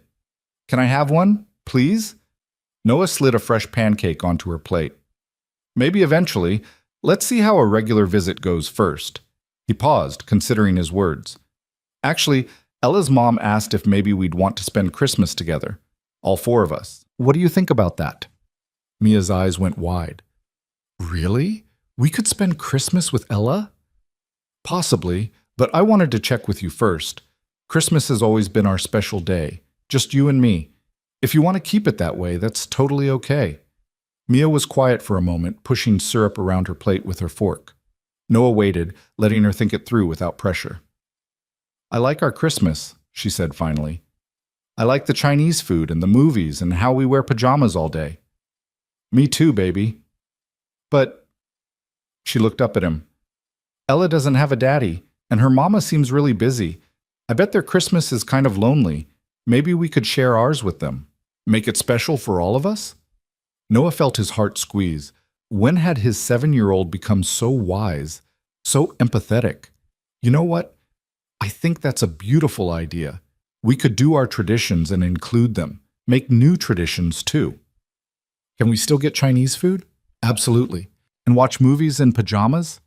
"Can I have one, please?" Noah slid a fresh pancake onto her plate. "Maybe eventually. Let's see how a regular visit goes first." He paused, considering his words. "Actually, Ella's mom asked if maybe we'd want to spend Christmas together. All 4 of us. What do you think about that?" Mia's eyes went wide. "Really? We could spend Christmas with Ella?" "Possibly, but I wanted to check with you first. Christmas has always been our special day, just you and me. If you want to keep it that way, that's totally okay." Mia was quiet for a moment, pushing syrup around her plate with her fork. Noah waited, letting her think it through without pressure. "I like our Christmas," she said finally. "I like the Chinese food and the movies and how we wear pajamas all day." "Me too, baby." "But—" She looked up at him. "Ella doesn't have a daddy, and her mama seems really busy. I bet their Christmas is kind of lonely. Maybe we could share ours with them. Make it special for all of us?" Noah felt his heart squeeze. When had his 7-year-old become so wise, so empathetic? You know what? I think that's a beautiful idea. We could do our traditions and include them. Make new traditions, too. "Can we still get Chinese food?" "Absolutely. And watch movies in pajamas?"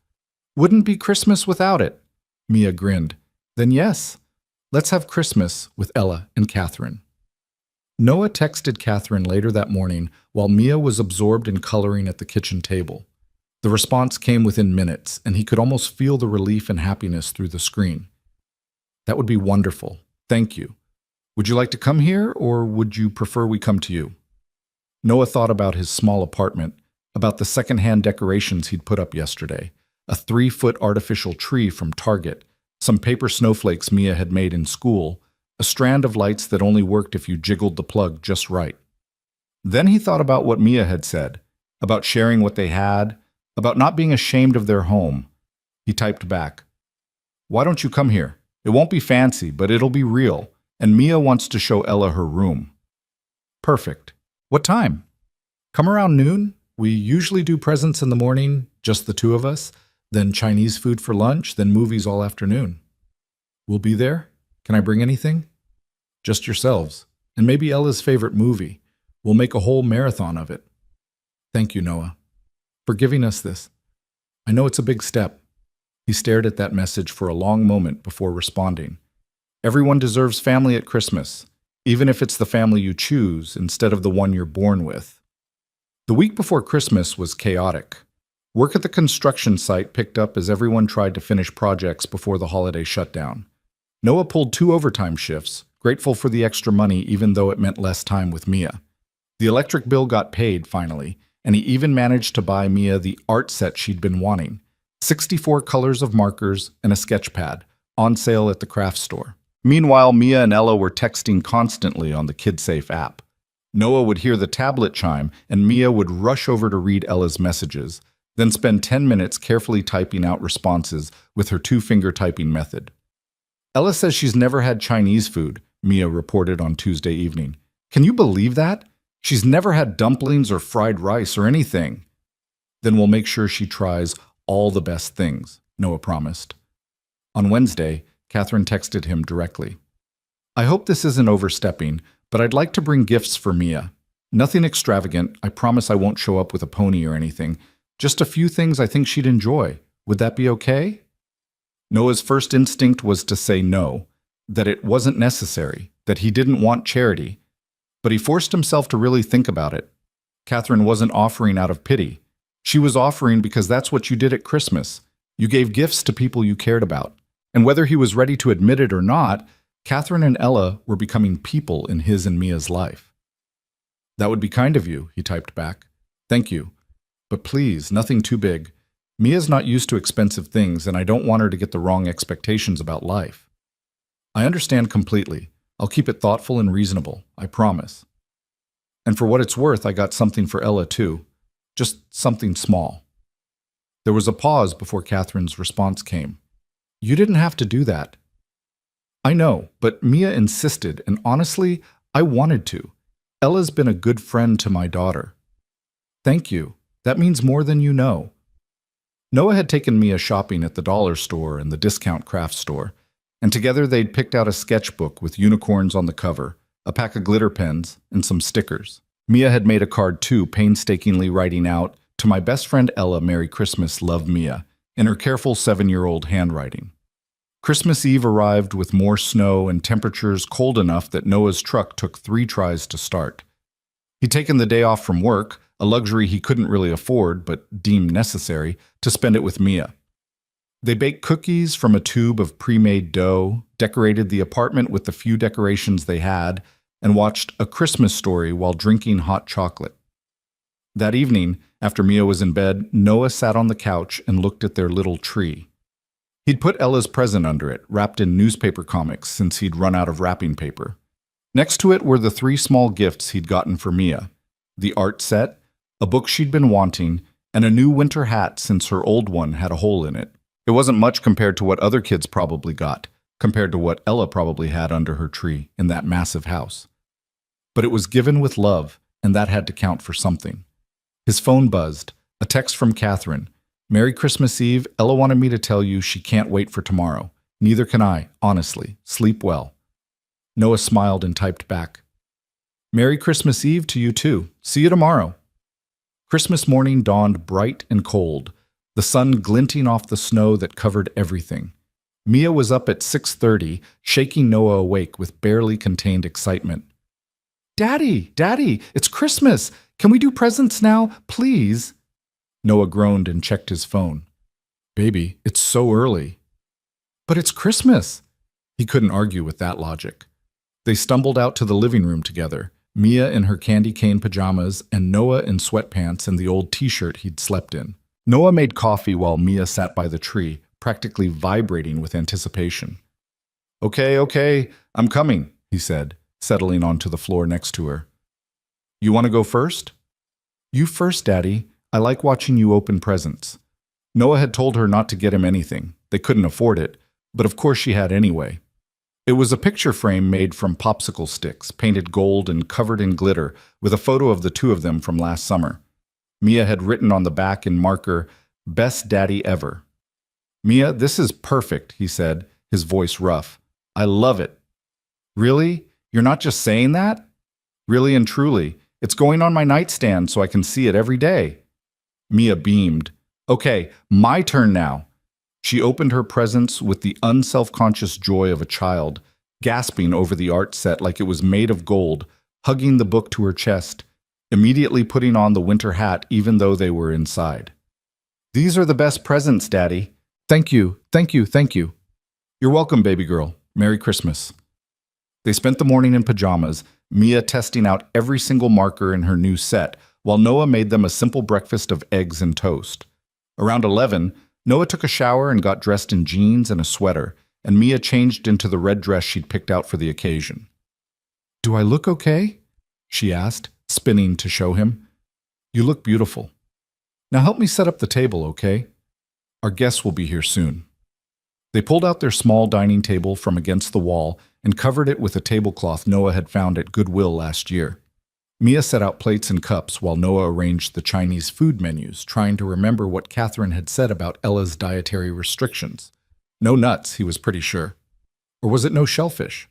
"Wouldn't be Christmas without it." Mia grinned. "Then yes." Let's have Christmas with Ella and Catherine. Noah texted Catherine later that morning while Mia was absorbed in coloring at the kitchen table. The response came within minutes, and he could almost feel the relief and happiness through the screen. That would be wonderful. Thank you. Would you like to come here, or would you prefer we come to you? Noah thought about his small apartment, about the secondhand decorations he'd put up yesterday, a 3-foot artificial tree from Target, some paper snowflakes Mia had made in school, a strand of lights that only worked if you jiggled the plug just right. Then he thought about what Mia had said, about sharing what they had, about not being ashamed of their home. He typed back, "Why don't you come here? It won't be fancy, but it'll be real, and Mia wants to show Ella her room." Perfect. What time? Come around noon. We usually do presents in the morning, just the two of us, then Chinese food for lunch, then movies all afternoon. We'll be there? Can I bring anything? Just yourselves, and maybe Ella's favorite movie. We'll make a whole marathon of it. Thank you, Noah, for giving us this. I know it's a big step. He stared at that message for a long moment before responding. Everyone deserves family at Christmas, even if it's the family you choose instead of the one you're born with. The week before Christmas was chaotic. Work at the construction site picked up as everyone tried to finish projects before the holiday shutdown. Noah pulled 2 overtime shifts, grateful for the extra money even though it meant less time with Mia. The electric bill got paid finally, and he even managed to buy Mia the art set she'd been wanting. 64 colors of markers and a sketch pad, on sale at the craft store. Meanwhile, Mia and Ella were texting constantly on the KidSafe app. Noah would hear the tablet chime, and Mia would rush over to read Ella's messages, then spend 10 minutes carefully typing out responses with her 2-finger typing method. Ella says she's never had Chinese food, Mia reported on Tuesday evening. Can you believe that? She's never had dumplings or fried rice or anything. Then we'll make sure she tries all the best things, Noah promised. On Wednesday, Catherine texted him directly. I hope this isn't overstepping, but I'd like to bring gifts for Mia. Nothing extravagant. I promise I won't show up with a pony or anything. Just a few things I think she'd enjoy. Would that be okay? Noah's first instinct was to say no, that it wasn't necessary, that he didn't want charity. But he forced himself to really think about it. Catherine wasn't offering out of pity. She was offering because that's what you did at Christmas. You gave gifts to people you cared about. And whether he was ready to admit it or not, Catherine and Ella were becoming people in his and Mia's life. That would be kind of you, he typed back. Thank you. But please, nothing too big. Mia's not used to expensive things, and I don't want her to get the wrong expectations about life. I understand completely. I'll keep it thoughtful and reasonable, I promise. And for what it's worth, I got something for Ella too. Just something small. There was a pause before Catherine's response came. You didn't have to do that. I know, but Mia insisted, and honestly, I wanted to. Ella's been a good friend to my daughter. Thank you. That means more than you know. Noah had taken Mia shopping at the dollar store and the discount craft store, and together they'd picked out a sketchbook with unicorns on the cover, a pack of glitter pens, and some stickers. Mia had made a card too, painstakingly writing out, "To my best friend Ella, Merry Christmas, love Mia," in her careful 7-year-old handwriting. Christmas Eve arrived with more snow and temperatures cold enough that Noah's truck took 3 tries to start. He'd taken the day off from work, a luxury he couldn't really afford but deemed necessary, to spend it with Mia. They baked cookies from a tube of pre-made dough, decorated the apartment with the few decorations they had, and watched A Christmas Story while drinking hot chocolate. That evening, after Mia was in bed, Noah sat on the couch and looked at their little tree. He'd put Ella's present under it, wrapped in newspaper comics since he'd run out of wrapping paper. Next to it were the 3 small gifts he'd gotten for Mia: the art set, a book she'd been wanting, and a new winter hat since her old one had a hole in it. It wasn't much compared to what other kids probably got, compared to what Ella probably had under her tree in that massive house. But it was given with love, and that had to count for something. His phone buzzed, a text from Catherine. Merry Christmas Eve. Ella wanted me to tell you she can't wait for tomorrow. Neither can I, honestly. Sleep well. Noah smiled and typed back. Merry Christmas Eve to you too. See you tomorrow. Christmas morning dawned bright and cold, the sun glinting off the snow that covered everything. Mia was up at 6:30, shaking Noah awake with barely contained excitement. Daddy, Daddy, it's Christmas! Can we do presents now, please? Noah groaned and checked his phone. Baby, it's so early. But it's Christmas! He couldn't argue with that logic. They stumbled out to the living room together, Mia in her candy cane pajamas and Noah in sweatpants and the old t-shirt he'd slept in. Noah made coffee while Mia sat by the tree, practically vibrating with anticipation. Okay, I'm coming, he said, settling onto the floor next to her. You want to go first? You first, Daddy. I like watching you open presents. Noah had told her not to get him anything. They couldn't afford it, but of course she had anyway. It was a picture frame made from popsicle sticks, painted gold and covered in glitter, with a photo of the two of them from last summer. Mia had written on the back in marker, "Best Daddy Ever." Mia, this is perfect, he said, his voice rough. I love it. Really? You're not just saying that? Really and truly. It's going on my nightstand so I can see it every day. Mia beamed. Okay, my turn now. She opened her presents with the unselfconscious joy of a child, gasping over the art set like it was made of gold, hugging the book to her chest, immediately putting on the winter hat even though they were inside. These are the best presents, Daddy. Thank you. You're welcome, baby girl. Merry Christmas. They spent the morning in pajamas, Mia testing out every single marker in her new set, while Noah made them a simple breakfast of eggs and toast. Around 11, Noah took a shower and got dressed in jeans and a sweater, and Mia changed into the red dress she'd picked out for the occasion. Do I look okay? She asked, spinning to show him. You look beautiful. Now help me set up the table, okay? Our guests will be here soon. They pulled out their small dining table from against the wall and covered it with a tablecloth Noah had found at Goodwill last year. Mia set out plates and cups while Noah arranged the Chinese food menus, trying to remember what Catherine had said about Ella's dietary restrictions. No nuts, he was pretty sure. Or was it no shellfish?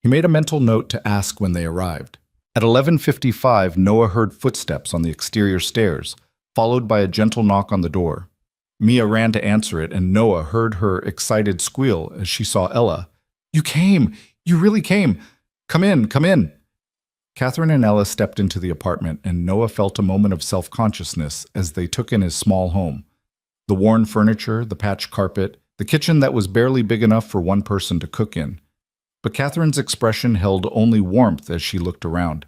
He made a mental note to ask when they arrived. At 11:55, Noah heard footsteps on the exterior stairs, followed by a gentle knock on the door. Mia ran to answer it, and Noah heard her excited squeal as she saw Ella. You came! You really came! Come in! Catherine and Ella stepped into the apartment, and Noah felt a moment of self-consciousness as they took in his small home. The worn furniture, the patched carpet, the kitchen that was barely big enough for one person to cook in. But Catherine's expression held only warmth as she looked around.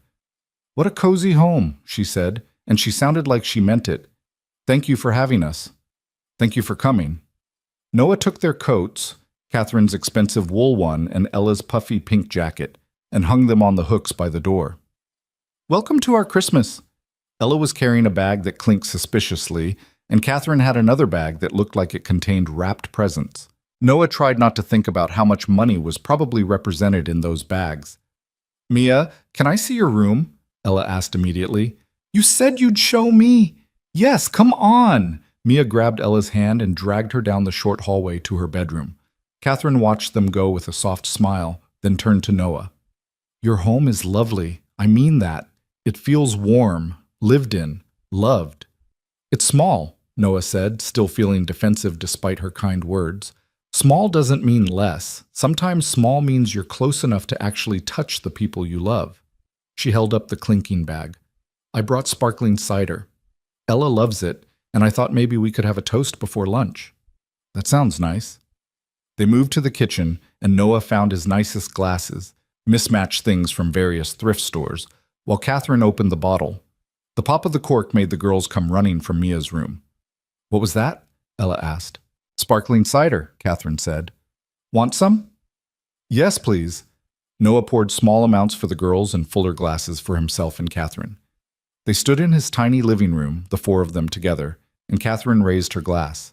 What a cozy home, she said, and she sounded like she meant it. Thank you for having us. Thank you for coming. Noah took their coats, Catherine's expensive wool one and Ella's puffy pink jacket, and hung them on the hooks by the door. Welcome to our Christmas. Ella was carrying a bag that clinked suspiciously, and Catherine had another bag that looked like it contained wrapped presents. Noah tried not to think about how much money was probably represented in those bags. Mia, can I see your room? Ella asked immediately. You said you'd show me. Yes, come on. Mia grabbed Ella's hand and dragged her down the short hallway to her bedroom. Catherine watched them go with a soft smile, then turned to Noah. Your home is lovely. I mean that. It feels warm, lived in, loved. It's small, Noah said, still feeling defensive despite her kind words. Small doesn't mean less. Sometimes small means you're close enough to actually touch the people you love. She held up the clinking bag. I brought sparkling cider. Ella loves it, and I thought maybe we could have a toast before lunch. That sounds nice. They moved to the kitchen, and Noah found his nicest glasses, mismatched things from various thrift stores, while Catherine opened the bottle. The pop of the cork made the girls come running from Mia's room. What was that? Ella asked. Sparkling cider, Catherine said. Want some? Yes, please. Noah poured small amounts for the girls and fuller glasses for himself and Catherine. They stood in his tiny living room, the four of them together, and Catherine raised her glass.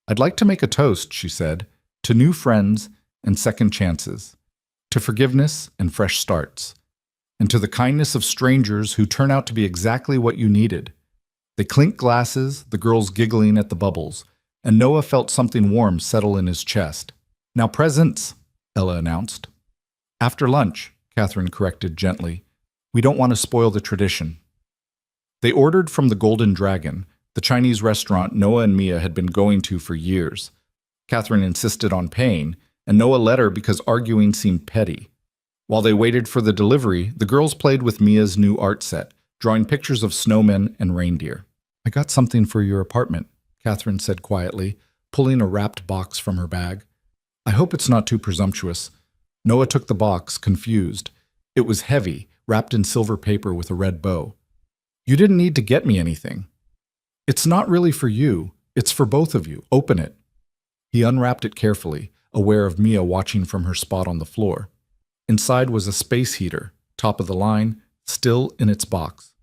I'd like to make a toast, she said, to new friends and second chances, to forgiveness and fresh starts, and to the kindness of strangers who turn out to be exactly what you needed. They clinked glasses, the girls giggling at the bubbles, and Noah felt something warm settle in his chest. Now presents, Ella announced. After lunch, Catherine corrected gently. We don't want to spoil the tradition. They ordered from the Golden Dragon, the Chinese restaurant Noah and Mia had been going to for years. Catherine insisted on paying, and Noah let her because arguing seemed petty. While they waited for the delivery, the girls played with Mia's new art set, drawing pictures of snowmen and reindeer. "I got something for your apartment," Catherine said quietly, pulling a wrapped box from her bag. "I hope it's not too presumptuous." Noah took the box, confused. It was heavy, wrapped in silver paper with a red bow. "You didn't need to get me anything." "It's not really for you. It's for both of you. Open it." He unwrapped it carefully, aware of Mia watching from her spot on the floor. Inside was a space heater, top of the line, still in its box.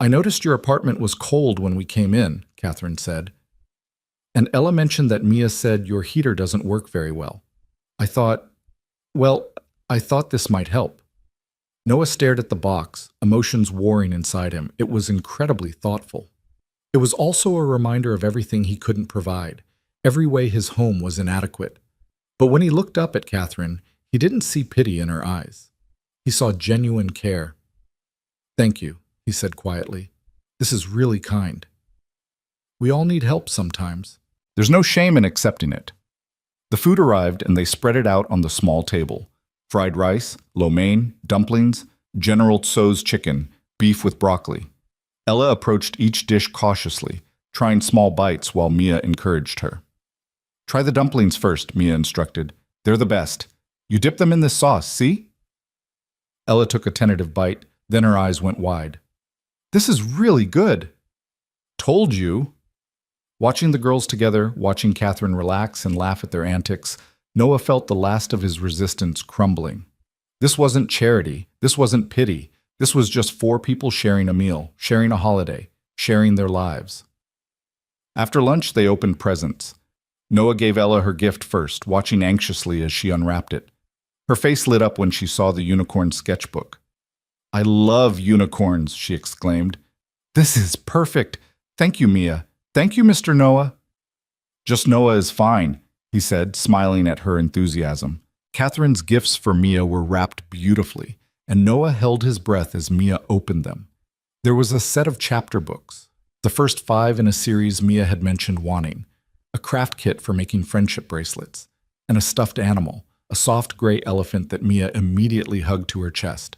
"I noticed your apartment was cold when we came in," Catherine said. "And Ella mentioned that Mia said your heater doesn't work very well. I thought this might help." Noah stared at the box, emotions warring inside him. It was incredibly thoughtful. It was also a reminder of everything he couldn't provide, every way his home was inadequate. But when he looked up at Catherine, he didn't see pity in her eyes. He saw genuine care. "Thank you," he said quietly. "This is really kind. We all need help sometimes." There's no shame in accepting it. The food arrived and they spread it out on the small table. Fried rice, lo mein, dumplings, General Tso's chicken, beef with broccoli. Ella approached each dish cautiously, trying small bites while Mia encouraged her. "Try the dumplings first," Mia instructed. "They're the best. You dip them in this sauce, see?" Ella took a tentative bite, then her eyes went wide. "This is really good." "Told you." Watching the girls together, watching Catherine relax and laugh at their antics, Noah felt the last of his resistance crumbling. This wasn't charity. This wasn't pity. This was just 4 people sharing a meal, sharing a holiday, sharing their lives. After lunch, they opened presents. Noah gave Ella her gift first, watching anxiously as she unwrapped it. Her face lit up when she saw the unicorn sketchbook. "I love unicorns," she exclaimed. "This is perfect. Thank you, Mia. Thank you, Mr. Noah." "Just Noah is fine," he said, smiling at her enthusiasm. Catherine's gifts for Mia were wrapped beautifully, and Noah held his breath as Mia opened them. There was a set of chapter books, the first 5 in a series Mia had mentioned wanting, a craft kit for making friendship bracelets, and a stuffed animal, a soft gray elephant that Mia immediately hugged to her chest.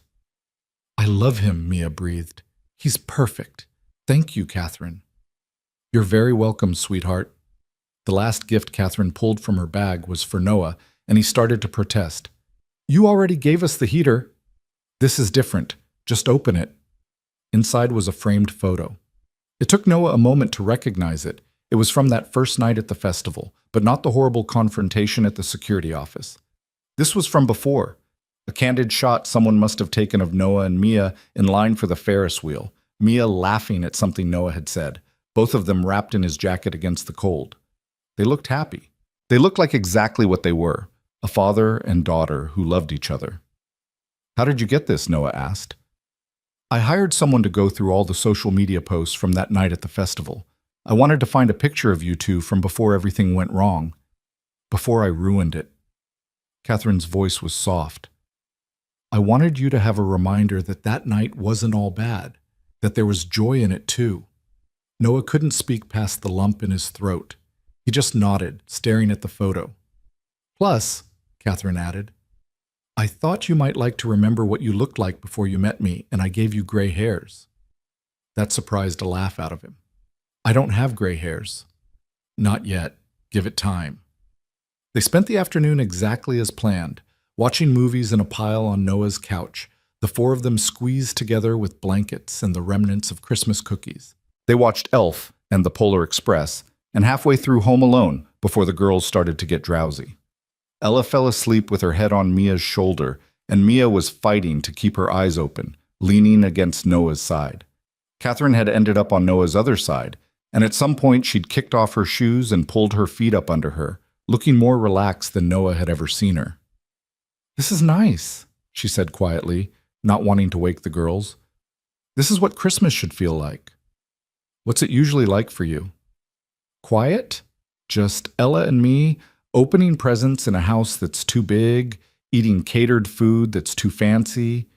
"I love him," Mia breathed. "He's perfect. Thank you, Catherine." "You're very welcome, sweetheart." The last gift Catherine pulled from her bag was for Noah, and he started to protest. "You already gave us the heater." "This is different. Just open it." Inside was a framed photo. It took Noah a moment to recognize it. It was from that first night at the festival, but not the horrible confrontation at the security office. This was from before. A candid shot someone must have taken of Noah and Mia in line for the Ferris wheel, Mia laughing at something Noah had said, both of them wrapped in his jacket against the cold. They looked happy. They looked like exactly what they were, a father and daughter who loved each other. "How did you get this?" Noah asked. "I hired someone to go through all the social media posts from that night at the festival. I wanted to find a picture of you two from before everything went wrong. Before I ruined it." Catherine's voice was soft. "I wanted you to have a reminder that that night wasn't all bad, that there was joy in it too." Noah couldn't speak past the lump in his throat. He just nodded, staring at the photo. "Plus," Catherine added, "I thought you might like to remember what you looked like before you met me, and I gave you gray hairs." That surprised a laugh out of him. "I don't have gray hairs." "Not yet. Give it time." They spent the afternoon exactly as planned, watching movies in a pile on Noah's couch, the 4 of them squeezed together with blankets and the remnants of Christmas cookies. They watched Elf and The Polar Express, and halfway through Home Alone before the girls started to get drowsy. Ella fell asleep with her head on Mia's shoulder, and Mia was fighting to keep her eyes open, leaning against Noah's side. Catherine had ended up on Noah's other side, and at some point she'd kicked off her shoes and pulled her feet up under her, looking more relaxed than Noah had ever seen her. "This is nice," she said quietly, not wanting to wake the girls. "This is what Christmas should feel like." "What's it usually like for you?" "Quiet. Just Ella and me, opening presents in a house that's too big, eating catered food that's too fancy.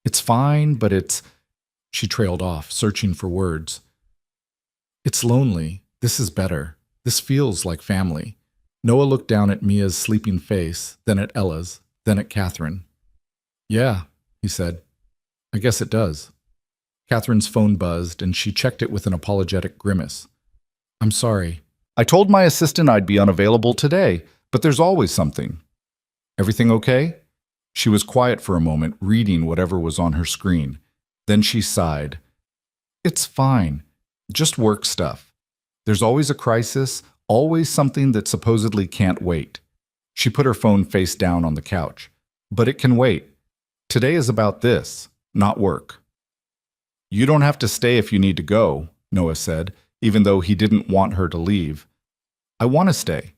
It's fine, but it's—" She trailed off, searching for words. "It's lonely. This is better. This feels like family. Noah looked down at Mia's sleeping face, then at Ella's, then at Catherine. Yeah, he said. I guess it does. Catherine's phone buzzed, and she checked it with an apologetic grimace. I'm sorry. I told my assistant I'd be unavailable today, but there's always something. Everything okay? She was quiet for a moment, reading whatever was on her screen. Then she sighed. It's fine. Just work stuff. There's always a crisis, always something that supposedly can't wait. She put her phone face down on the couch. But it can wait. Today is about this, not work. You don't have to stay if you need to go, Noah said, even though he didn't want her to leave. I want to stay.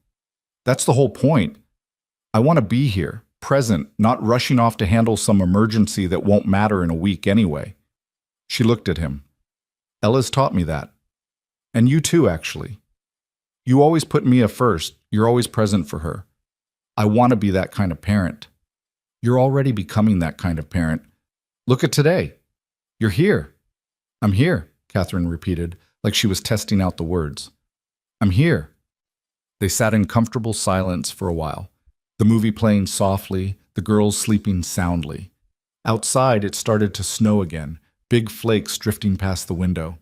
That's the whole point. I want to be here, present, not rushing off to handle some emergency that won't matter in a week anyway. She looked at him. Ella's taught me that. And you too, actually. You always put Mia first. You're always present for her. I want to be that kind of parent. You're already becoming that kind of parent. Look at today. You're here. I'm here, Catherine repeated, like she was testing out the words. I'm here. They sat in comfortable silence for a while, the movie playing softly, the girls sleeping soundly. Outside, it started to snow again, big flakes drifting past the window.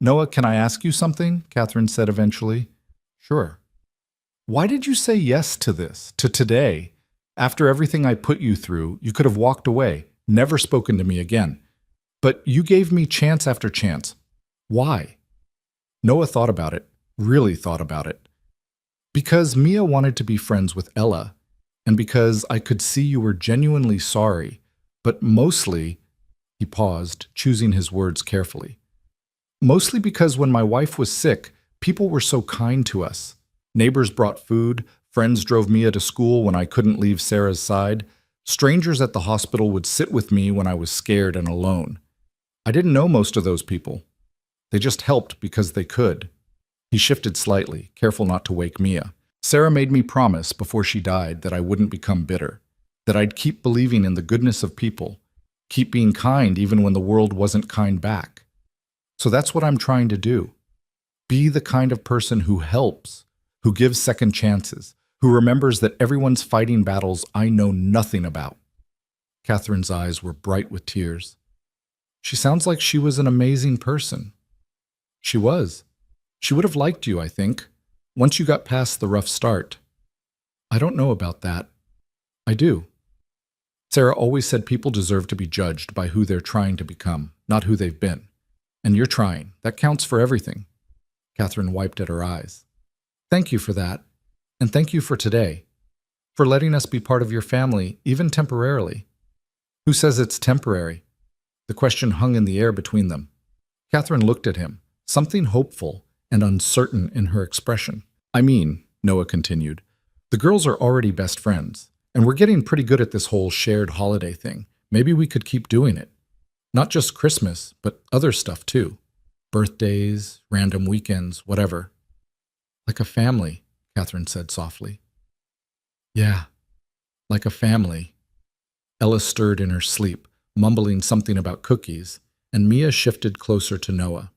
Noah, can I ask you something? Catherine said eventually. Sure. Why did you say yes to this, to today? After everything I put you through, you could have walked away, never spoken to me again. But you gave me chance after chance. Why? Noah thought about it, really thought about it. Because Mia wanted to be friends with Ella, and because I could see you were genuinely sorry, but mostly, he paused, choosing his words carefully. Mostly because when my wife was sick, people were so kind to us. Neighbors brought food, friends drove Mia to school when I couldn't leave Sarah's side. Strangers at the hospital would sit with me when I was scared and alone. I didn't know most of those people. They just helped because they could. He shifted slightly, careful not to wake Mia. Sarah made me promise before she died that I wouldn't become bitter, that I'd keep believing in the goodness of people, keep being kind even when the world wasn't kind back. So that's what I'm trying to do. Be the kind of person who helps, who gives second chances, who remembers that everyone's fighting battles I know nothing about. Catherine's eyes were bright with tears. She sounds like she was an amazing person. She was. She would have liked you, I think, once you got past the rough start. I don't know about that. I do. Sarah always said people deserve to be judged by who they're trying to become, not who they've been. And you're trying. That counts for everything. Catherine wiped at her eyes. Thank you for that. And thank you for today. For letting us be part of your family, even temporarily. Who says it's temporary? The question hung in the air between them. Catherine looked at him, something hopeful and uncertain in her expression. I mean, Noah continued, the girls are already best friends, and we're getting pretty good at this whole shared holiday thing. Maybe we could keep doing it. Not just Christmas, but other stuff too. Birthdays, random weekends, whatever. Like a family, Catherine said softly. Yeah, like a family. Ella stirred in her sleep, mumbling something about cookies, and Mia shifted closer to Noah.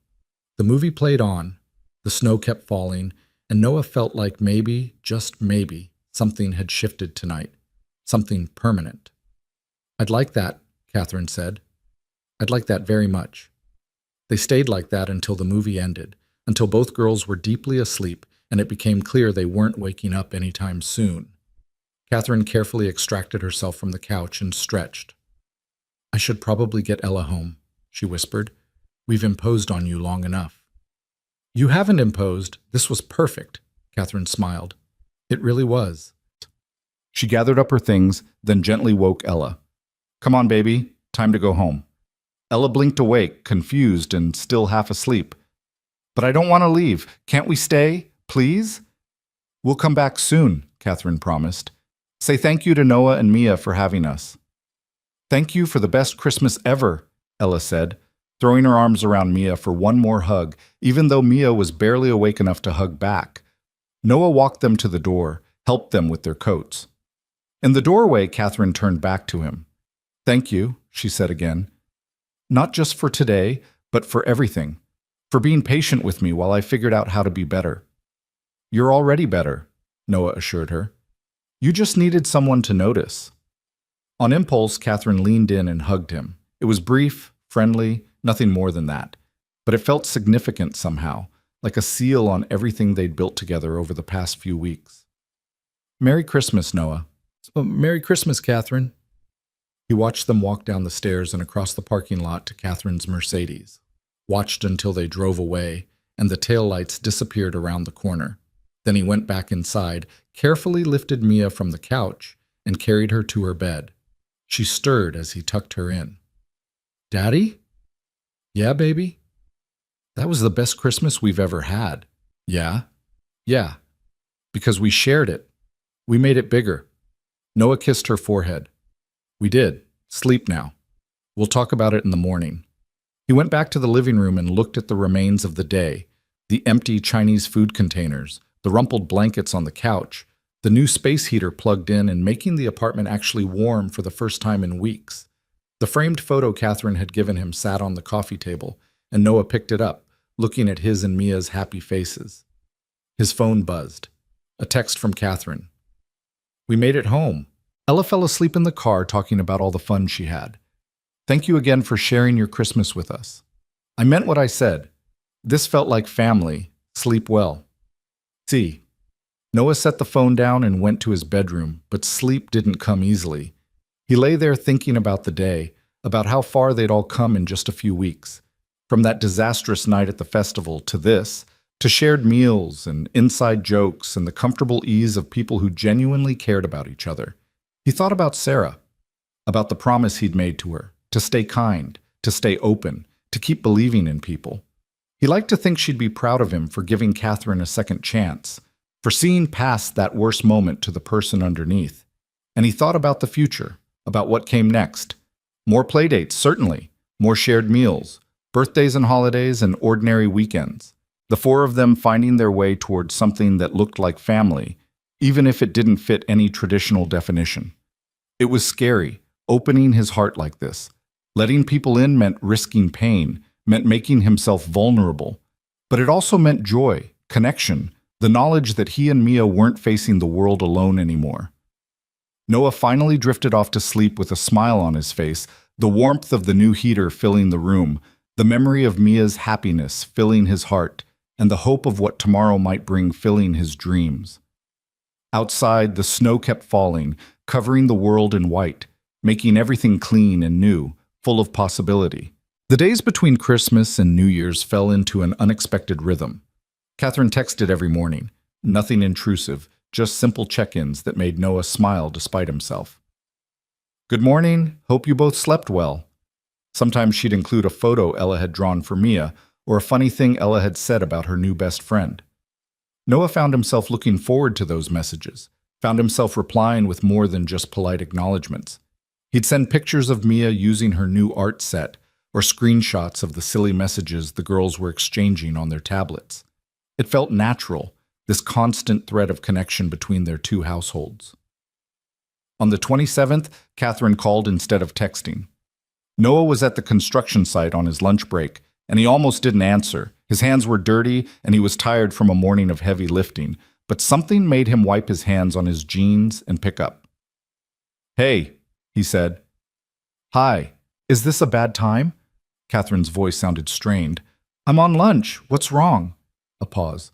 The movie played on, the snow kept falling, and Noah felt like maybe, just maybe, something had shifted tonight. Something permanent. I'd like that, Catherine said. I'd like that very much. They stayed like that until the movie ended, until both girls were deeply asleep and it became clear they weren't waking up anytime soon. Catherine carefully extracted herself from the couch and stretched. I should probably get Ella home, she whispered. We've imposed on you long enough. You haven't imposed. This was perfect, Catherine smiled. It really was. She gathered up her things, then gently woke Ella. Come on, baby. Time to go home. Ella blinked awake, confused and still half asleep. But I don't want to leave. Can't we stay, please? We'll come back soon, Catherine promised. Say thank you to Noah and Mia for having us. Thank you for the best Christmas ever, Ella said, throwing her arms around Mia for one more hug, even though Mia was barely awake enough to hug back. Noah walked them to the door, helped them with their coats. In the doorway, Catherine turned back to him. Thank you, she said again. Not just for today, but for everything. For being patient with me while I figured out how to be better. You're already better. Noah assured her. You just needed someone to notice. On impulse, Catherine leaned in and hugged him. It was brief, friendly, nothing more than that. But it felt significant somehow, like a seal on everything they'd built together over the past few weeks. Merry Christmas, Noah. Merry Christmas, Catherine. He watched them walk down the stairs and across the parking lot to Catherine's Mercedes. Watched until they drove away and the taillights disappeared around the corner. Then he went back inside, carefully lifted Mia from the couch, and carried her to her bed. She stirred as he tucked her in. Daddy? Yeah, baby? That was the best Christmas we've ever had. Yeah? Yeah. Because we shared it. We made it bigger. Noah kissed her forehead. We did. Sleep now. We'll talk about it in the morning. He went back to the living room and looked at the remains of the day, the empty Chinese food containers, the rumpled blankets on the couch, the new space heater plugged in and making the apartment actually warm for the first time in weeks. The framed photo Catherine had given him sat on the coffee table, and Noah picked it up, looking at his and Mia's happy faces. His phone buzzed. A text from Catherine. We made it home. Ella fell asleep in the car talking about all the fun she had. Thank you again for sharing your Christmas with us. I meant what I said. This felt like family. Sleep well. See. Noah set the phone down and went to his bedroom, but sleep didn't come easily. He lay there thinking about the day, about how far they'd all come in just a few weeks. From that disastrous night at the festival to this, to shared meals and inside jokes and the comfortable ease of people who genuinely cared about each other. He thought about Sarah, about the promise he'd made to her, to stay kind, to stay open, to keep believing in people. He liked to think she'd be proud of him for giving Catherine a second chance, for seeing past that worst moment to the person underneath. And he thought about the future, about what came next. More playdates, certainly, more shared meals, birthdays and holidays and ordinary weekends. The four of them finding their way towards something that looked like family, even if it didn't fit any traditional definition. It was scary, opening his heart like this. Letting people in meant risking pain, meant making himself vulnerable. But it also meant joy, connection, the knowledge that he and Mia weren't facing the world alone anymore. Noah finally drifted off to sleep with a smile on his face, the warmth of the new heater filling the room, the memory of Mia's happiness filling his heart, and the hope of what tomorrow might bring filling his dreams. Outside, the snow kept falling, covering the world in white, making everything clean and new, full of possibility. The days between Christmas and New Year's fell into an unexpected rhythm. Catherine texted every morning, nothing intrusive, just simple check-ins that made Noah smile despite himself. Good morning, hope you both slept well. Sometimes she'd include a photo Ella had drawn for Mia, or a funny thing Ella had said about her new best friend. Noah found himself looking forward to those messages, found himself replying with more than just polite acknowledgments. He'd send pictures of Mia using her new art set, or screenshots of the silly messages the girls were exchanging on their tablets. It felt natural, this constant thread of connection between their two households. On the 27th, Catherine called instead of texting. Noah was at the construction site on his lunch break, and he almost didn't answer. His hands were dirty, and he was tired from a morning of heavy lifting, but something made him wipe his hands on his jeans and pick up. Hey, he said. Hi, is this a bad time? Catherine's voice sounded strained. I'm on lunch. What's wrong? A pause.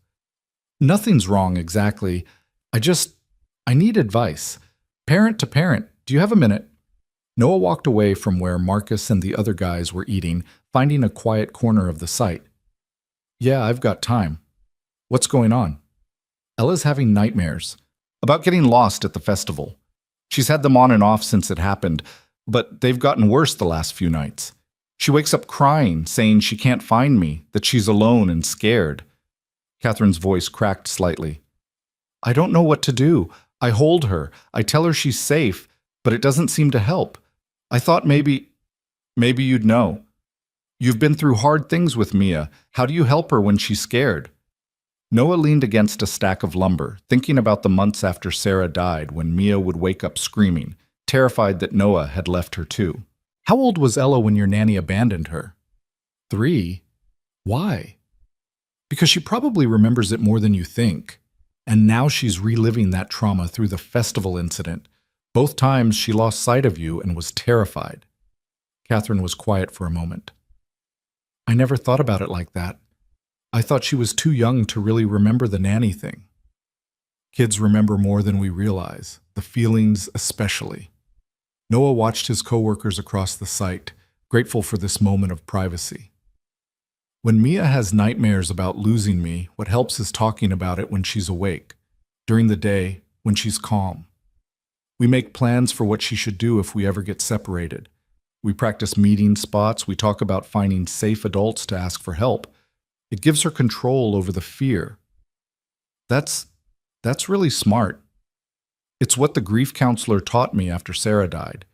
Nothing's wrong exactly. I need advice. Parent to parent, do you have a minute? Noah walked away from where Marcus and the other guys were eating, finding a quiet corner of the site. Yeah, I've got time. What's going on? Ella's having nightmares. About getting lost at the festival. She's had them on and off since it happened, but they've gotten worse the last few nights. She wakes up crying, saying she can't find me, that she's alone and scared. Catherine's voice cracked slightly. I don't know what to do. I hold her. I tell her she's safe, but it doesn't seem to help. I thought maybe you'd know. You've been through hard things with Mia. How do you help her when she's scared? Noah leaned against a stack of lumber, thinking about the months after Sarah died when Mia would wake up screaming, terrified that Noah had left her too. How old was Ella when your nanny abandoned her? 3? Why? Because she probably remembers it more than you think. And now she's reliving that trauma through the festival incident. Both times she lost sight of you and was terrified. Catherine was quiet for a moment. I never thought about it like that. I thought she was too young to really remember the nanny thing. Kids remember more than we realize, the feelings especially. Noah watched his coworkers across the site, grateful for this moment of privacy. When Mia has nightmares about losing me, what helps is talking about it when she's awake, during the day, when she's calm. We make plans for what she should do if we ever get separated. We practice meeting spots, we talk about finding safe adults to ask for help. It gives her control over the fear. That's really smart. It's what the grief counselor taught me after Sarah died.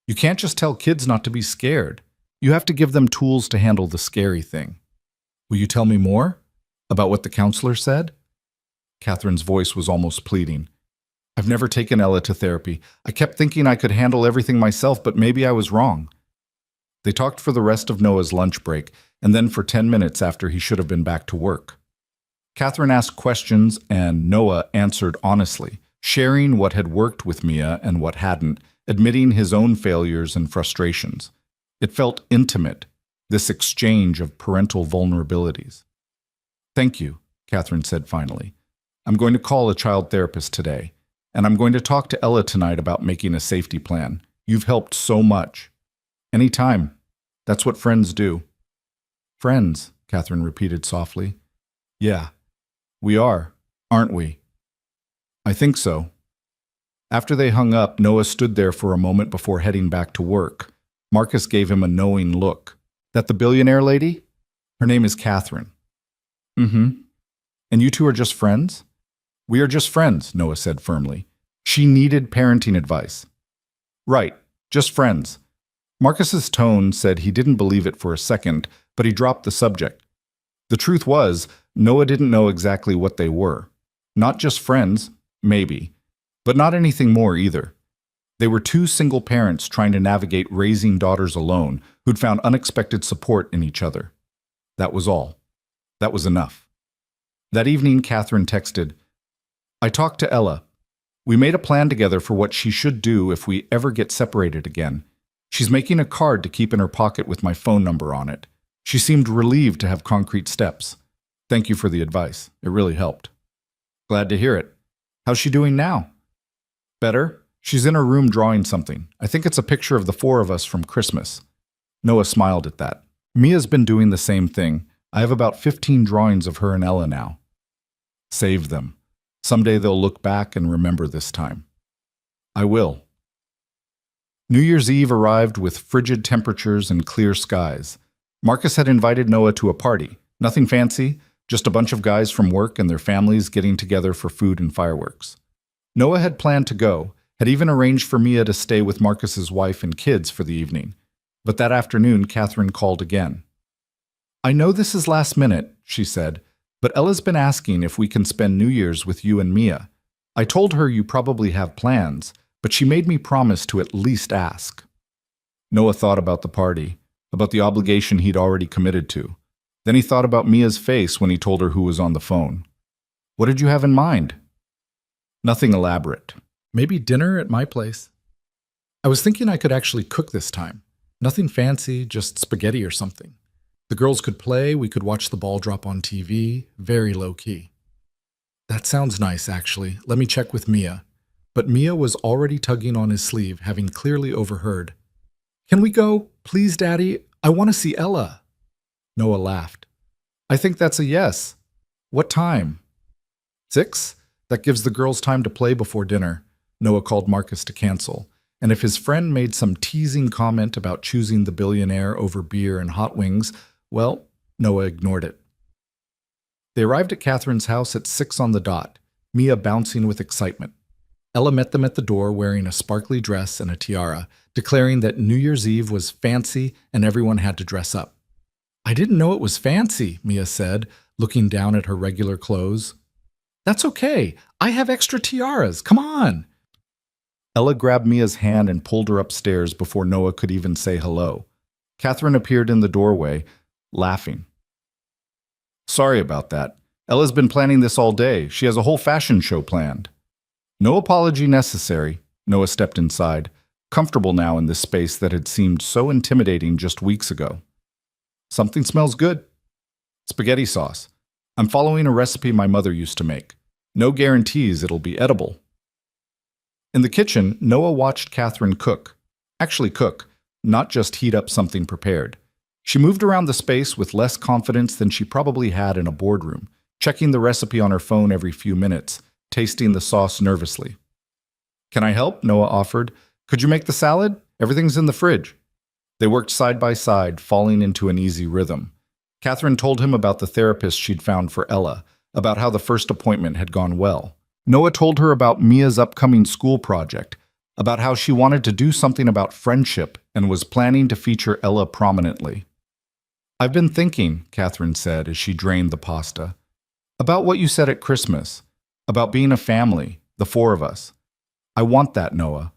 You can't just tell kids not to be scared. You have to give them tools to handle the scary thing. Will you tell me more about what the counselor said? Catherine's voice was almost pleading. I've never taken Ella to therapy. I kept thinking I could handle everything myself, but maybe I was wrong. They talked for the rest of Noah's lunch break, and then for 10 minutes after he should have been back to work. Catherine asked questions, and Noah answered honestly, sharing what had worked with Mia and what hadn't, admitting his own failures and frustrations. It felt intimate, this exchange of parental vulnerabilities. Thank you, Catherine said finally. I'm going to call a child therapist today, and I'm going to talk to Ella tonight about making a safety plan. You've helped so much. Anytime. That's what friends do. Friends, Catherine repeated softly. Yeah, we are, aren't we? I think so. After they hung up, Noah stood there for a moment before heading back to work. Marcus gave him a knowing look. That the billionaire lady? Her name is Catherine. Mm-hmm. And you two are just friends? We are just friends, Noah said firmly. She needed parenting advice. Right, just friends. Marcus's tone said he didn't believe it for a second, but he dropped the subject. The truth was, Noah didn't know exactly what they were. Not just friends, maybe, but not anything more either. They were two single parents trying to navigate raising daughters alone who'd found unexpected support in each other. That was all. That was enough. That evening, Catherine texted, I talked to Ella. We made a plan together for what she should do if we ever get separated again. She's making a card to keep in her pocket with my phone number on it. She seemed relieved to have concrete steps. Thank you for the advice. It really helped. Glad to hear it. How's she doing now? Better? She's in her room drawing something. I think it's a picture of the four of us from Christmas. Noah smiled at that. Mia's been doing the same thing. I have about 15 drawings of her and Ella now. Save them. Someday they'll look back and remember this time. I will. New Year's Eve arrived with frigid temperatures and clear skies. Marcus had invited Noah to a party. Nothing fancy, just a bunch of guys from work and their families getting together for food and fireworks. Noah had planned to go, had even arranged for Mia to stay with Marcus's wife and kids for the evening. But that afternoon, Catherine called again. I know this is last minute, she said, but Ella's been asking if we can spend New Year's with you and Mia. I told her you probably have plans, but she made me promise to at least ask. Noah thought about the party, about the obligation he'd already committed to. Then he thought about Mia's face when he told her who was on the phone. What did you have in mind? Nothing elaborate. Maybe dinner at my place. I was thinking I could actually cook this time. Nothing fancy, just spaghetti or something. The girls could play, we could watch the ball drop on TV, very low-key. That sounds nice, actually. Let me check with Mia. But Mia was already tugging on his sleeve, having clearly overheard. Can we go? Please, Daddy. I want to see Ella. Noah laughed. I think that's a yes. What time? 6? That gives the girls time to play before dinner. Noah called Marcus to cancel. And if his friend made some teasing comment about choosing the billionaire over beer and hot wings, well, Noah ignored it. They arrived at Catherine's house at 6 on the dot, Mia bouncing with excitement. Ella met them at the door wearing a sparkly dress and a tiara, declaring that New Year's Eve was fancy and everyone had to dress up. I didn't know it was fancy, Mia said, looking down at her regular clothes. That's okay. I have extra tiaras. Come on. Ella grabbed Mia's hand and pulled her upstairs before Noah could even say hello. Catherine appeared in the doorway, laughing. Sorry about that. Ella's been planning this all day. She has a whole fashion show planned. No apology necessary. Noah stepped inside, comfortable now in this space that had seemed so intimidating just weeks ago. Something smells good. Spaghetti sauce. I'm following a recipe my mother used to make. No guarantees it'll be edible. In the kitchen, Noah watched Catherine cook. Actually cook, not just heat up something prepared. She moved around the space with less confidence than she probably had in a boardroom, checking the recipe on her phone every few minutes, tasting the sauce nervously. Can I help? Noah offered. Could you make the salad? Everything's in the fridge. They worked side by side, falling into an easy rhythm. Catherine told him about the therapist she'd found for Ella, about how the first appointment had gone well. Noah told her about Mia's upcoming school project, about how she wanted to do something about friendship and was planning to feature Ella prominently. I've been thinking, Catherine said as she drained the pasta, about what you said at Christmas, about being a family, the four of us. I want that, Noah.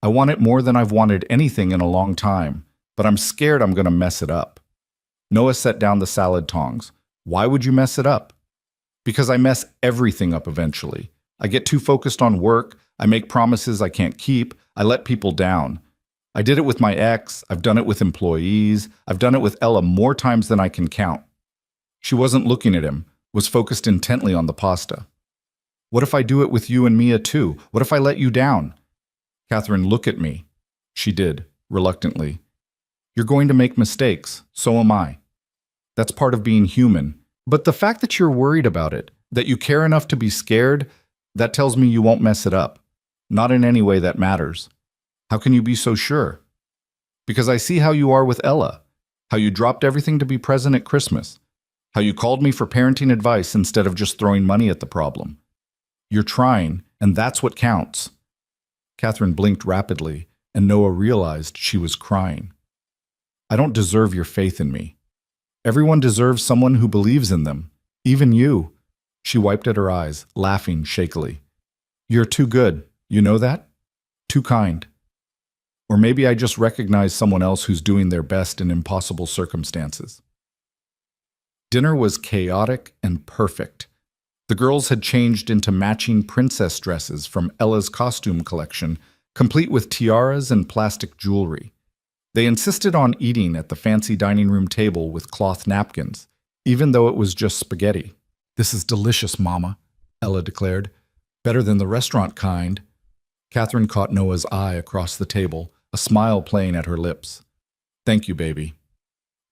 I want it more than I've wanted anything in a long time, but I'm scared I'm going to mess it up. Noah set down the salad tongs. Why would you mess it up? Because I mess everything up eventually. I get too focused on work, I make promises I can't keep, I let people down. I did it with my ex, I've done it with employees, I've done it with Ella more times than I can count. She wasn't looking at him, was focused intently on the pasta. What if I do it with you and Mia too? What if I let you down? Catherine, look at me. She did, reluctantly. You're going to make mistakes, so am I. That's part of being human. But the fact that you're worried about it, that you care enough to be scared, that tells me you won't mess it up. Not in any way that matters. How can you be so sure? Because I see how you are with Ella, how you dropped everything to be present at Christmas, how you called me for parenting advice instead of just throwing money at the problem. You're trying, and that's what counts. Catherine blinked rapidly, and Noah realized she was crying. I don't deserve your faith in me. Everyone deserves someone who believes in them, even you. She wiped at her eyes, laughing shakily. You're too good, you know that? Too kind. Or maybe I just recognize someone else who's doing their best in impossible circumstances. Dinner was chaotic and perfect. The girls had changed into matching princess dresses from Ella's costume collection, complete with tiaras and plastic jewelry. They insisted on eating at the fancy dining room table with cloth napkins, even though it was just spaghetti. This is delicious, Mama, Ella declared. Better than the restaurant kind. Catherine caught Noah's eye across the table, a smile playing at her lips. Thank you, baby.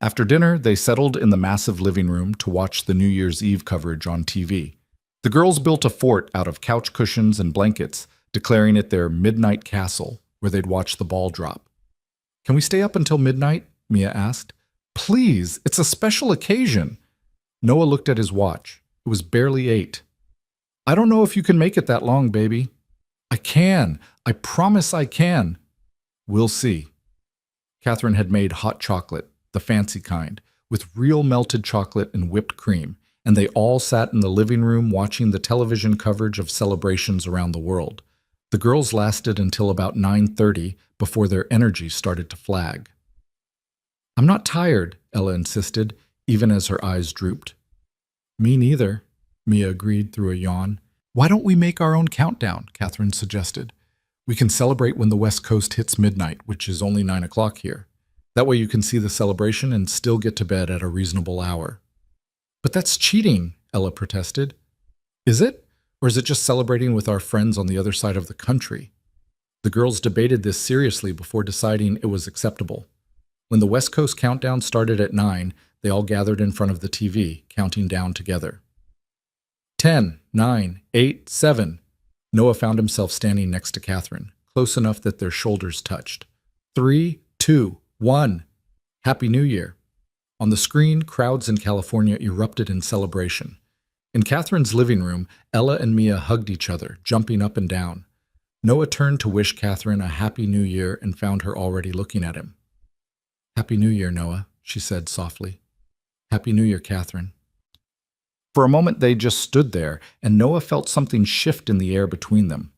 After dinner, they settled in the massive living room to watch the New Year's Eve coverage on TV. The girls built a fort out of couch cushions and blankets, declaring it their midnight castle, where they'd watch the ball drop. Can we stay up until midnight? Mia asked. Please, it's a special occasion. Noah looked at his watch. It was barely 8. I don't know if you can make it that long, baby. I can. I promise I can. We'll see. Catherine had made hot chocolate, the fancy kind, with real melted chocolate and whipped cream, and they all sat in the living room watching the television coverage of celebrations around the world. The girls lasted until about 9:30 before their energy started to flag. I'm not tired, Ella insisted, even as her eyes drooped. Me neither, Mia agreed through a yawn. Why don't we make our own countdown, Catherine suggested. We can celebrate when the West Coast hits midnight, which is only 9 o'clock here. That way you can see the celebration and still get to bed at a reasonable hour. But that's cheating, Ella protested. Is it? Or is it just celebrating with our friends on the other side of the country? The girls debated this seriously before deciding it was acceptable. When the West Coast countdown started at 9, they all gathered in front of the TV, counting down together. 10, 9, 8, 7. Noah found himself standing next to Catherine, close enough that their shoulders touched. 3, 2, 1. Happy New Year. On the screen, crowds in California erupted in celebration. In Catherine's living room, Ella and Mia hugged each other, jumping up and down. Noah turned to wish Catherine a Happy New Year and found her already looking at him. Happy New Year, Noah, she said softly. Happy New Year, Catherine. For a moment they just stood there, and Noah felt something shift in the air between them.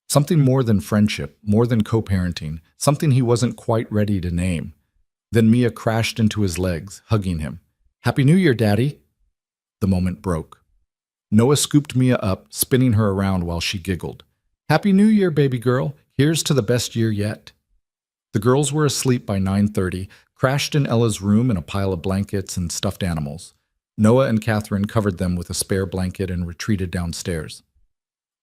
Something more than friendship, more than co-parenting, something he wasn't quite ready to name. Then Mia crashed into his legs, hugging him. Happy New Year, Daddy! The moment broke. Noah scooped Mia up, spinning her around while she giggled. "Happy New Year, baby girl. Here's to the best year yet." The girls were asleep by 9:30, crashed in Ella's room in a pile of blankets and stuffed animals. Noah and Catherine covered them with a spare blanket and retreated downstairs.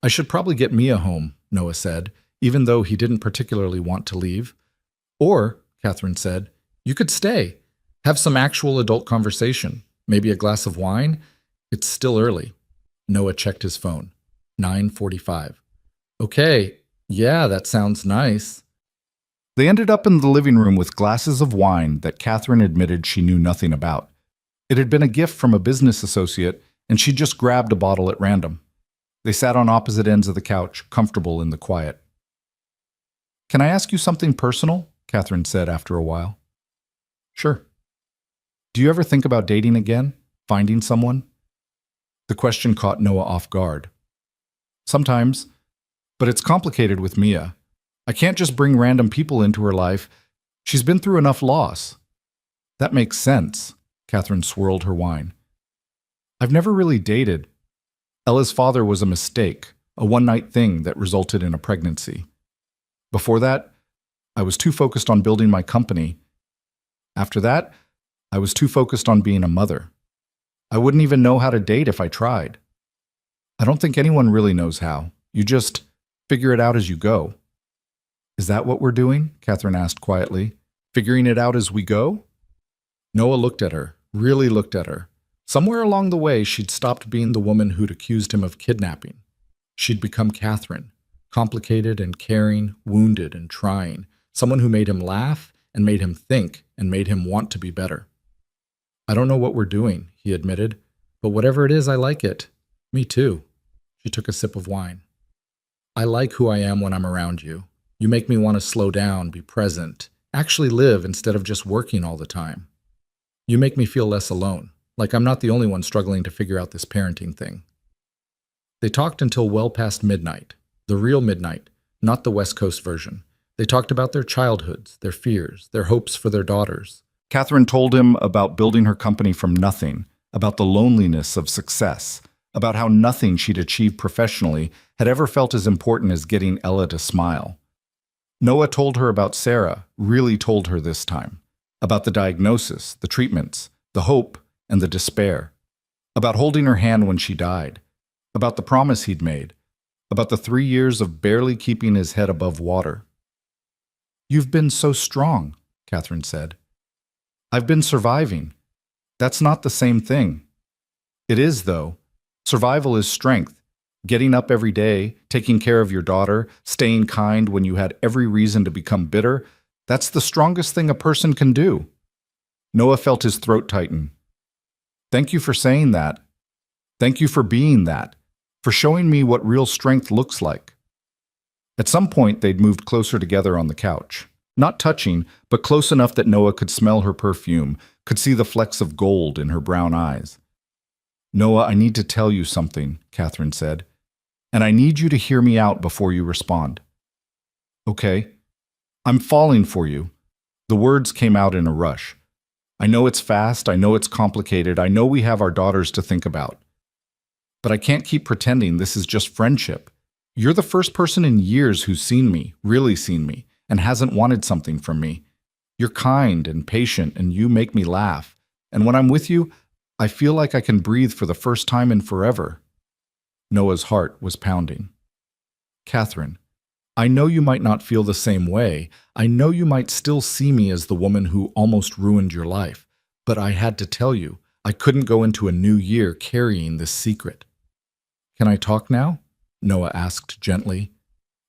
"I should probably get Mia home," Noah said, even though he didn't particularly want to leave. "Or," Catherine said, "you could stay. Have some actual adult conversation. Maybe a glass of wine? It's still early." Noah checked his phone. 9:45. "Okay, yeah, that sounds nice." They ended up in the living room with glasses of wine that Catherine admitted she knew nothing about. It had been a gift from a business associate, and she just grabbed a bottle at random. They sat on opposite ends of the couch, comfortable in the quiet. "Can I ask you something personal?" Catherine said after a while. "Sure." "Do you ever think about dating again? Finding someone?" The question caught Noah off guard. "Sometimes, but it's complicated with Mia. I can't just bring random people into her life. She's been through enough loss." "That makes sense." Catherine swirled her wine. "I've never really dated. Ella's father was a mistake, a one-night thing that resulted in a pregnancy. Before that, I was too focused on building my company. After that, I was too focused on being a mother. I wouldn't even know how to date if I tried. I don't think anyone really knows how. You just figure it out as you go." "Is that what we're doing?" Catherine asked quietly. "Figuring it out as we go?" Noah looked at her, really looked at her. Somewhere along the way, she'd stopped being the woman who'd accused him of kidnapping. She'd become Catherine, complicated and caring, wounded and trying, someone who made him laugh and made him think and made him want to be better. "I don't know what we're doing," he admitted, "but whatever it is, I like it." "Me too." She took a sip of wine. "I like who I am when I'm around you. You make me want to slow down, be present, actually live instead of just working all the time. You make me feel less alone, like I'm not the only one struggling to figure out this parenting thing." They talked until well past midnight, the real midnight, not the West Coast version. They talked about their childhoods, their fears, their hopes for their daughters. Catherine told him about building her company from nothing, about the loneliness of success, about how nothing she'd achieved professionally had ever felt as important as getting Ella to smile. Noah told her about Sarah, really told her this time, about the diagnosis, the treatments, the hope, and the despair, about holding her hand when she died, about the promise he'd made, about the 3 years of barely keeping his head above water. "You've been so strong," Catherine said. "I've been surviving. That's not the same thing." "It is, though. Survival is strength. Getting up every day, taking care of your daughter, staying kind when you had every reason to become bitter, that's the strongest thing a person can do." Noah felt his throat tighten. "Thank you for saying that. Thank you for being that, for showing me what real strength looks like." At some point, they'd moved closer together on the couch. Not touching, but close enough that Noah could smell her perfume, could see the flecks of gold in her brown eyes. "Noah, I need to tell you something," Catherine said, "and I need you to hear me out before you respond." "Okay. I'm falling for you." The words came out in a rush. "I know it's fast, I know it's complicated, I know we have our daughters to think about. But I can't keep pretending this is just friendship. You're the first person in years who's seen me, really seen me, and hasn't wanted something from me. You're kind and patient, and you make me laugh. And when I'm with you, I feel like I can breathe for the first time in forever." Noah's heart was pounding. "Catherine, I know you might not feel the same way. I know you might still see me as the woman who almost ruined your life. But I had to tell you, I couldn't go into a new year carrying this secret." "Can I talk now?" Noah asked gently.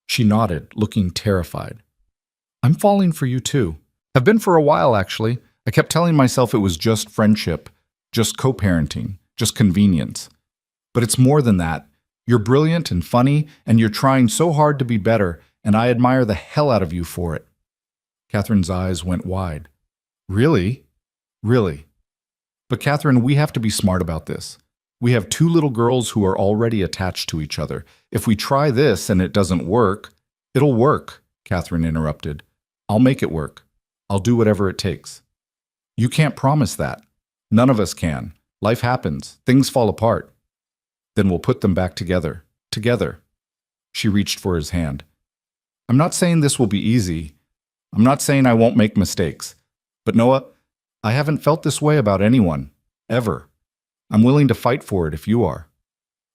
She nodded, looking terrified. "I'm falling for you too. Have been for a while, actually. I kept telling myself it was just friendship, just co-parenting, just convenience. But it's more than that. You're brilliant and funny, and you're trying so hard to be better, and I admire the hell out of you for it." Catherine's eyes went wide. "Really? Really? But Catherine, we have to be smart about this. We have 2 little girls who are already attached to each other. If we try this and it doesn't work..." "It'll work," Catherine interrupted. "I'll make it work. I'll do whatever it takes." "You can't promise that. None of us can. Life happens. Things fall apart." Then we'll put them back together. Together. She reached for his hand. I'm not saying this will be easy. I'm not saying I won't make mistakes. But Noah, I haven't felt this way about anyone. Ever. I'm willing to fight for it if you are.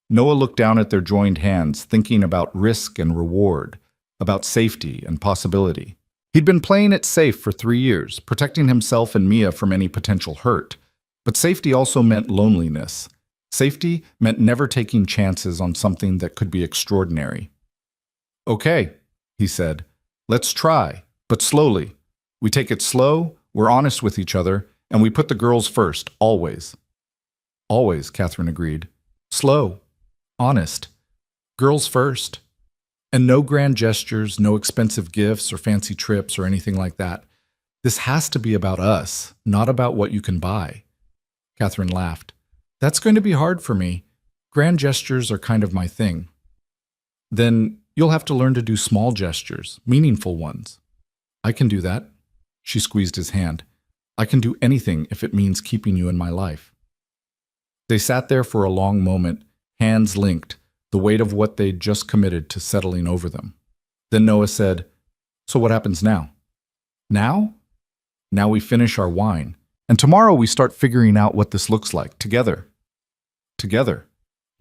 Noah looked down at their joined hands, thinking about risk and reward, about safety and possibility. He'd been playing it safe for 3 years, protecting himself and Mia from any potential hurt. But safety also meant loneliness. Safety meant never taking chances on something that could be extraordinary. Okay, he said. Let's try, but slowly. We take it slow, we're honest with each other, and we put the girls first, always. Always, Catherine agreed. Slow. Honest. Girls first. And no grand gestures, no expensive gifts or fancy trips or anything like that. This has to be about us, not about what you can buy. Catherine laughed. That's going to be hard for me. Grand gestures are kind of my thing. Then you'll have to learn to do small gestures, meaningful ones. I can do that. She squeezed his hand. I can do anything if it means keeping you in my life. They sat there for a long moment, hands linked, the weight of what they'd just committed to settling over them. Then Noah said, So what happens now? Now? Now we finish our wine, and tomorrow we start figuring out what this looks like, together. Together,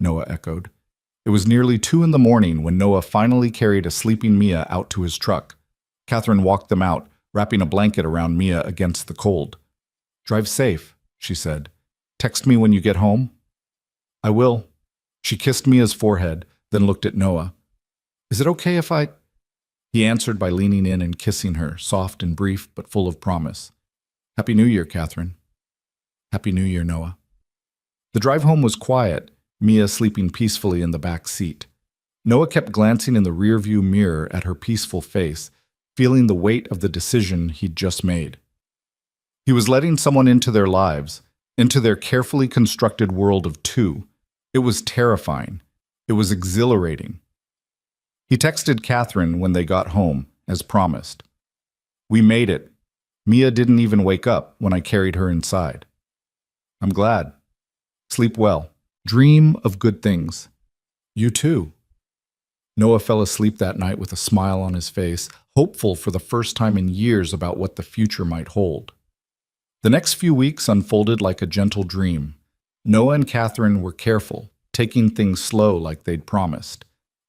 Noah echoed. It was nearly 2 a.m. when Noah finally carried a sleeping Mia out to his truck. Catherine walked them out, wrapping a blanket around Mia against the cold. Drive safe, she said. Text me when you get home. I will. She kissed Mia's forehead, then looked at Noah. Is it okay if I... He answered by leaning in and kissing her, soft and brief, but full of promise. Happy New Year, Catherine. Happy New Year, Noah. The drive home was quiet, Mia sleeping peacefully in the back seat. Noah kept glancing in the rearview mirror at her peaceful face, feeling the weight of the decision he'd just made. He was letting someone into their lives, into their carefully constructed world of 2. It was terrifying. It was exhilarating. He texted Catherine when they got home, as promised. We made it. Mia didn't even wake up when I carried her inside. I'm glad. Sleep well. Dream of good things. You too. Noah fell asleep that night with a smile on his face, hopeful for the first time in years about what the future might hold. The next few weeks unfolded like a gentle dream. Noah and Catherine were careful, taking things slow like they'd promised.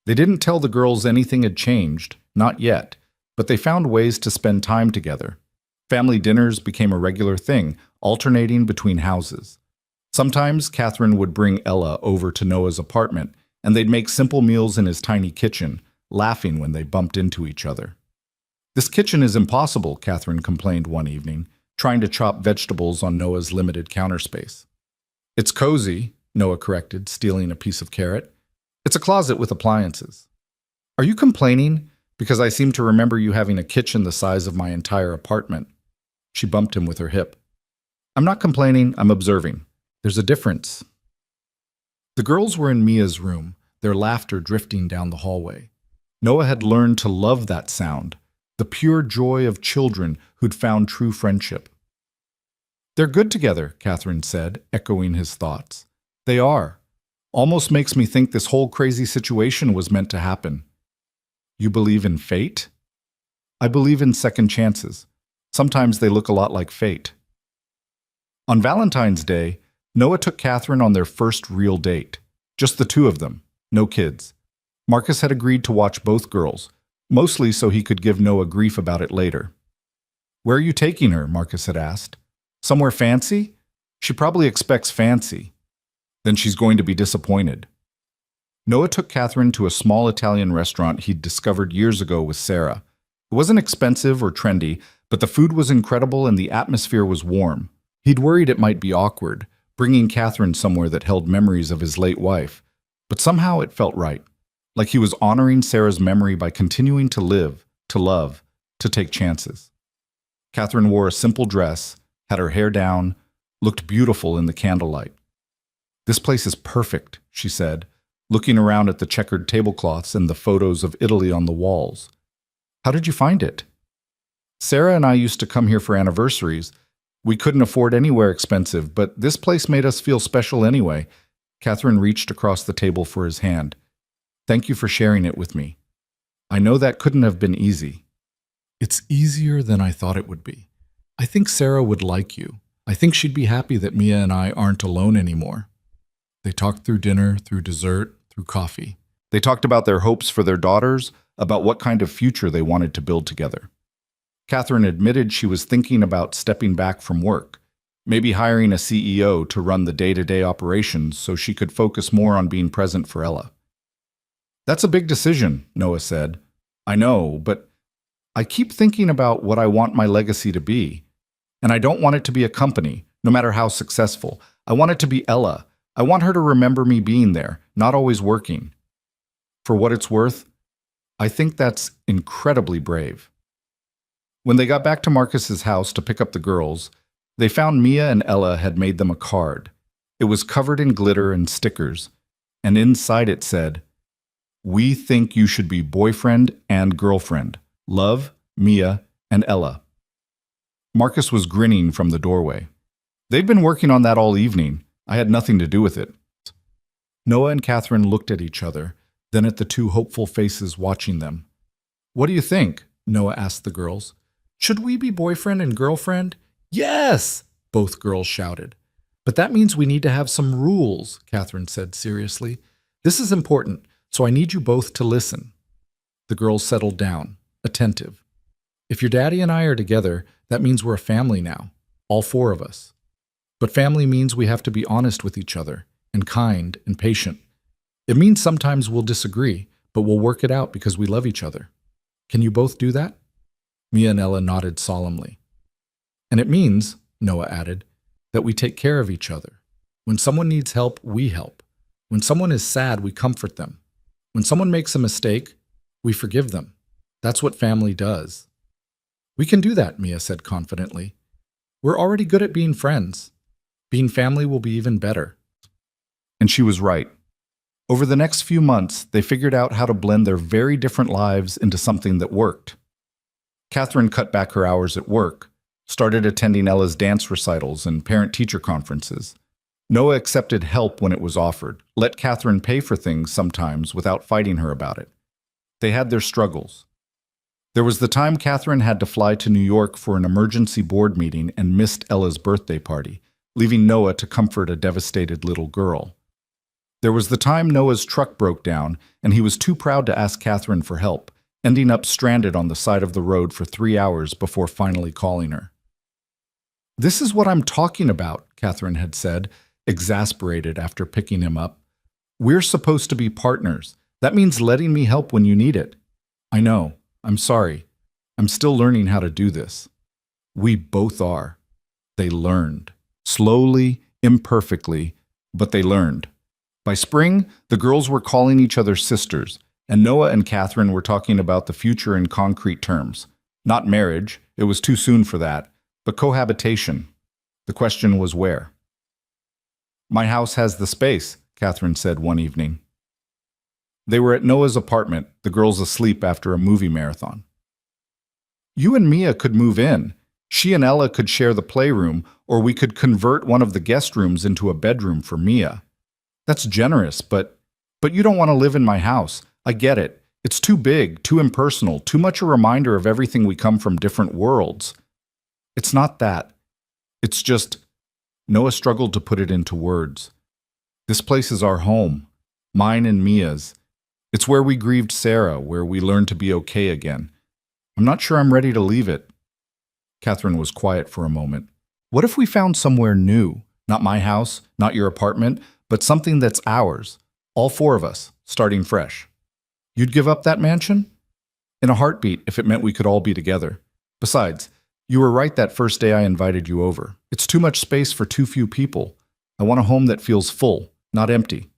They didn't tell the girls anything had changed, not yet, but they found ways to spend time together. Family dinners became a regular thing, alternating between houses. Sometimes Catherine would bring Ella over to Noah's apartment, and they'd make simple meals in his tiny kitchen, laughing when they bumped into each other. This kitchen is impossible, Catherine complained one evening, trying to chop vegetables on Noah's limited counter space. It's cozy, Noah corrected, stealing a piece of carrot. It's a closet with appliances. Are you complaining? Because I seem to remember you having a kitchen the size of my entire apartment. She bumped him with her hip. I'm not complaining, I'm observing. There's a difference. The girls were in Mia's room, their laughter drifting down the hallway. Noah had learned to love that sound, the pure joy of children who'd found true friendship. They're good together, Catherine said, echoing his thoughts. They are. Almost makes me think this whole crazy situation was meant to happen. You believe in fate? I believe in second chances. Sometimes they look a lot like fate. On Valentine's Day, Noah took Catherine on their first real date. Just the 2 of them, no kids. Marcus had agreed to watch both girls, mostly so he could give Noah grief about it later. Where are you taking her? Marcus had asked. Somewhere fancy? She probably expects fancy. Then she's going to be disappointed. Noah took Catherine to a small Italian restaurant he'd discovered years ago with Sarah. It wasn't expensive or trendy, but the food was incredible and the atmosphere was warm. He'd worried it might be awkward, bringing Catherine somewhere that held memories of his late wife. But somehow it felt right, like he was honoring Sarah's memory by continuing to live, to love, to take chances. Catherine wore a simple dress, had her hair down, looked beautiful in the candlelight. This place is perfect, she said, looking around at the checkered tablecloths and the photos of Italy on the walls. How did you find it? Sarah and I used to come here for anniversaries. We couldn't afford anywhere expensive, but this place made us feel special anyway. Catherine reached across the table for his hand. Thank you for sharing it with me. I know that couldn't have been easy. It's easier than I thought it would be. I think Sarah would like you. I think she'd be happy that Mia and I aren't alone anymore. They talked through dinner, through dessert, through coffee. They talked about their hopes for their daughters, about what kind of future they wanted to build together. Catherine admitted she was thinking about stepping back from work, maybe hiring a CEO to run the day-to-day operations so she could focus more on being present for Ella. That's a big decision, Noah said. I know, but I keep thinking about what I want my legacy to be. And I don't want it to be a company, no matter how successful. I want it to be Ella. I want her to remember me being there, not always working. For what it's worth, I think that's incredibly brave. When they got back to Marcus's house to pick up the girls, they found Mia and Ella had made them a card. It was covered in glitter and stickers, and inside it said, "We think you should be boyfriend and girlfriend. Love, Mia and Ella." Marcus was grinning from the doorway. They'd been working on that all evening. I had nothing to do with it. Noah and Catherine looked at each other, then at the two hopeful faces watching them. What do you think? Noah asked the girls. Should we be boyfriend and girlfriend? Yes! Both girls shouted. But that means we need to have some rules, Catherine said seriously. This is important, so I need you both to listen. The girls settled down, attentive. If your daddy and I are together, that means we're a family now, all four of us. But family means we have to be honest with each other, and kind and patient. It means sometimes we'll disagree, but we'll work it out because we love each other. Can you both do that? Mia and Ella nodded solemnly. And it means, Noah added, that we take care of each other. When someone needs help, we help. When someone is sad, we comfort them. When someone makes a mistake, we forgive them. That's what family does. We can do that, Mia said confidently. We're already good at being friends. Being family will be even better. And she was right. Over the next few months, they figured out how to blend their very different lives into something that worked. Catherine cut back her hours at work, started attending Ella's dance recitals and parent-teacher conferences. Noah accepted help when it was offered, let Catherine pay for things sometimes without fighting her about it. They had their struggles. There was the time Catherine had to fly to New York for an emergency board meeting and missed Ella's birthday party, leaving Noah to comfort a devastated little girl. There was the time Noah's truck broke down and he was too proud to ask Catherine for help, ending up stranded on the side of the road for 3 hours before finally calling her. This is what I'm talking about, Catherine had said, exasperated after picking him up. We're supposed to be partners. That means letting me help when you need it. I know. I'm sorry. I'm still learning how to do this. We both are. They learned. Slowly, imperfectly, but they learned. By spring, the girls were calling each other sisters, and Noah and Catherine were talking about the future in concrete terms. Not marriage, it was too soon for that, but cohabitation. The question was where. My house has the space, Catherine said one evening. They were at Noah's apartment, the girls asleep after a movie marathon. You and Mia could move in. She and Ella could share the playroom, or we could convert one of the guest rooms into a bedroom for Mia. That's generous, but you don't want to live in my house. I get it. It's too big, too impersonal, too much a reminder of everything we come from different worlds. It's not that. It's just, Noah struggled to put it into words. This place is our home, mine and Mia's. It's where we grieved Sarah, where we learned to be okay again. I'm not sure I'm ready to leave it. Catherine was quiet for a moment. What if we found somewhere new? Not my house, not your apartment, but something that's ours. All four of us, starting fresh. You'd give up that mansion? In a heartbeat, if it meant we could all be together. Besides, you were right that first day I invited you over. It's too much space for too few people. I want a home that feels full, not empty.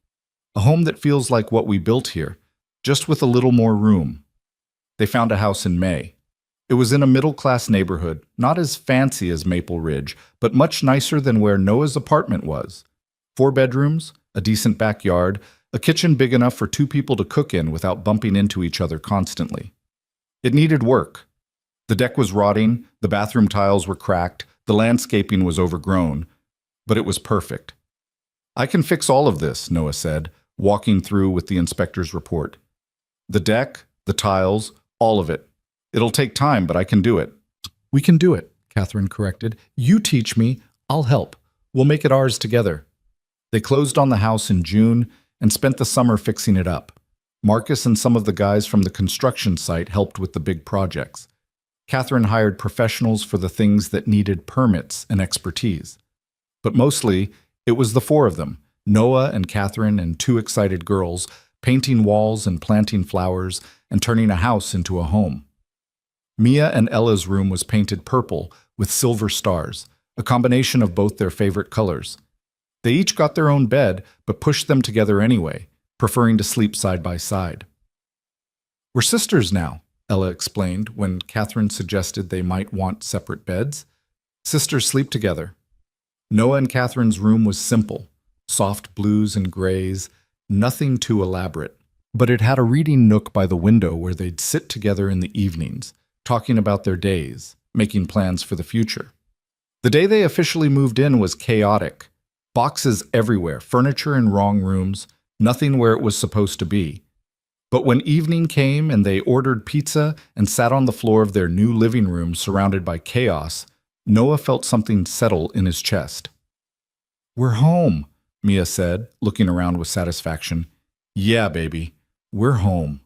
A home that feels like what we built here, just with a little more room. They found a house in May. It was in a middle-class neighborhood, not as fancy as Maple Ridge, but much nicer than where Noah's apartment was. 4 bedrooms, a decent backyard, a kitchen big enough for 2 people to cook in without bumping into each other constantly. It needed work. The deck was rotting, the bathroom tiles were cracked, the landscaping was overgrown, but it was perfect. I can fix all of this, Noah said, walking through with the inspector's report. The deck, the tiles, all of it. It'll take time, but I can do it. We can do it, Catherine corrected. You teach me, I'll help. We'll make it ours together. They closed on the house in June and spent the summer fixing it up. Marcus and some of the guys from the construction site helped with the big projects. Catherine hired professionals for the things that needed permits and expertise. But mostly, it was the four of them, Noah and Catherine and two excited girls, painting walls and planting flowers and turning a house into a home. Mia and Ella's room was painted purple with silver stars, a combination of both their favorite colors. They each got their own bed, but pushed them together anyway, preferring to sleep side by side. We're sisters now, Ella explained when Catherine suggested they might want separate beds. Sisters sleep together. Noah and Catherine's room was simple, soft blues and grays, nothing too elaborate. But it had a reading nook by the window where they'd sit together in the evenings, talking about their days, making plans for the future. The day they officially moved in was chaotic. Boxes everywhere, furniture in wrong rooms, nothing where it was supposed to be. But when evening came and they ordered pizza and sat on the floor of their new living room surrounded by chaos, Noah felt something settle in his chest. We're home, Mia said, looking around with satisfaction. Yeah, baby, we're home.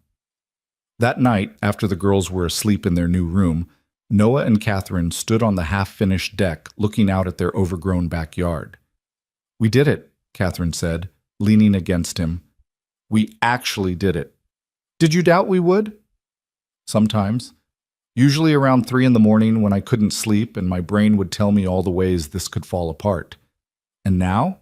That night, after the girls were asleep in their new room, Noah and Catherine stood on the half-finished deck looking out at their overgrown backyard. We did it, Catherine said, leaning against him. We actually did it. Did you doubt we would? Sometimes. Usually around 3 in the morning when I couldn't sleep and my brain would tell me all the ways this could fall apart. And now?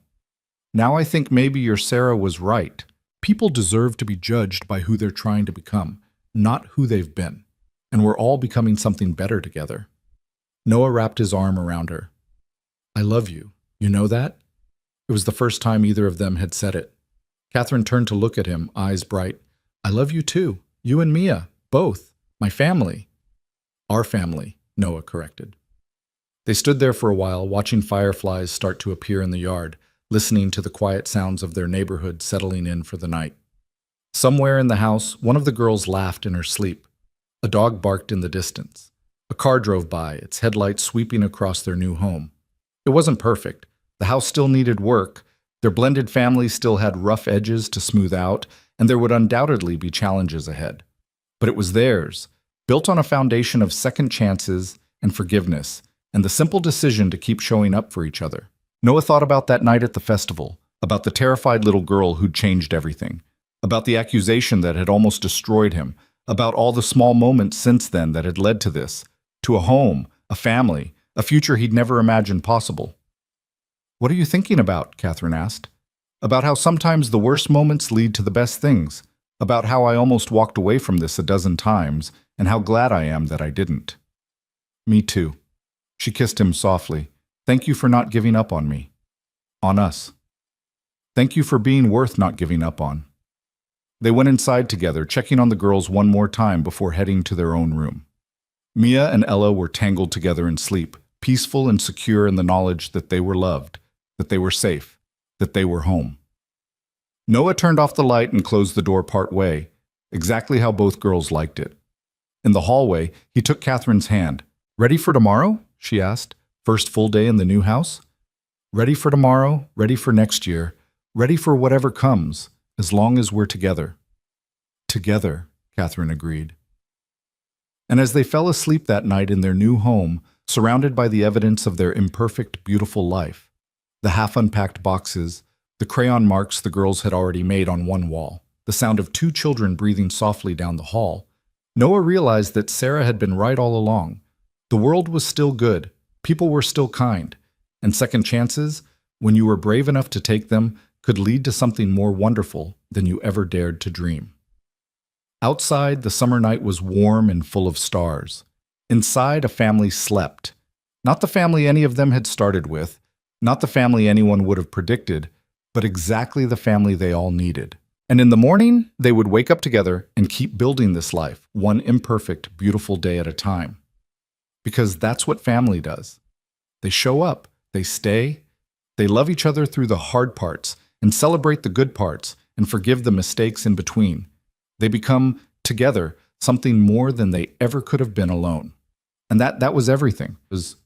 Now I think maybe your Sarah was right. People deserve to be judged by who they're trying to become, not who they've been. And we're all becoming something better together. Noah wrapped his arm around her. I love you. You know that? It was the first time either of them had said it. Catherine turned to look at him, eyes bright. I love you too. You and Mia. Both. My family. Our family, Noah corrected. They stood there for a while, watching fireflies start to appear in the yard, listening to the quiet sounds of their neighborhood settling in for the night. Somewhere in the house, one of the girls laughed in her sleep. A dog barked in the distance. A car drove by, its headlights sweeping across their new home. It wasn't perfect. The house still needed work. Their blended family still had rough edges to smooth out, and there would undoubtedly be challenges ahead. But it was theirs, built on a foundation of second chances and forgiveness, and the simple decision to keep showing up for each other. Noah thought about that night at the festival, about the terrified little girl who'd changed everything, about the accusation that had almost destroyed him, about all the small moments since then that had led to this, to a home, a family, a future he'd never imagined possible. What are you thinking about? Catherine asked. About how sometimes the worst moments lead to the best things, about how I almost walked away from this a dozen times, and how glad I am that I didn't. Me too. She kissed him softly. Thank you for not giving up on me. On us. Thank you for being worth not giving up on. They went inside together, checking on the girls one more time before heading to their own room. Mia and Ella were tangled together in sleep, peaceful and secure in the knowledge that they were loved, that they were safe, that they were home. Noah turned off the light and closed the door part way, exactly how both girls liked it. In the hallway, he took Catherine's hand. Ready for tomorrow? She asked. First full day in the new house? Ready for tomorrow, ready for next year, ready for whatever comes, as long as we're together. Together, Catherine agreed. And as they fell asleep that night in their new home, surrounded by the evidence of their imperfect, beautiful life, the half-unpacked boxes, the crayon marks the girls had already made on one wall, the sound of 2 children breathing softly down the hall, Noah realized that Sarah had been right all along. The world was still good, people were still kind, and second chances, when you were brave enough to take them, could lead to something more wonderful than you ever dared to dream. Outside, the summer night was warm and full of stars. Inside, a family slept. Not the family any of them had started with, not the family anyone would have predicted, but exactly the family they all needed. And in the morning, they would wake up together and keep building this life, one imperfect, beautiful day at a time. Because that's what family does. They show up, they stay, They love each other through the hard parts and celebrate the good parts and forgive the mistakes in between. They become, together, something more than they ever could have been alone. And that was everything. It was